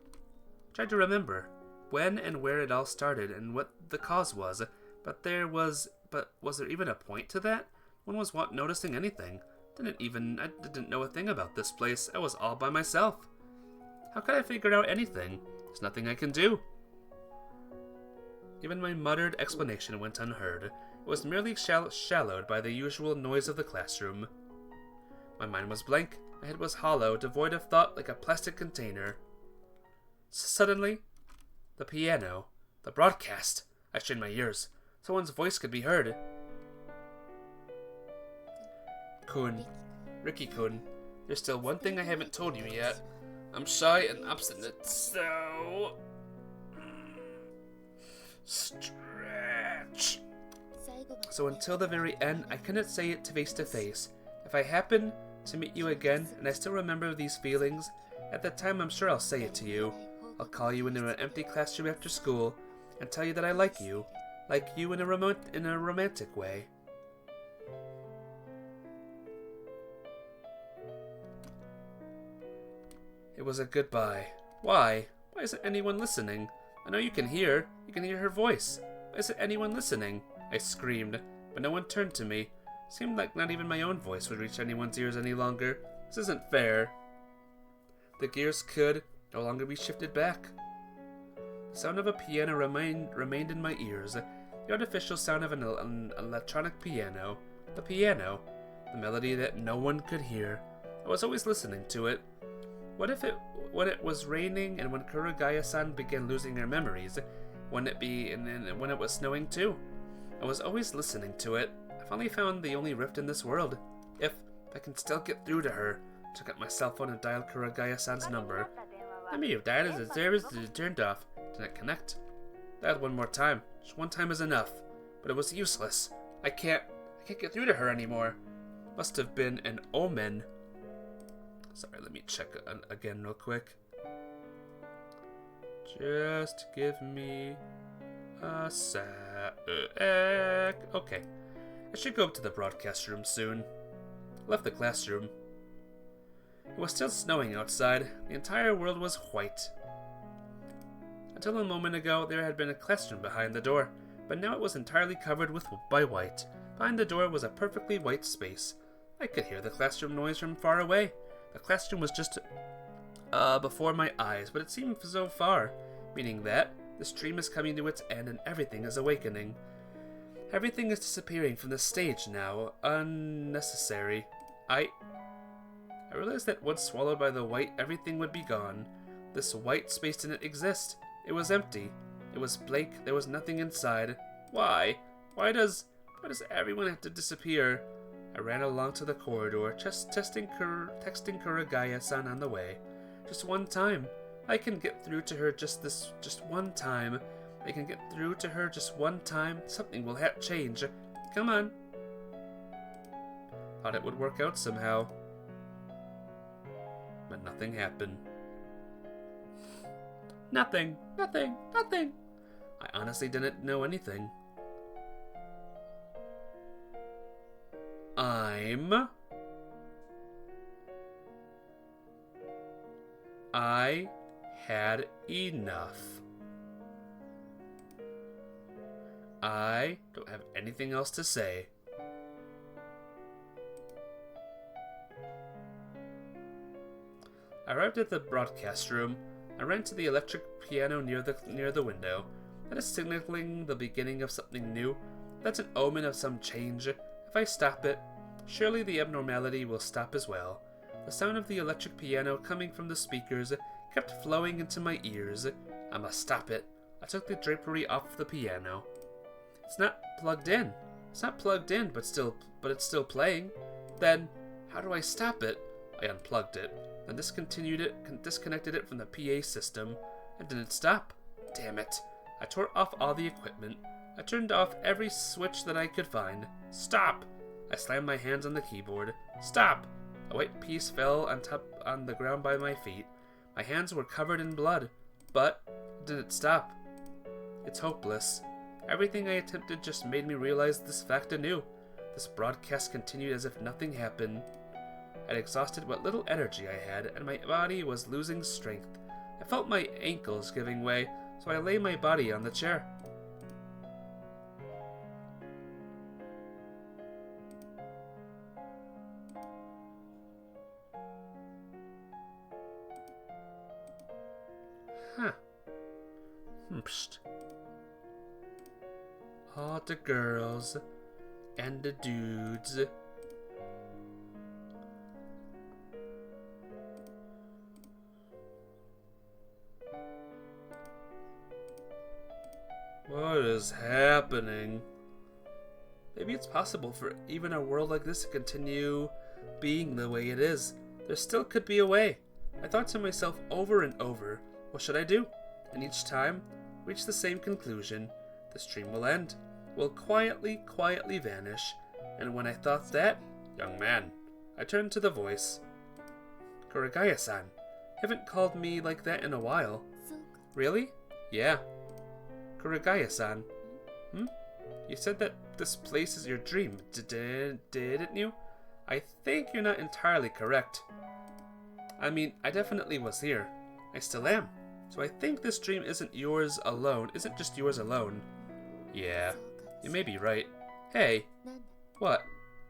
Speaker 1: Tried to remember when and where it all started and what the cause was, but was there even a point to that? One was noticing anything. I didn't know a thing about this place. I was all by myself. How could I figure out anything? There's nothing I can do. Even my muttered explanation went unheard. It was merely shallowed by the usual noise of the classroom. My mind was blank. My head was hollow, devoid of thought like a plastic container. Suddenly, the piano, the broadcast. I strained my ears. Someone's voice could be heard. Kun, Riki-kun, there's still one thing I haven't told you yet. I'm shy and obstinate, so... Stretch. So until the very end, I couldn't say it face to face. If I happen to meet you again, and I still remember these feelings, at that time I'm sure I'll say it to you. I'll call you into an empty classroom after school, and tell you that I like you in a romantic way. It was a goodbye. Why? Why isn't anyone listening? I know you can hear her voice. Why isn't anyone listening? I screamed, but no one turned to me. It seemed like not even my own voice would reach anyone's ears any longer. This isn't fair. The gears could no longer be shifted back. The sound of a piano remained in my ears. The artificial sound of an electronic piano. The piano. The melody that no one could hear. I was always listening to it. When it was raining and when Kurugaya-san began losing her memories? When it was snowing too? I was always listening to it. I finally found the only rift in this world. If I can still get through to her, Took out my cell phone and dialed Kurugaya-san's number. Let me have dialed as the service is turned off. Didn't connect. Dialed one more time. Just one time is enough. But it was useless. I can't get through to her anymore. Must have been an omen. Sorry, let me check again real quick. Just give me a sec. Okay. I should go up to the broadcast room soon. Left the classroom. It was still snowing outside. The entire world was white. Until a moment ago, there had been a classroom behind the door, but now it was entirely covered by white. Behind the door was a perfectly white space. I could hear the classroom noise from far away. The classroom was just before my eyes, but it seemed so far, meaning that the stream is coming to its end and everything is awakening. Everything is disappearing from the stage now. Unnecessary. I realized that once swallowed by the white, everything would be gone. This white space didn't exist. It was empty. It was blank. There was nothing inside. Why? Why does everyone have to disappear? I ran along to the corridor, just texting Kurugaya-san on the way. Just one time. I can get through to her just one time. I can get through to her just one time. Something will change. Come on. Thought it would work out somehow. But nothing happened. Nothing. I honestly didn't know anything. I had enough. I don't have anything else to say. I arrived at the broadcast room. I ran to the electric piano near the window. That is signaling the beginning of something new. That's an omen of some change. If I stop it, surely the abnormality will stop as well. The sound of the electric piano coming from the speakers kept flowing into my ears. I must stop it. I took the drapery off the piano. It's not plugged in. It's not plugged in, but it's still playing. Then, how do I stop it? I unplugged it, then disconnected it from the PA system. It didn't stop. Damn it. I tore off all the equipment. I turned off every switch that I could find. Stop! I slammed my hands on the keyboard. Stop! A white piece fell on the ground by my feet. My hands were covered in blood, but it didn't stop. It's hopeless. Everything I attempted just made me realize this fact anew. This broadcast continued as if nothing happened. I'd exhausted what little energy I had, and my body was losing strength. I felt my ankles giving way, so I lay my body on the chair. Huh. Psst. All the girls and the dudes. What is happening? Maybe it's possible for even a world like this to continue being the way it is. There still could be a way. I thought to myself over and over, what should I do? And each time, reach the same conclusion. The stream will end, will quietly vanish. And when I thought that, young man, I turned to the voice. Kurugaya-san, haven't called me like that in a while. Really? Yeah. Kurugaya-san. You said that this place is your dream, didn't you? I think you're not entirely correct. I mean, I definitely was here. I still am. So I think this dream isn't just yours alone. Yeah, you may be right. Hey. What?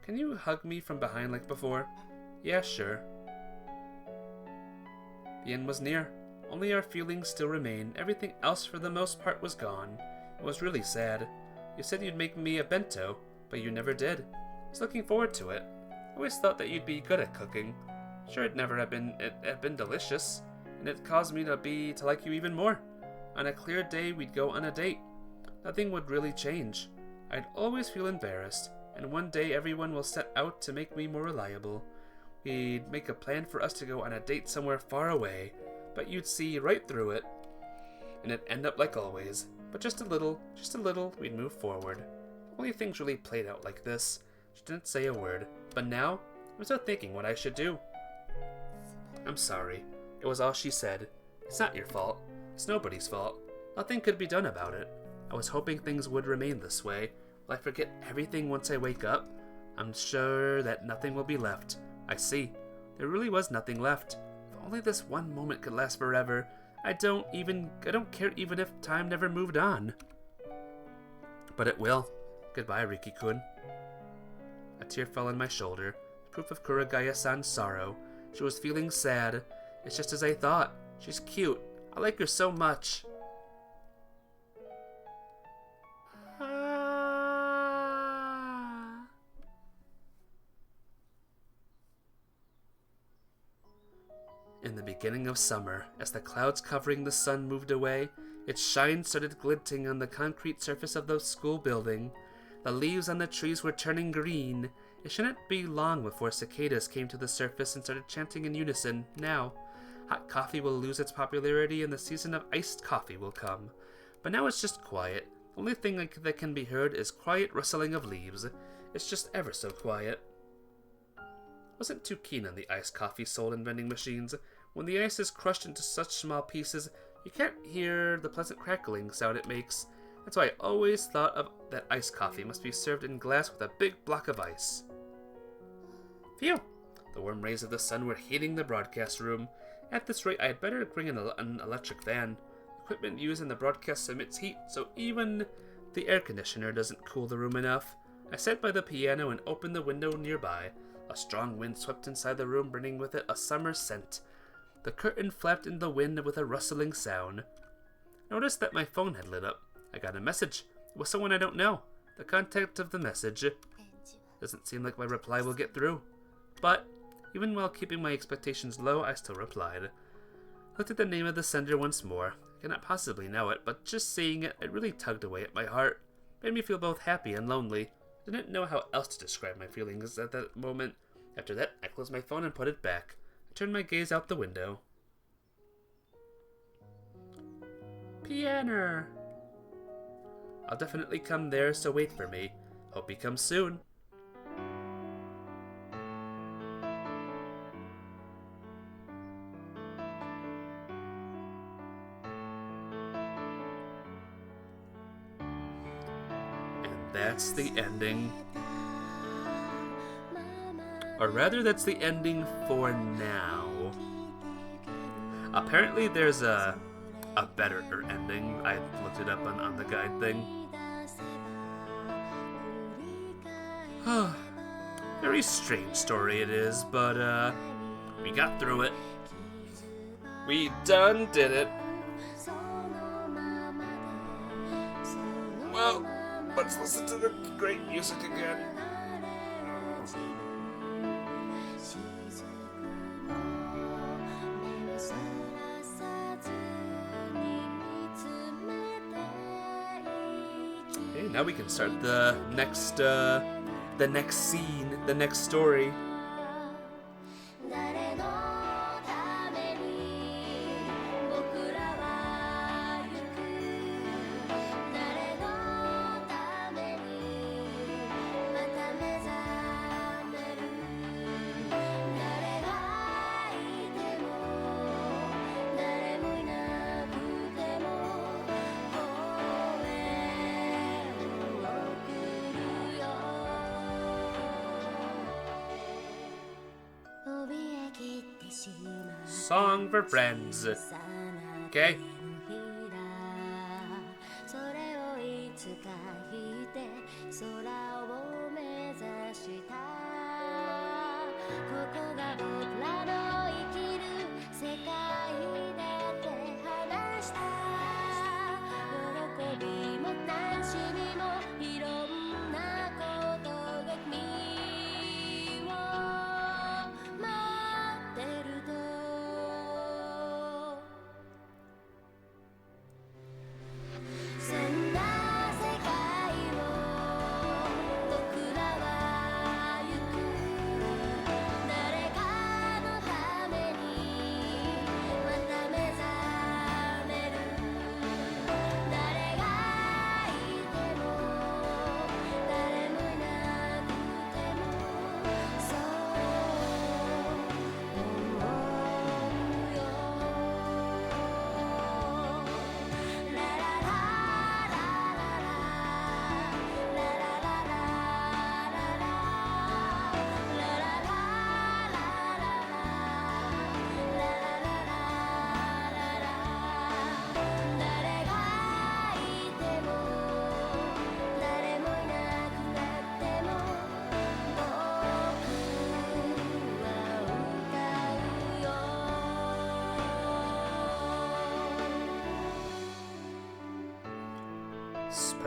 Speaker 1: Can you hug me from behind like before? Yeah, sure. The end was near. Only our feelings still remain. Everything else for the most part was gone. It was really sad. You said you'd make me a bento, but you never did. I was looking forward to it. I always thought that you'd be good at cooking. Sure, it had been delicious, and it caused me to like you even more. On a clear day, we'd go on a date. Nothing would really change. I'd always feel embarrassed, and one day everyone will set out to make me more reliable. We'd make a plan for us to go on a date somewhere far away, but you'd see right through it. And it'd end up like always. But just a little, we'd move forward. Only things really played out like this. She didn't say a word, but now, I'm still thinking what I should do. I'm sorry. It was all she said. It's not your fault. It's nobody's fault. Nothing could be done about it. I was hoping things would remain this way. Will I forget everything once I wake up? I'm sure that nothing will be left. I see. There really was nothing left. If only this one moment could last forever. I don't care even if time never moved on. But it will. Goodbye, Riki-kun. A tear fell on my shoulder, proof of Kurugaya-san's sorrow. She was feeling sad. It's just as I thought. She's cute. I like her so much. In the beginning of summer, as the clouds covering the sun moved away, its shine started glinting on the concrete surface of the school building. The leaves on the trees were turning green. It shouldn't be long before cicadas came to the surface and started chanting in unison. Now, hot coffee will lose its popularity and the season of iced coffee will come. But now it's just quiet. The only thing that can be heard is quiet rustling of leaves. It's just ever so quiet. Wasn't too keen on the iced coffee sold in vending machines. When the ice is crushed into such small pieces, you can't hear the pleasant crackling sound it makes. That's why I always thought of that iced coffee must be served in glass with a big block of ice. Phew! The warm rays of the sun were heating the broadcast room. At this rate, I had better bring an electric fan. Equipment used in the broadcast emits heat, so even the air conditioner doesn't cool the room enough. I sat by the piano and opened the window nearby. A strong wind swept inside the room, bringing with it a summer scent. The curtain flapped in the wind with a rustling sound. I noticed that my phone had lit up. I got a message. It was someone I don't know. The content of the message. Doesn't seem like my reply will get through. But, even while keeping my expectations low, I still replied. Looked at the name of the sender once more. I cannot possibly know it, but just seeing it really tugged away at my heart. Made me feel both happy and lonely. Didn't know how else to describe my feelings at that moment. After that, I closed my phone and put it back. I turned my gaze out the window. Piano! I'll definitely come there, so wait for me. Hope he comes soon. That's the ending. Or rather, that's the ending for now. Apparently there's a better ending. I looked it up on the guide thing. Very strange story it is, but we got through it. We done did it. Well, let's listen to the great music again. Okay, now we can start the next scene, the next story. Song for friends. Okay.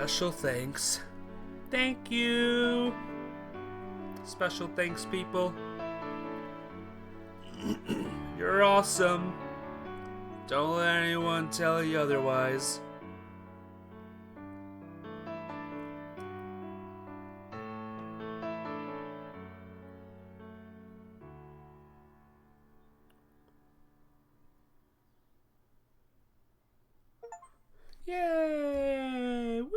Speaker 1: Special thanks. Thank you. Special thanks, people. You're awesome. Don't let anyone tell you otherwise. Yay! Woo!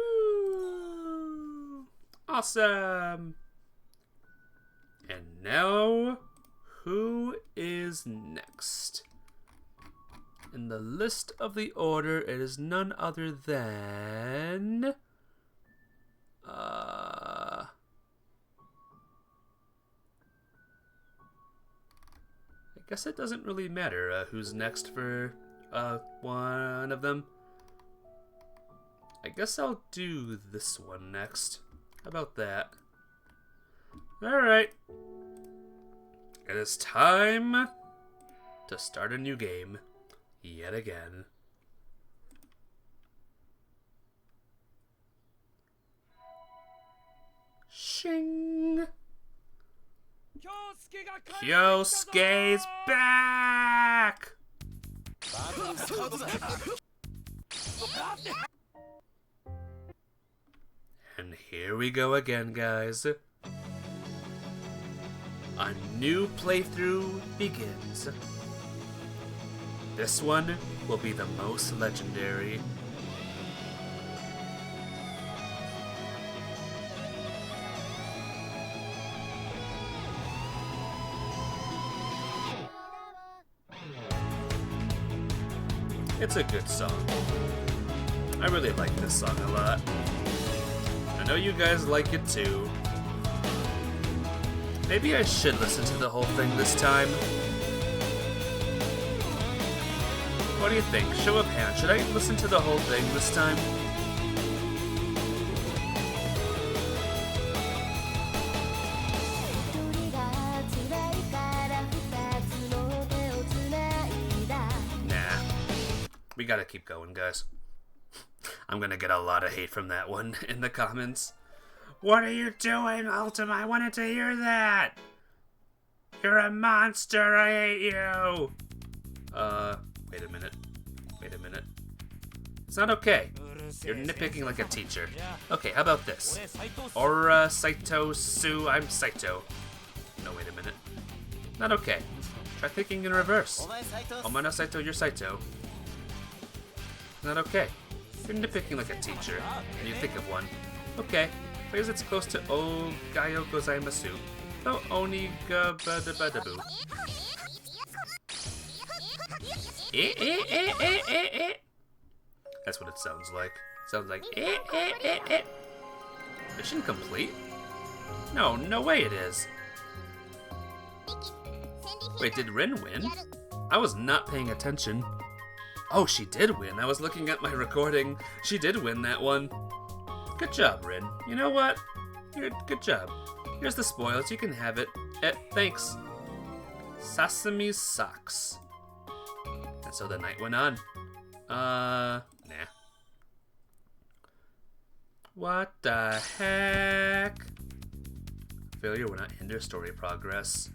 Speaker 1: Awesome! And now, who is next? In the list of the order, it is none other than... I guess it doesn't really matter who's next for one of them. I guess I'll do this one next. How about that? Alright. It is time to start a new game. Yet again. Shing! Kyosuke's back! And here we go again, guys. A new playthrough begins. This one will be the most legendary. It's a good song. I really like this song a lot. I know you guys like it too. Maybe I should listen to the whole thing this time. What do you think? Show of hands. Should I listen to the whole thing this time? Nah. We gotta keep going, guys. I'm gonna get a lot of hate from that one in the comments. What are you doing, Ultima? I wanted to hear that! You're a monster, I hate you! Wait a minute. Wait a minute. It's not okay. You're nitpicking like a teacher. Okay, how about this? Aura, Saito, Su, I'm Saito. No, wait a minute. Not okay. Try thinking in reverse. Omana Saito, you're Saito. Not okay. You're nitpicking like a teacher, and you think of one. Okay, because it's close to Ogayo Gozaimasu. Oh, Oniga Badabadabu. That's what it sounds like. Sounds like Mission complete? No, no way it is. Wait, did Rin win? I was not paying attention. Oh, she did win. I was looking at my recording. She did win that one. Good job, Rin. You know what? Good job. Here's the spoils. You can have it. Thanks. Sesame socks. And so the night went on. Nah. What the heck? Failure will not hinder story progress.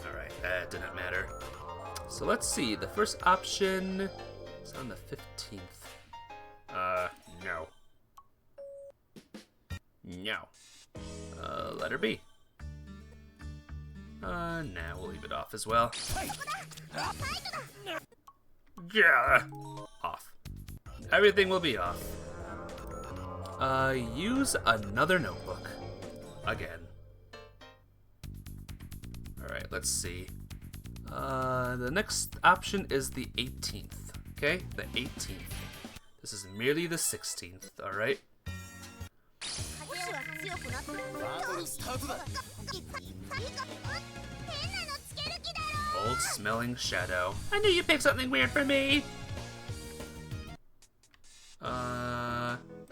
Speaker 1: Alright, that didn't matter. So let's see. The first option is on the 15th. No. No. Letter B. Nah, we'll leave it off as well. Yeah! Off. Everything will be off. Use another notebook. Again. Alright, let's see. The next option is the 18th. Okay? The 18th. This is merely the 16th, alright? Old smelling shadow. I knew you picked something weird for me!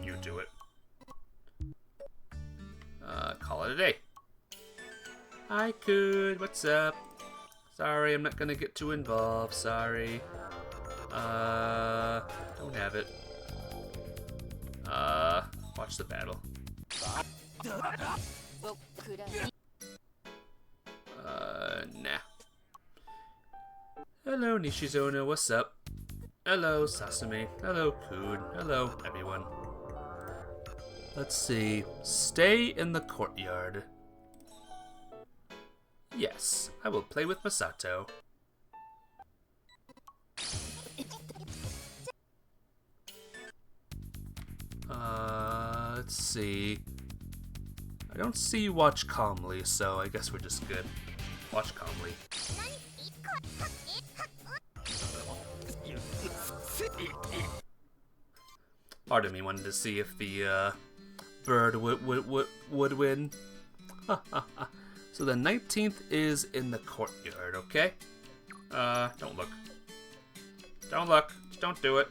Speaker 1: You do it. Call it a day. I could. What's up? Sorry, I'm not gonna get too involved. Sorry. Don't have it. Watch the battle. Nah. Hello, Nishizono, what's up? Hello, Sasame. Hello, Kun. Hello, everyone. Let's see. Stay in the courtyard. Yes, I will play with Masato. Let's see. I don't see you watch calmly, so I guess we're just good. Watch calmly. Part of me wanted to see if the bird would win. So the 19th is in the courtyard, okay? Don't look. Don't look. Just don't do it.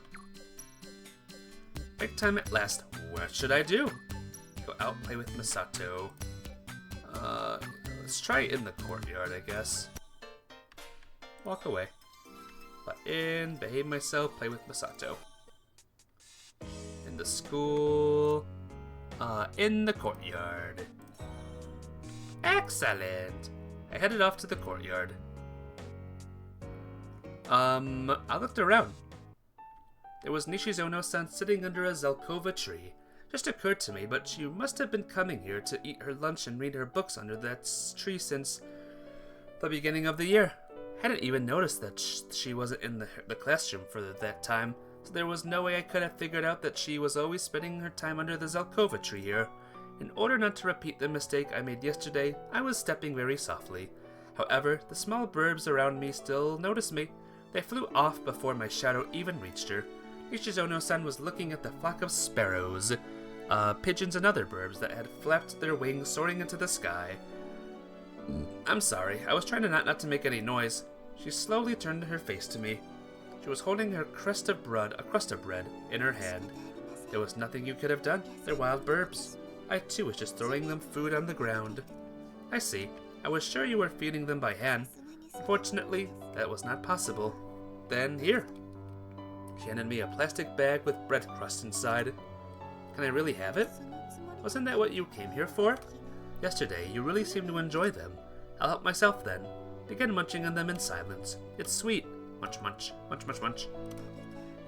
Speaker 1: Break time at last. What should I do? Go out, play with Masato. Let's try in the courtyard, I guess. Walk away. But in, behave myself, play with Masato. In the school. In the courtyard. Excellent! I headed off to the courtyard. I looked around. There was Nishizono-san sitting under a Zelkova tree. Just occurred to me, but she must have been coming here to eat her lunch and read her books under that tree since the beginning of the year. Hadn't even noticed that she wasn't in the classroom for that time, so there was no way I could have figured out that she was always spending her time under the Zelkova tree here. In order not to repeat the mistake I made yesterday, I was stepping very softly. However, the small birds around me still noticed me. They flew off before my shadow even reached her. Nishizono-san was looking at the flock of sparrows, pigeons and other birds that had flapped their wings soaring into the sky. I'm sorry, I was trying not to make any noise. She slowly turned her face to me. She was holding a crust of bread, in her hand. There was nothing you could have done. They're wild birds. I too was just throwing them food on the ground. I see. I was sure you were feeding them by hand. Unfortunately, that was not possible. Then here. She handed me a plastic bag with bread crust inside. Can I really have it? Wasn't that what you came here for? Yesterday, you really seemed to enjoy them. I'll help myself then. Begin munching on them in silence. It's sweet. Munch, munch, munch, munch, munch.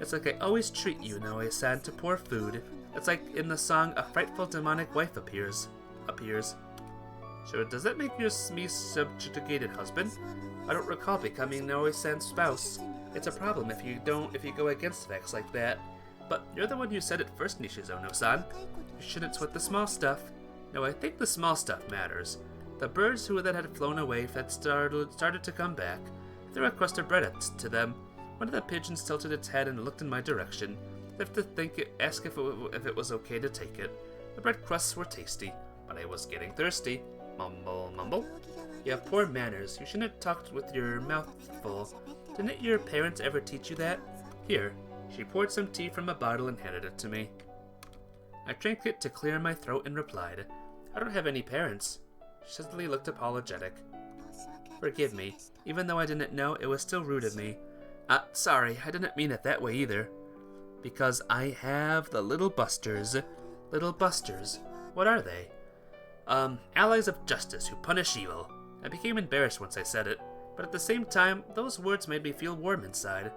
Speaker 1: It's like I always treat you, Naoe-san, to poor food. It's like in the song, a frightful demonic wife appears. So does that make you me subjugated husband? I don't recall becoming Naoe-san's spouse. It's a problem if you go against facts like that. But you're the one who said it first, Nishizono-san. You shouldn't sweat the small stuff. No, I think the small stuff matters. The birds that had flown away had started to come back. I threw a crust of bread to them. One of the pigeons tilted its head and looked in my direction, as if to ask if it was okay to take it. The bread crusts were tasty, but I was getting thirsty. Mumble, mumble. You have poor manners. You shouldn't have talked with your mouth full. Didn't your parents ever teach you that? Here. She poured some tea from a bottle and handed it to me. I drank it to clear my throat and replied, I don't have any parents. She suddenly looked apologetic. Forgive me. Even though I didn't know, it was still rude of me. Sorry, I didn't mean it that way either. Because I have the Little Busters. Little Busters. What are they? Allies of justice who punish evil. I became embarrassed once I said it, but at the same time, those words made me feel warm inside.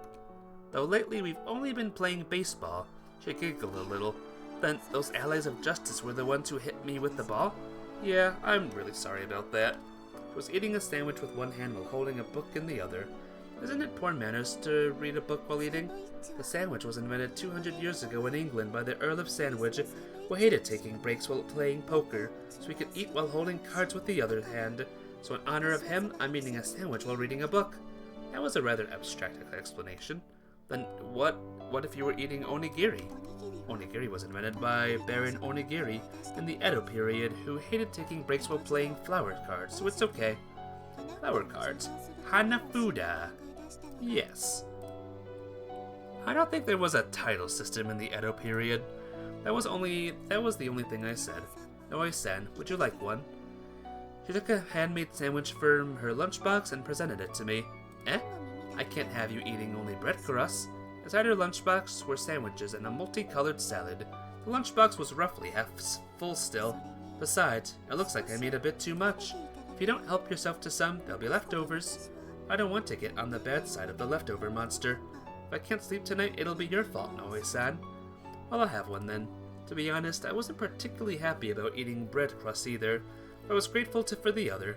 Speaker 1: Though lately we've only been playing baseball. She giggled a little. Then those allies of justice were the ones who hit me with the ball? Yeah, I'm really sorry about that. She was eating a sandwich with one hand while holding a book in the other. Isn't it poor manners to read a book while eating? The sandwich was invented 200 years ago in England by the Earl of Sandwich, who hated taking breaks while playing poker, so he could eat while holding cards with the other hand. So in honor of him, I'm eating a sandwich while reading a book. That was a rather abstract explanation. Then what if you were eating onigiri? Onigiri was invented by Baron Onigiri in the Edo period, who hated taking breaks while playing flower cards, so it's okay. Flower cards. Hanafuda. Yes. I don't think there was a title system in the Edo period. That was the only thing I said. Naoe-san, would you like one? She took a handmade sandwich from her lunchbox and presented it to me. Eh? I can't have you eating only bread crusts. Inside her lunchbox were sandwiches and a multicolored salad. The lunchbox was roughly half full still. Besides, it looks like I made a bit too much. If you don't help yourself to some, there'll be leftovers. I don't want to get on the bad side of the leftover monster. If I can't sleep tonight, it'll be your fault, Noe-san. Well, I'll have one then. To be honest, I wasn't particularly happy about eating bread crust either. I was grateful for the other.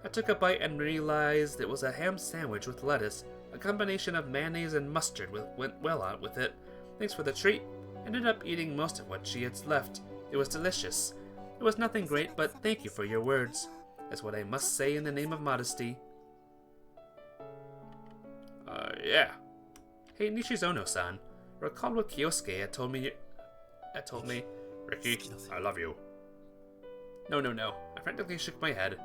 Speaker 1: I took a bite and realized it was a ham sandwich with lettuce. A combination of mayonnaise and mustard went well out with it. Thanks for the treat. I ended up eating most of what she had left. It was delicious. It was nothing great, but thank you for your words. That's what I must say in the name of modesty. Yeah. Hey, Nishizono-san. Recall what Kyosuke had told me. Ricky, I love you. No. I frantically shook my head.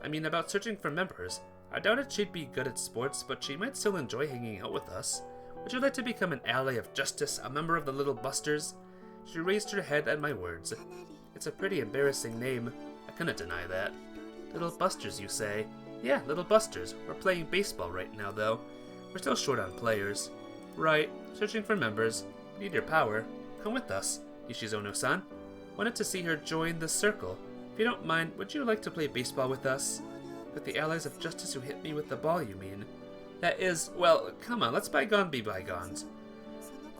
Speaker 1: I mean, about searching for members. I doubted she'd be good at sports, but she might still enjoy hanging out with us. Would you like to become an ally of justice, a member of the Little Busters? She raised her head at my words. It's a pretty embarrassing name. I couldn't deny that. Little Busters, you say? Yeah, Little Busters. We're playing baseball right now, though. We're still short on players. Right, searching for members. Need your power. Come with us, Nishizono-san. Wanted to see her join the circle. If you don't mind, would you like to play baseball with us? With the allies of justice who hit me with the ball, you mean? That is, well, come on, let's bygone be bygones.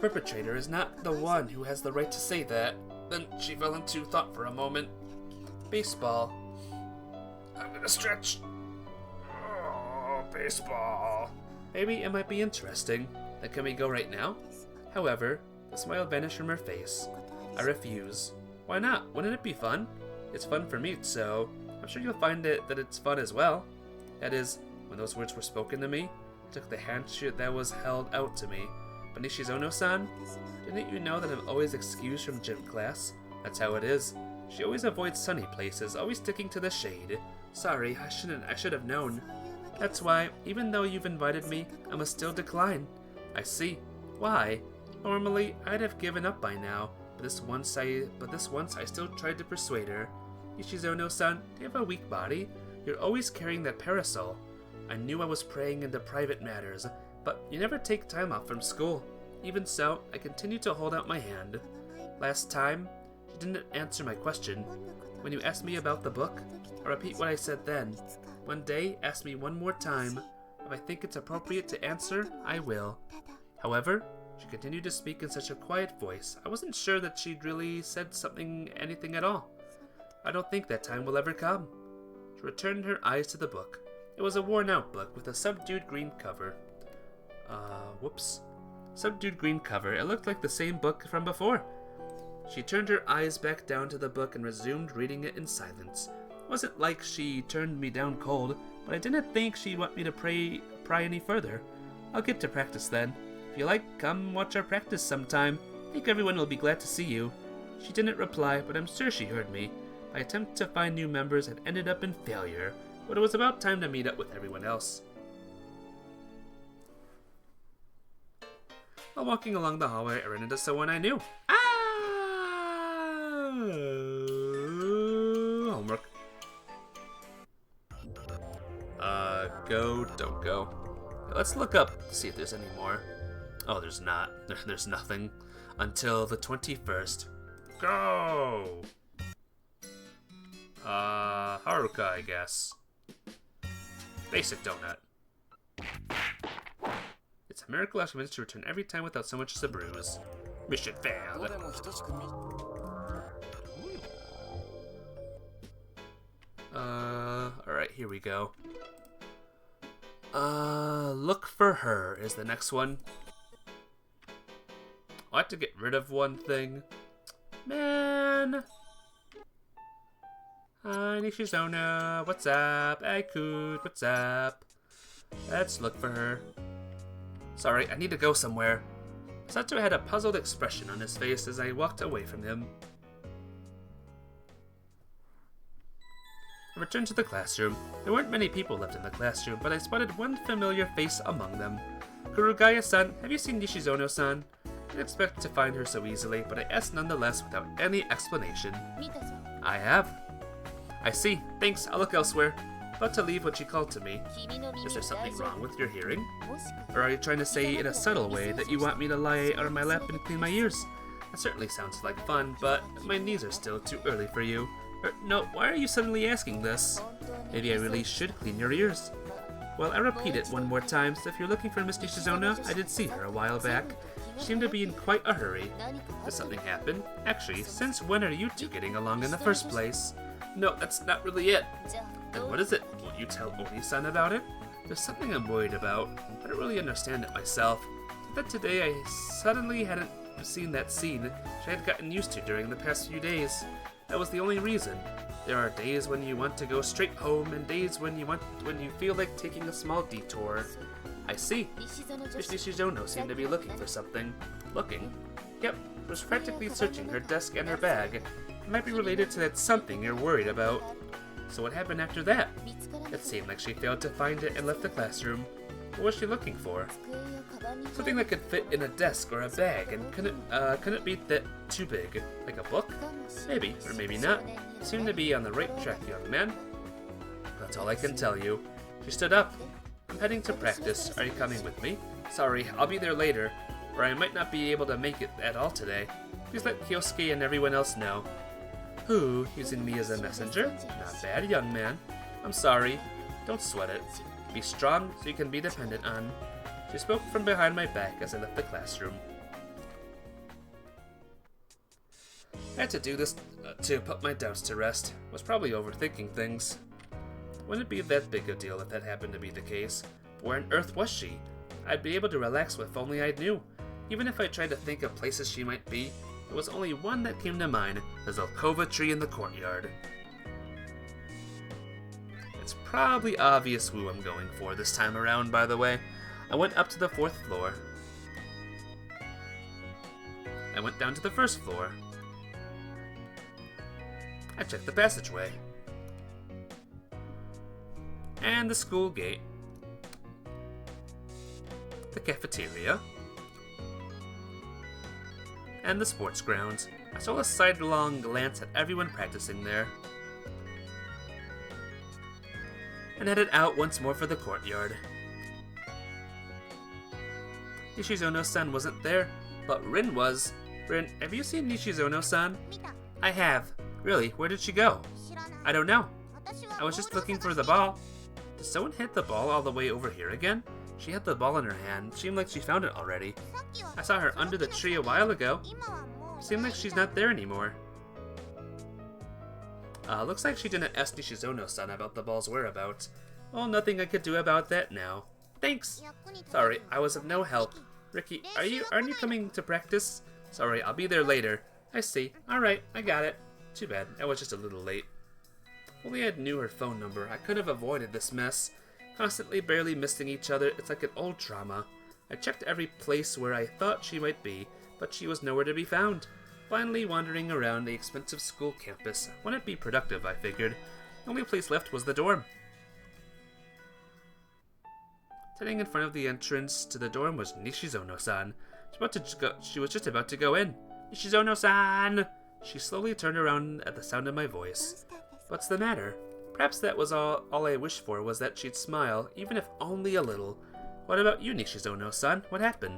Speaker 1: Perpetrator is not the one who has the right to say that. Then she fell into thought for a moment. Baseball. I'm gonna stretch. Oh, baseball. Maybe it might be interesting. Then can we go right now? However, the smile vanished from her face. I refuse. Why not? Wouldn't it be fun? It's fun for me, so I'm sure you'll find that it's fun as well. That is, when those words were spoken to me, I took the hand that was held out to me. But Nishizono-san, didn't you know that I'm always excused from gym class? That's how it is. She always avoids sunny places, always sticking to the shade. Sorry, I should have known. That's why, even though you've invited me, I must still decline. I see. Why? Normally, I'd have given up by now, but this once I still tried to persuade her. Nishizono-san, do you have a weak body? You're always carrying that parasol. I knew I was praying into private matters, but you never take time off from school. Even so, I continued to hold out my hand. Last time, you didn't answer my question. When you asked me about the book, I'll repeat what I said then. One day, ask me one more time. If I think it's appropriate to answer, I will. However, she continued to speak in such a quiet voice, I wasn't sure that she'd really said anything at all. I don't think that time will ever come. She returned her eyes to the book. It was a worn-out book with a subdued green cover. Whoops. Subdued green cover. It looked like the same book from before. She turned her eyes back down to the book and resumed reading it in silence. It wasn't like she turned me down cold, but I didn't think she'd want me to pry any further. I'll get to practice then. If you like, come watch our practice sometime. I think everyone will be glad to see you. She didn't reply, but I'm sure she heard me. My attempt to find new members had ended up in failure, but it was about time to meet up with everyone else. While walking along the hallway, I ran into someone I knew. Homework. Go, don't go. Let's look up to see if there's any more. Oh, there's not. There's nothing. Until the 21st. Go! Haruka, I guess. Basic donut. It's a miracle I managed to return every time without so much as a bruise. Mission failed. Alright, here we go. Look for her is the next one. I have to get rid of one thing. Man! Hi, Nishizono. What's up? Aikud, what's up? Let's look for her. Sorry, I need to go somewhere. Sato had a puzzled expression on his face as I walked away from him. I returned to the classroom. There weren't many people left in the classroom, but I spotted one familiar face among them. Kurugaya-san, have you seen Nishizono-san? I didn't expect to find her so easily, but I asked nonetheless without any explanation. I have. I see. Thanks, I'll look elsewhere. about to leave when she called to me. Is there something wrong with your hearing? Or are you trying to say in a subtle way that you want me to lie on my lap and clean my ears? That certainly sounds like fun, but my knees are still too early for you. No, why are you suddenly asking this? Maybe I really should clean your ears. Well, I repeat it one more time, so if you're looking for Miss Nishizona, I did see her a while back. She seemed to be in quite a hurry. Did something happen? Actually, since when are you two getting along in the first place? No, that's not really it. Then what is it? Won't you tell Oni-san about it? There's something I'm worried about. I don't really understand it myself. But today I suddenly hadn't seen that scene which I had gotten used to during the past few days. That was the only reason. There are days when you want to go straight home and days when you feel like taking a small detour. I see. Miss Nishizono seemed to be looking for something. Looking? Yep, was practically searching her desk and her bag. It might be related to that something you're worried about. So what happened after that? It seemed like she failed to find it and left the classroom. What was she looking for? Something that could fit in a desk or a bag, and couldn't it be that too big? Like a book? Maybe, or maybe not. You seem to be on the right track, young man. That's all I can tell you. She stood up. I'm heading to practice. Are you coming with me? Sorry, I'll be there later, or I might not be able to make it at all today. Please let Kyosuke and everyone else know. Who, using me as a messenger? Not bad, young man. I'm sorry. Don't sweat it. Be strong so you can be dependent on. She spoke from behind my back as I left the classroom. I had to do this to put my doubts to rest. Was probably overthinking things. Wouldn't it be that big a deal if that happened to be the case? But where on earth was she? I'd be able to relax if only I knew. Even if I tried to think of places she might be, there was only one that came to mind, the Zelkova tree in the courtyard. It's probably obvious who I'm going for this time around, by the way. I went up to the 4th floor. I went down to the 1st floor. I checked the passageway. And the school gate. The cafeteria. And the sports grounds. I stole a sidelong glance at everyone practicing there. And headed out once more for the courtyard. Nishizono-san wasn't there, but Rin was. Rin, have you seen Nishizono-san? I have. Really, where did she go? I don't know. I was just looking for the ball. Did someone hit the ball all the way over here again? She had the ball in her hand. Seemed like she found it already. I saw her under the tree a while ago. Seemed like she's not there anymore. Looks like she didn't ask Nishizono-san about the ball's whereabouts. Well, nothing I could do about that now. Thanks. Sorry, I was of no help. Ricky, aren't you coming to practice? Sorry, I'll be there later. I see. Alright, I got it. Too bad, I was just a little late. Only I knew her phone number, I could have avoided this mess. Constantly barely missing each other, it's like an old drama. I checked every place where I thought she might be, but she was nowhere to be found. Finally wandering around the expensive school campus. Wouldn't be productive, I figured. The only place left was the dorm. Sitting in front of the entrance to the dorm was Nishizono-san. She was just about to go in. Nishizono-san! She slowly turned around at the sound of my voice. What's the matter? Perhaps that was all I wished for was that she'd smile, even if only a little. What about you, Nishizono-san? What happened?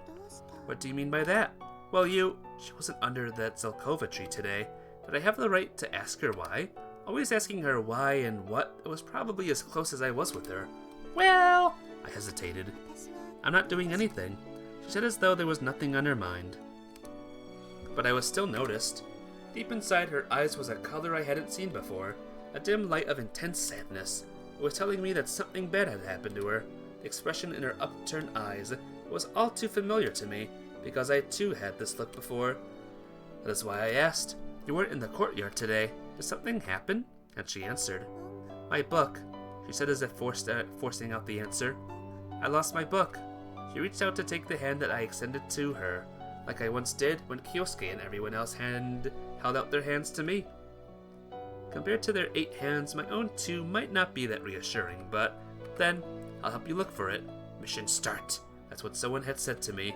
Speaker 1: What do you mean by that? Well, she wasn't under that Zelkova tree today. Did I have the right to ask her why? Always asking her why and what, it was probably as close as I was with her. Well, I hesitated. I'm not doing anything. She said as though there was nothing on her mind. But I was still noticed. Deep inside her eyes was a color I hadn't seen before, a dim light of intense sadness. It was telling me that something bad had happened to her. The expression in her upturned eyes was all too familiar to me, because I too had this look before. That is why I asked, you weren't in the courtyard today. Did something happen? And she answered, my book, she said as if forcing out the answer. I lost my book. She reached out to take the hand that I extended to her, like I once did when Kyosuke and everyone else held out their hands to me. Compared to their 8 hands, my own 2 might not be that reassuring, but then, I'll help you look for it. Mission start. That's what someone had said to me.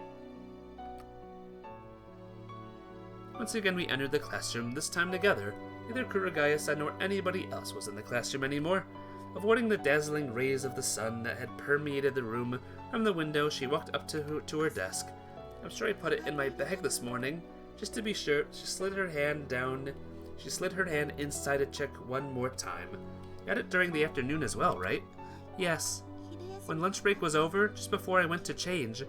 Speaker 1: Once again we entered the classroom, this time together. Neither Kurugaya-san nor anybody else was in the classroom anymore. Avoiding the dazzling rays of the sun that had permeated the room from the window, she walked up to her desk. I'm sure I put it in my bag this morning. Just to be sure, she slid her hand inside to check one more time. You had it during the afternoon as well, right? Yes. When lunch break was over, just before I went to change,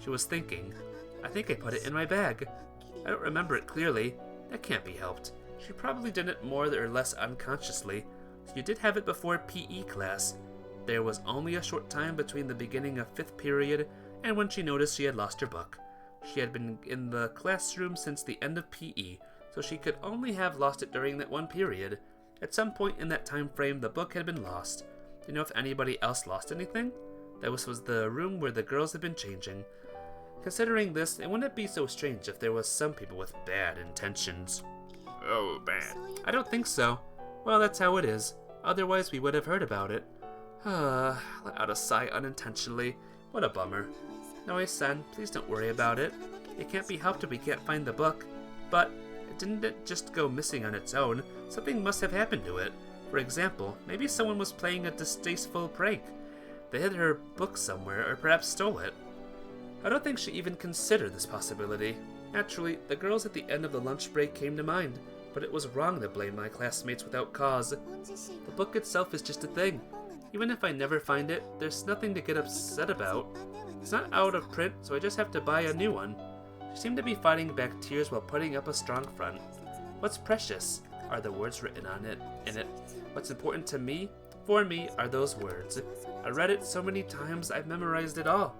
Speaker 1: she was thinking, I think I put it in my bag. I don't remember it clearly. That can't be helped. She probably did it more or less unconsciously. So you did have it before PE class. There was only a short time between the beginning of 5th period and when she noticed she had lost her book. She had been in the classroom since the end of PE, so she could only have lost it during that one period. At some point in that time frame, the book had been lost. Do you know if anybody else lost anything? That was the room where the girls had been changing. Considering this, it wouldn't be so strange if there was some people with bad intentions. Oh, bad. I don't think so. Well, that's how it is. Otherwise, we would have heard about it. Let out a sigh unintentionally. What a bummer. Noe-san, please don't worry about it. It can't be helped if we can't find the book. But it didn't just go missing on its own. Something must have happened to it. For example, maybe someone was playing a distasteful prank. They hid her book somewhere, or perhaps stole it. I don't think she even considered this possibility. Naturally, the girls at the end of the lunch break came to mind, but it was wrong to blame my classmates without cause. The book itself is just a thing. Even if I never find it, there's nothing to get upset about. It's not out of print, so I just have to buy a new one. She seemed to be fighting back tears while putting up a strong front. What's precious are the words written in it. What's important to me, for me, are those words. I read it so many times I've memorized it all.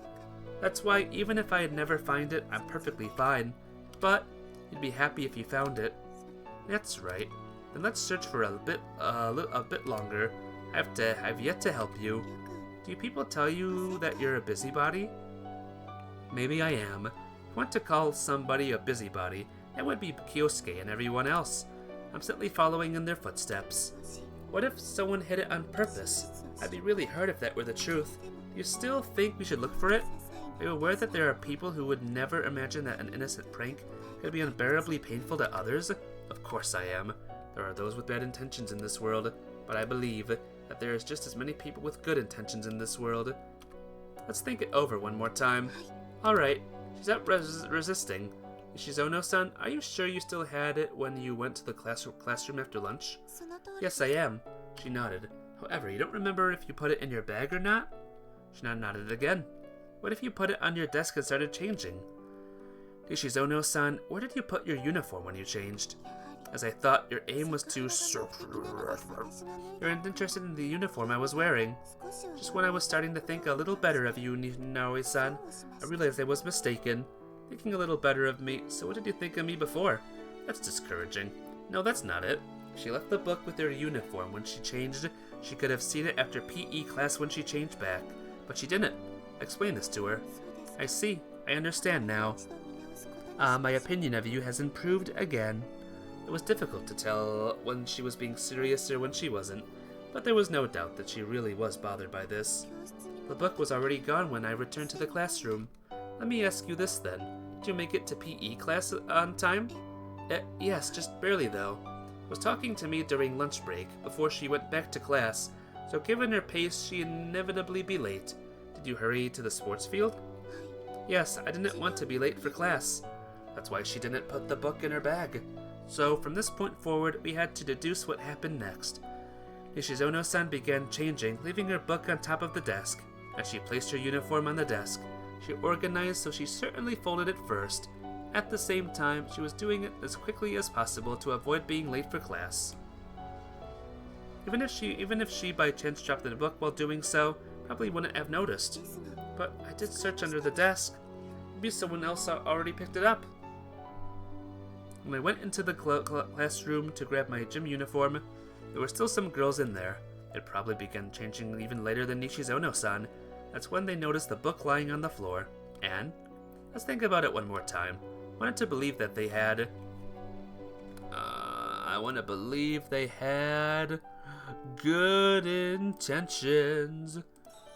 Speaker 1: That's why even if I had never find it, I'm perfectly fine. But you'd be happy if you found it. That's right. Then let's search for a bit longer. I've yet to help you. Do people tell you that you're a busybody? Maybe I am. If you want to call somebody a busybody, that would be Kyosuke and everyone else. I'm simply following in their footsteps. What if someone hid it on purpose? I'd be really hurt if that were the truth. Do you still think we should look for it? Are you aware that there are people who would never imagine that an innocent prank could be unbearably painful to others? Of course I am. There are those with bad intentions in this world, but I believe that there is just as many people with good intentions in this world. Let's think it over one more time. Alright, she's not resisting. Ishizono-san, are you sure you still had it when you went to the classroom after lunch? Yes, I am. She nodded. However, you don't remember if you put it in your bag or not? She nodded again. What if you put it on your desk and started changing? Ishizono-san, where did you put your uniform when you changed? As I thought, your aim was to... You're interested in the uniform I was wearing. Just when I was starting to think a little better of you, Naoi-san, I realized I was mistaken. Thinking a little better of me, so what did you think of me before? That's discouraging. No, that's not it. She left the book with her uniform when she changed. She could have seen it after PE class when she changed back. But she didn't. Explain this to her. I see. I understand now. My opinion of you has improved again. It was difficult to tell when she was being serious or when she wasn't, but there was no doubt that she really was bothered by this. The book was already gone when I returned to the classroom. Let me ask you this then. Did you make it to PE class on time? Yes, just barely though. Was talking to me during lunch break before she went back to class, so given her pace, she'd inevitably be late. Did you hurry to the sports field? Yes, I didn't want to be late for class. That's why she didn't put the book in her bag. So from this point forward, we had to deduce what happened next. Nishizono-san began changing, leaving her book on top of the desk. As she placed her uniform on the desk, she organized so she certainly folded it first. At the same time, she was doing it as quickly as possible to avoid being late for class. Even if she by chance dropped the book while doing so, probably wouldn't have noticed. But I did search under the desk. Maybe someone else already picked it up. When I went into the classroom to grab my gym uniform, there were still some girls in there. It probably began changing even later than Nishizono-san. That's when they noticed the book lying on the floor. And let's think about it one more time. I wanted to believe that they had... good intentions.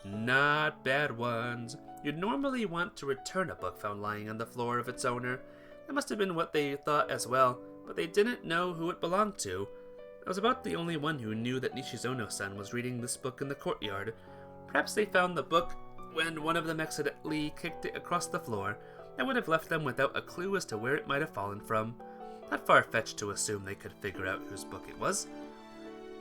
Speaker 1: Not bad ones. You'd normally want to return a book found lying on the floor of its owner. That must have been what they thought as well, but they didn't know who it belonged to. I was about the only one who knew that Nishizono-san was reading this book in the courtyard. Perhaps they found the book when one of them accidentally kicked it across the floor and would have left them without a clue as to where it might have fallen from. Not far-fetched to assume they could figure out whose book it was.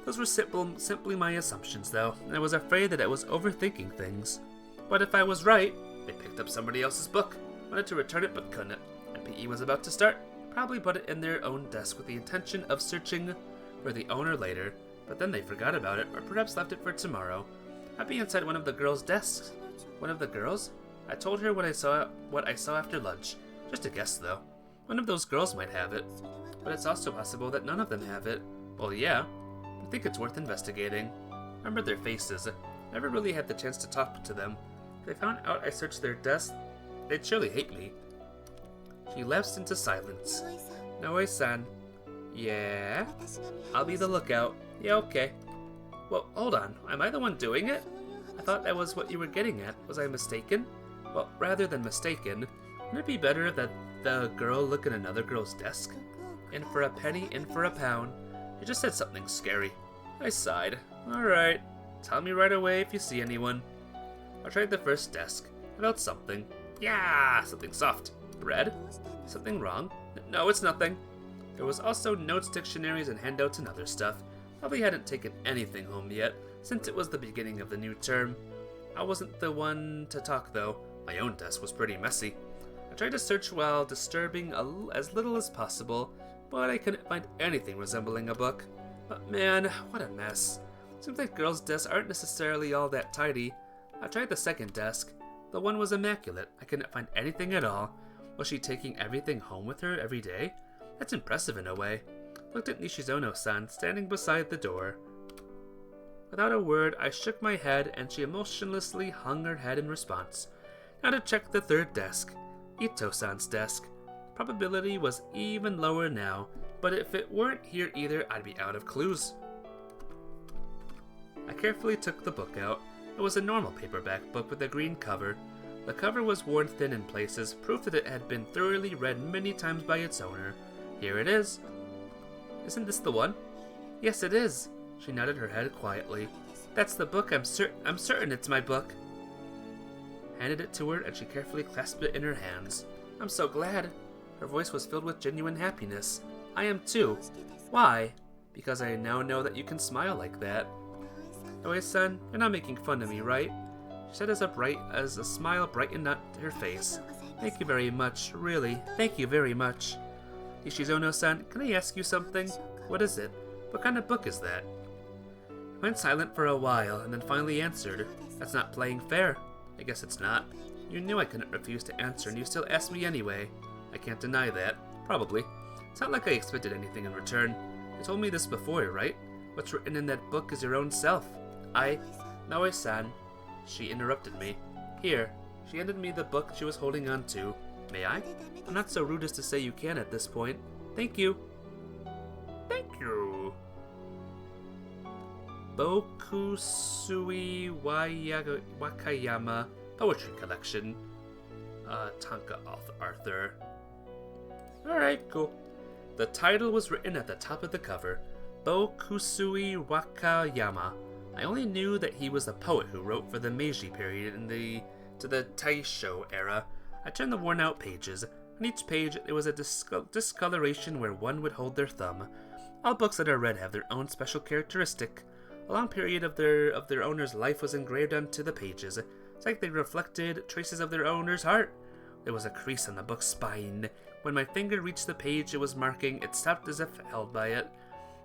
Speaker 1: Those were simply my assumptions, though, and I was afraid that I was overthinking things. But if I was right, they picked up somebody else's book, wanted to return it but couldn't, and PE was about to start. Probably put it in their own desk with the intention of searching for the owner later, but then they forgot about it, or perhaps left it for tomorrow. I'd be inside one of the girls' desks. One of the girls? I told her what I saw after lunch. Just a guess, though. One of those girls might have it, but it's also possible that none of them have it. Well, yeah. I think it's worth investigating. Remember their faces. Never really had the chance to talk to them. If they found out I searched their desk, they'd surely hate me. She lapsed into silence. Noe-san. Yeah? I'll be the lookout. Yeah, okay. Well, hold on. Am I the one doing it? I thought that was what you were getting at. Was I mistaken? Well, rather than mistaken, wouldn't it be better that the girl look in another girl's desk? In for a penny, in for a pound. You just said something scary. I sighed. Alright. Tell me right away if you see anyone. I tried the first desk. I felt something. Yeah, something soft. Red? Something wrong? No, it's nothing. There was also notes, dictionaries, and handouts and other stuff. Probably hadn't taken anything home yet, since it was the beginning of the new term. I wasn't the one to talk, though. My own desk was pretty messy. I tried to search while disturbing as little as possible, but I couldn't find anything resembling a book. But man, what a mess. Seems like girls' desks aren't necessarily all that tidy. I tried the second desk. The one was immaculate. I couldn't find anything at all. Was she taking everything home with her every day? That's impressive in a way. Looked at Nishizono-san standing beside the door. Without a word, I shook my head and she emotionlessly hung her head in response. Now to check the third desk. Ito-san's desk. Probability was even lower now, but if it weren't here either, I'd be out of clues. I carefully took the book out. It was a normal paperback book with a green cover. The cover was worn thin in places, proof that it had been thoroughly read many times by its owner. Here it is. Isn't this the one? Yes, it is. She nodded her head quietly. That's the book. I'm certain it's my book. Handed it to her, and she carefully clasped it in her hands. I'm so glad. Her voice was filled with genuine happiness. I am too. Why? Because I now know that you can smile like that. Noe-san, you're not making fun of me, right? She said as a smile brightened up her face. Thank you very much, really. Thank you very much. Nishizono-san, can I ask you something? What is it? What kind of book is that? I went silent for a while, and then finally answered. That's not playing fair. I guess it's not. You knew I couldn't refuse to answer, and you still asked me anyway. I can't deny that. Probably. It's not like I expected anything in return. You told me this before, right? What's written in that book is your own self. Noe-san. She interrupted me. Here. She handed me the book she was holding on to. May I? I'm not so rude as to say you can at this point. Thank you. Thank you. Bokusui Wakayama Poetry Collection. Tanka Arthur. Alright, cool. The title was written at the top of the cover. Bokusui Wakayama. I only knew that he was the poet who wrote for the Meiji period to the Taisho era. I turned the worn-out pages. On each page, there was a discoloration where one would hold their thumb. All books that are read have their own special characteristic. A long period of their owner's life was engraved onto the pages. It's like they reflected traces of their owner's heart. There was a crease on the book's spine. When my finger reached the page it was marking, it stopped as if held by it.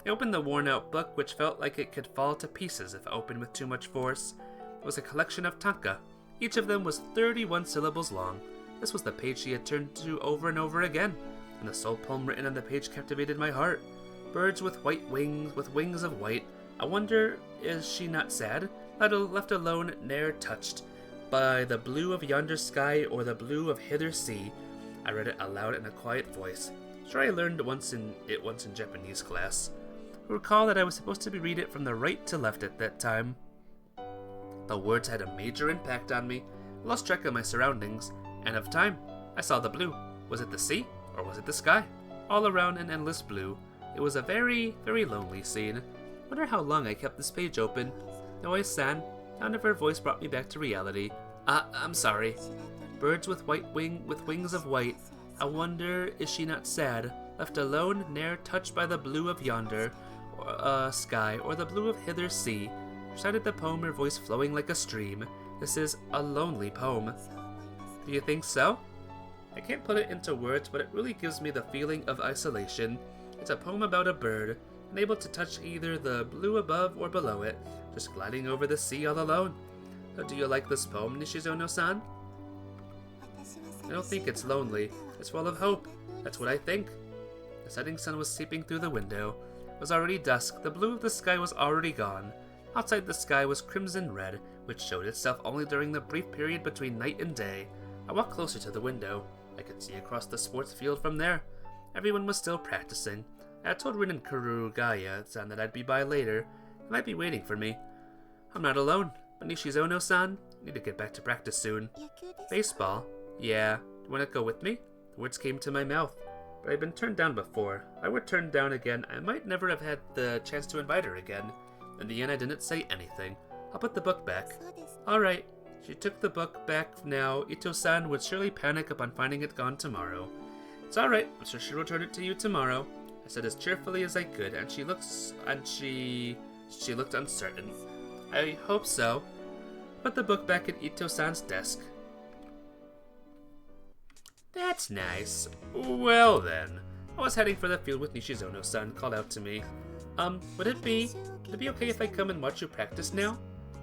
Speaker 1: I opened the worn-out book, which felt like it could fall to pieces if opened with too much force. It was a collection of tanka. Each of them was 31 syllables long. This was the page she had turned to over and over again, and the sole poem written on the page captivated my heart. Birds with white wings, with wings of white. I wonder, is she not sad? Left alone, ne'er touched by the blue of yonder sky or the blue of hither sea. I read it aloud in a quiet voice. Sure, I learned it once in Japanese class. I recall that I was supposed to read it from the right to left at that time. The words had a major impact on me. I lost track of my surroundings and of time. I saw the blue. Was it the sea or was it the sky? All around an endless blue. It was a very, very lonely scene. Wonder how long I kept this page open. Noe-san, sound of her voice brought me back to reality. I'm sorry. Birds with wings of white. I wonder, is she not sad? Left alone, ne'er touched by the blue of yonder sky, or the blue of hither sea. Recited the poem, her voice flowing like a stream. This is a lonely poem. Do you think so? I can't put it into words, but it really gives me the feeling of isolation. It's a poem about a bird, unable to touch either the blue above or below it, just gliding over the sea all alone. So do you like this poem, Nishizono-san? I don't think it's lonely. It's full of hope. That's what I think. The setting sun was seeping through the window. It was already dusk. The blue of the sky was already gone. Outside the sky was crimson red, which showed itself only during the brief period between night and day. I walked closer to the window. I could see across the sports field from there. Everyone was still practicing. I had told Rin and Kurugaya-san that I'd be by later. They might be waiting for me. I'm not alone, but Nishizono-san, need to get back to practice soon. Baseball? Yeah. Do you want to go with me? The words came to my mouth, but I'd been turned down before. If I were turned down again, I might never have had the chance to invite her again. In the end, I didn't say anything. I'll put the book back. Alright. She took the book back now. Ito-san would surely panic upon finding it gone tomorrow. It's alright. I'm sure she'll return it to you tomorrow. I said as cheerfully as I could, and she looked uncertain. I hope so. Put the book back at Ito-san's desk. That's nice. Well then. I was heading for the field with Nishizono-san called out to me. Would it be okay if I come and watch you practice now?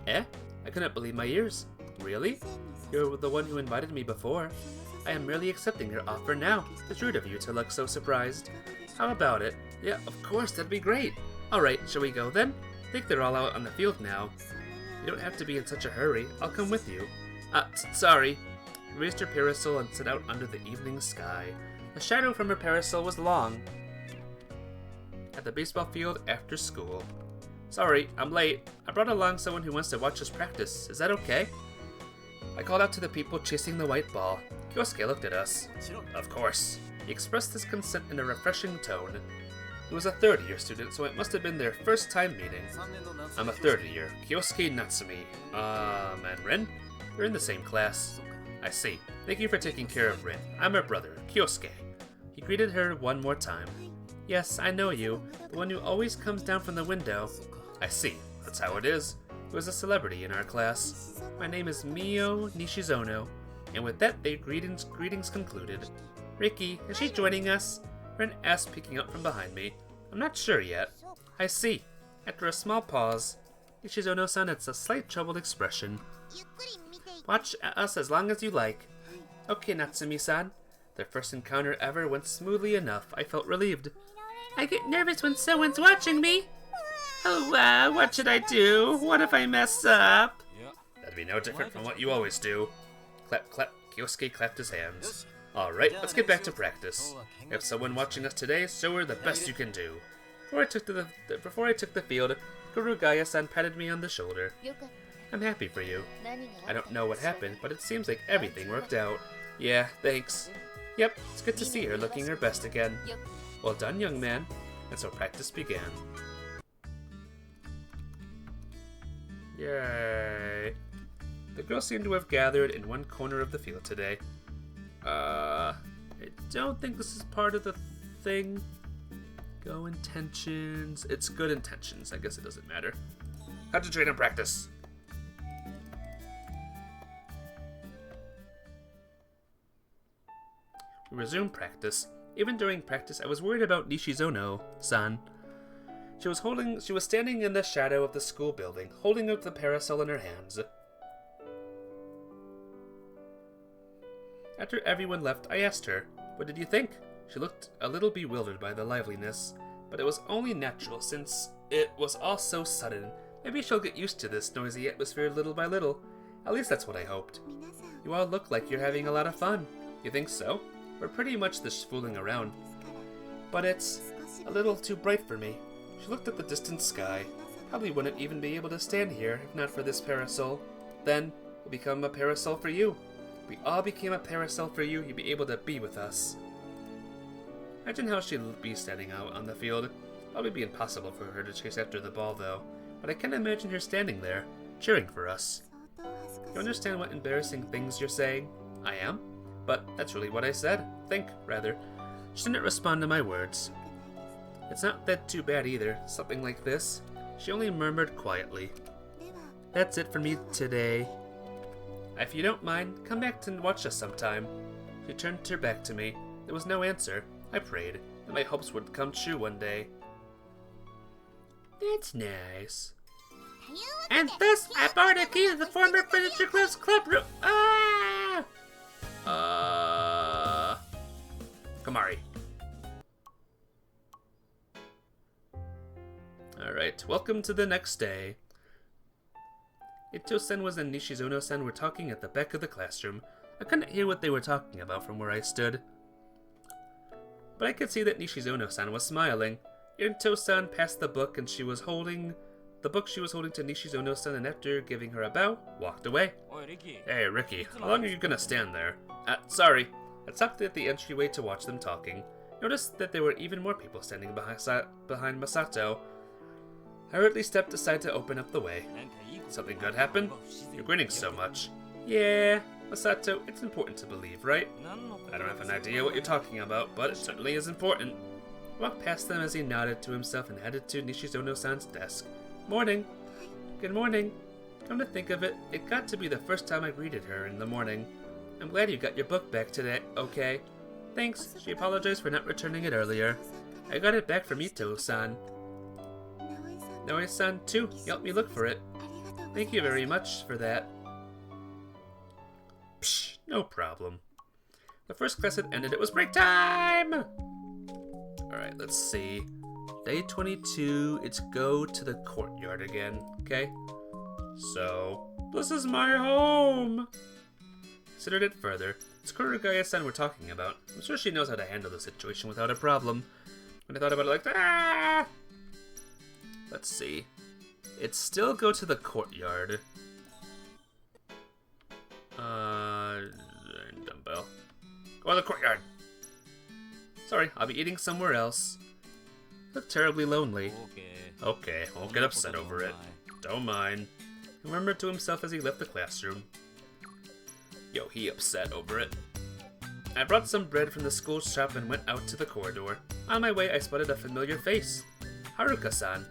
Speaker 1: Eh? I couldn't believe my ears. Really? You're the one who invited me before. I am merely accepting your offer now. It's rude of you to look so surprised. How about it? Yeah, of course, that'd be great. Alright, shall we go then? I think they're all out on the field now. You don't have to be in such a hurry. I'll come with you. Sorry. She raised her parasol and set out under the evening sky. The shadow from her parasol was long. At the baseball field after school. Sorry, I'm late. I brought along someone who wants to watch us practice. Is that okay? I called out to the people chasing the white ball. Kyosuke looked at us. Of course. He expressed his consent in a refreshing tone. He was a third-year student, so it must have been their first time meeting. I'm a third-year. Kyosuke Natsumi. And Rin? We're in the same class. I see. Thank you for taking care of Rin. I'm her brother, Kyosuke. He greeted her one more time. Yes, I know you. The one who always comes down from the window. I see. That's how it is. He was a celebrity in our class. My name is Mio Nishizono. And with that, their greetings concluded. Ricky, is she joining us? Rin asked, peeking up from behind me. I'm not sure yet. I see. After a small pause, Nishizono-san had a slight troubled expression. Watch us as long as you like. Okay, Natsumi-san. Their first encounter ever went smoothly enough. I felt relieved. I get nervous when someone's watching me. Oh, what should I do? What if I mess up? That'd be no different from what you always do. Clap, clap. Kyosuke clapped his hands. Alright, let's get back to practice. If someone watching us today, show her the best you can do. Before I took the field, Kurugaya-san patted me on the shoulder. I'm happy for you. I don't know what happened, but it seems like everything worked out. Yeah, thanks. Yep, it's good to see her looking her best again. Well done, young man. And so practice began. Yay. The girls seem to have gathered in one corner of the field today. I don't think this is part of the thing. Go intentions. It's good intentions. I guess it doesn't matter. Concentrate on practice. We resumed practice. Even during practice, I was worried about Nishizono-san. She was standing in the shadow of the school building, holding up the parasol in her hands. After everyone left, I asked her, what did you think? She looked a little bewildered by the liveliness, but it was only natural since it was all so sudden. Maybe she'll get used to this noisy atmosphere little by little. At least that's what I hoped. You all look like you're having a lot of fun. You think so? We're pretty much just fooling around. But it's a little too bright for me. She looked at the distant sky. Probably wouldn't even be able to stand here if not for this parasol. Then, we'll become a parasol for you. If we all became a parasol for you, you'd be able to be with us. Imagine how she'd be standing out on the field. Probably be impossible for her to chase after the ball, though. But I can't imagine her standing there, cheering for us. You understand what embarrassing things you're saying? I am. But that's really what I said. Think, rather. She didn't respond to my words. It's not that too bad either, something like this. She only murmured quietly. That's it for me today. If you don't mind, come back to watch us sometime. She turned her back to me. There was no answer. I prayed that my hopes would come true one day. That's nice. And thus, I borrowed a key to the former Furniture Club's club room. Kamari. Alright, welcome to the next day. Ito-san was and Nishizono-san were talking at the back of the classroom. I couldn't hear what they were talking about from where I stood, but I could see that Nishizono-san was smiling. Ito-san passed the book and she was holding to Nishizono-san, and after giving her a bow, walked away. Hey, Ricky, how long are you gonna stand there? Sorry. I stopped at the entryway to watch them talking. Noticed that there were even more people standing behind Masato. I hurriedly stepped aside to open up the way. Something good happened? You're grinning so much. Yeah, Masato, it's important to believe, right? I don't have an idea what you're talking about, but it certainly is important. I walked past them as he nodded to himself and headed to Nishizono-san's desk. Morning. Good morning. Come to think of it, it got to be the first time I greeted her in the morning. I'm glad you got your book back today, okay? Thanks, she apologized for not returning it earlier. I got it back from Ito-san. Naoi-san, too, he helped me look for it. Thank you very much for that. Psh, no problem. The first class had ended, it was break time! Alright, let's see. Day 22, it's go to the courtyard again, okay? So, this is my home! Considered it further. It's Kurugaya-san we're talking about. I'm sure she knows how to handle the situation without a problem. When I thought about it like, let's see. It's still go to the courtyard. Dumbbell. Go to the courtyard! Sorry, I'll be eating somewhere else. Look terribly lonely. Okay, won't get upset over it. Don't mind. He murmured to himself as he left the classroom. Yo, he upset over it. I brought some bread from the school shop and went out to the corridor. On my way, I spotted a familiar face. Haruka-san.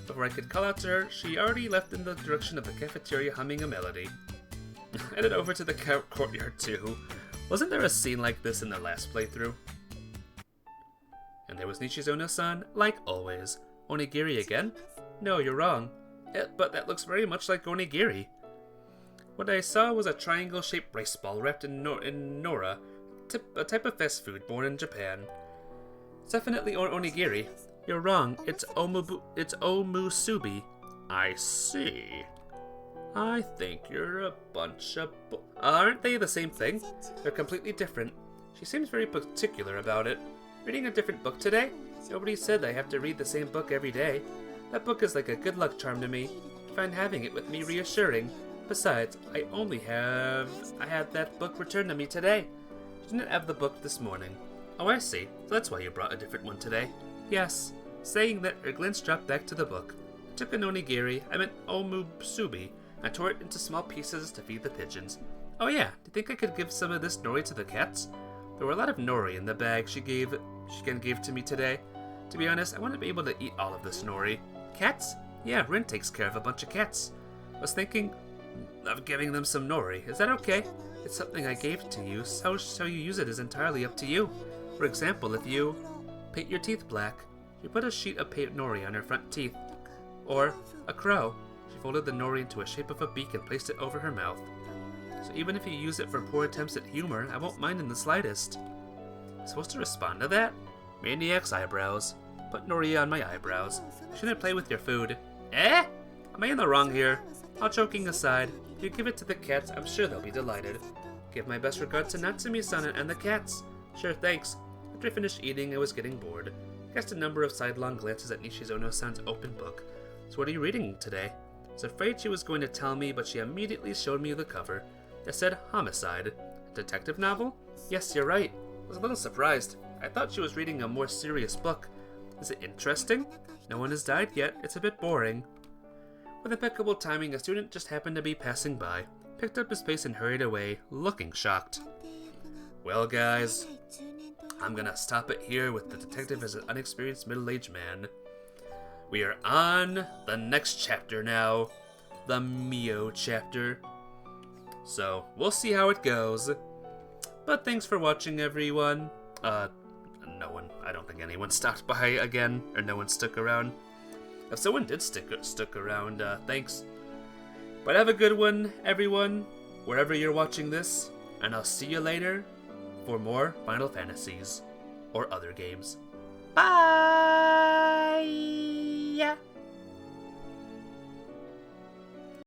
Speaker 1: Before I could call out to her, she already left in the direction of the cafeteria humming a melody. I headed over to the courtyard too. Wasn't there a scene like this in the last playthrough? And there was Nishizono-san, like always. Onigiri again? No, you're wrong. But that looks very much like onigiri. What I saw was a triangle-shaped rice ball wrapped in nora, a type of fast food born in Japan. It's definitely onigiri. You're wrong. It's omusubi. I see. I think you're a bunch of aren't they the same thing? They're completely different. She seems very particular about it. Reading a different book today? Nobody said I have to read the same book every day. That book is like a good luck charm to me. I find having it with me reassuring. Besides, I had that book returned to me today. I didn't have the book this morning. Oh, I see. So that's why you brought a different one today. Yes. Saying that, her glance dropped back to the book. I took an onigiri, I meant omusubi, and I tore it into small pieces to feed the pigeons. Oh yeah, do you think I could give some of this nori to the cats? There were a lot of nori in the bag she gave to me today. To be honest, I want to be able to eat all of this nori. Cats? Yeah, Rin takes care of a bunch of cats. I was thinking of giving them some nori. Is that okay? It's something I gave to you, so how you use it is entirely up to you. For example, if you paint your teeth black, you put a sheet of paint nori on her front teeth. Or a crow. She folded the nori into a shape of a beak and placed it over her mouth. So even if you use it for poor attempts at humor, I won't mind in the slightest. I'm supposed to respond to that? Maniac's eyebrows. Put nori on my eyebrows. Shouldn't play with your food. Eh? Am I in the wrong here? All joking aside, if you give it to the cats, I'm sure they'll be delighted. Give my best regards to Natsumi-san and the cats. Sure, thanks. After I finished eating, I was getting bored. I cast a number of sidelong glances at Nishizono-san's open book. So what are you reading today? I was afraid she was going to tell me, but she immediately showed me the cover. It said Homicide. A detective novel? Yes, you're right. I was a little surprised. I thought she was reading a more serious book. Is it interesting? No one has died yet. It's a bit boring. With impeccable timing, a student just happened to be passing by, picked up his pace and hurried away, looking shocked. Well, guys, I'm gonna stop it here with the detective as an unexperienced middle-aged man. We are on the next chapter now, the Mio chapter. So, we'll see how it goes. But thanks for watching, everyone. No one, I don't think anyone stopped by again, or no one stuck around. If someone did stick around, thanks. But have a good one, everyone, wherever you're watching this, and I'll see you later for more Final Fantasies or other games. Bye!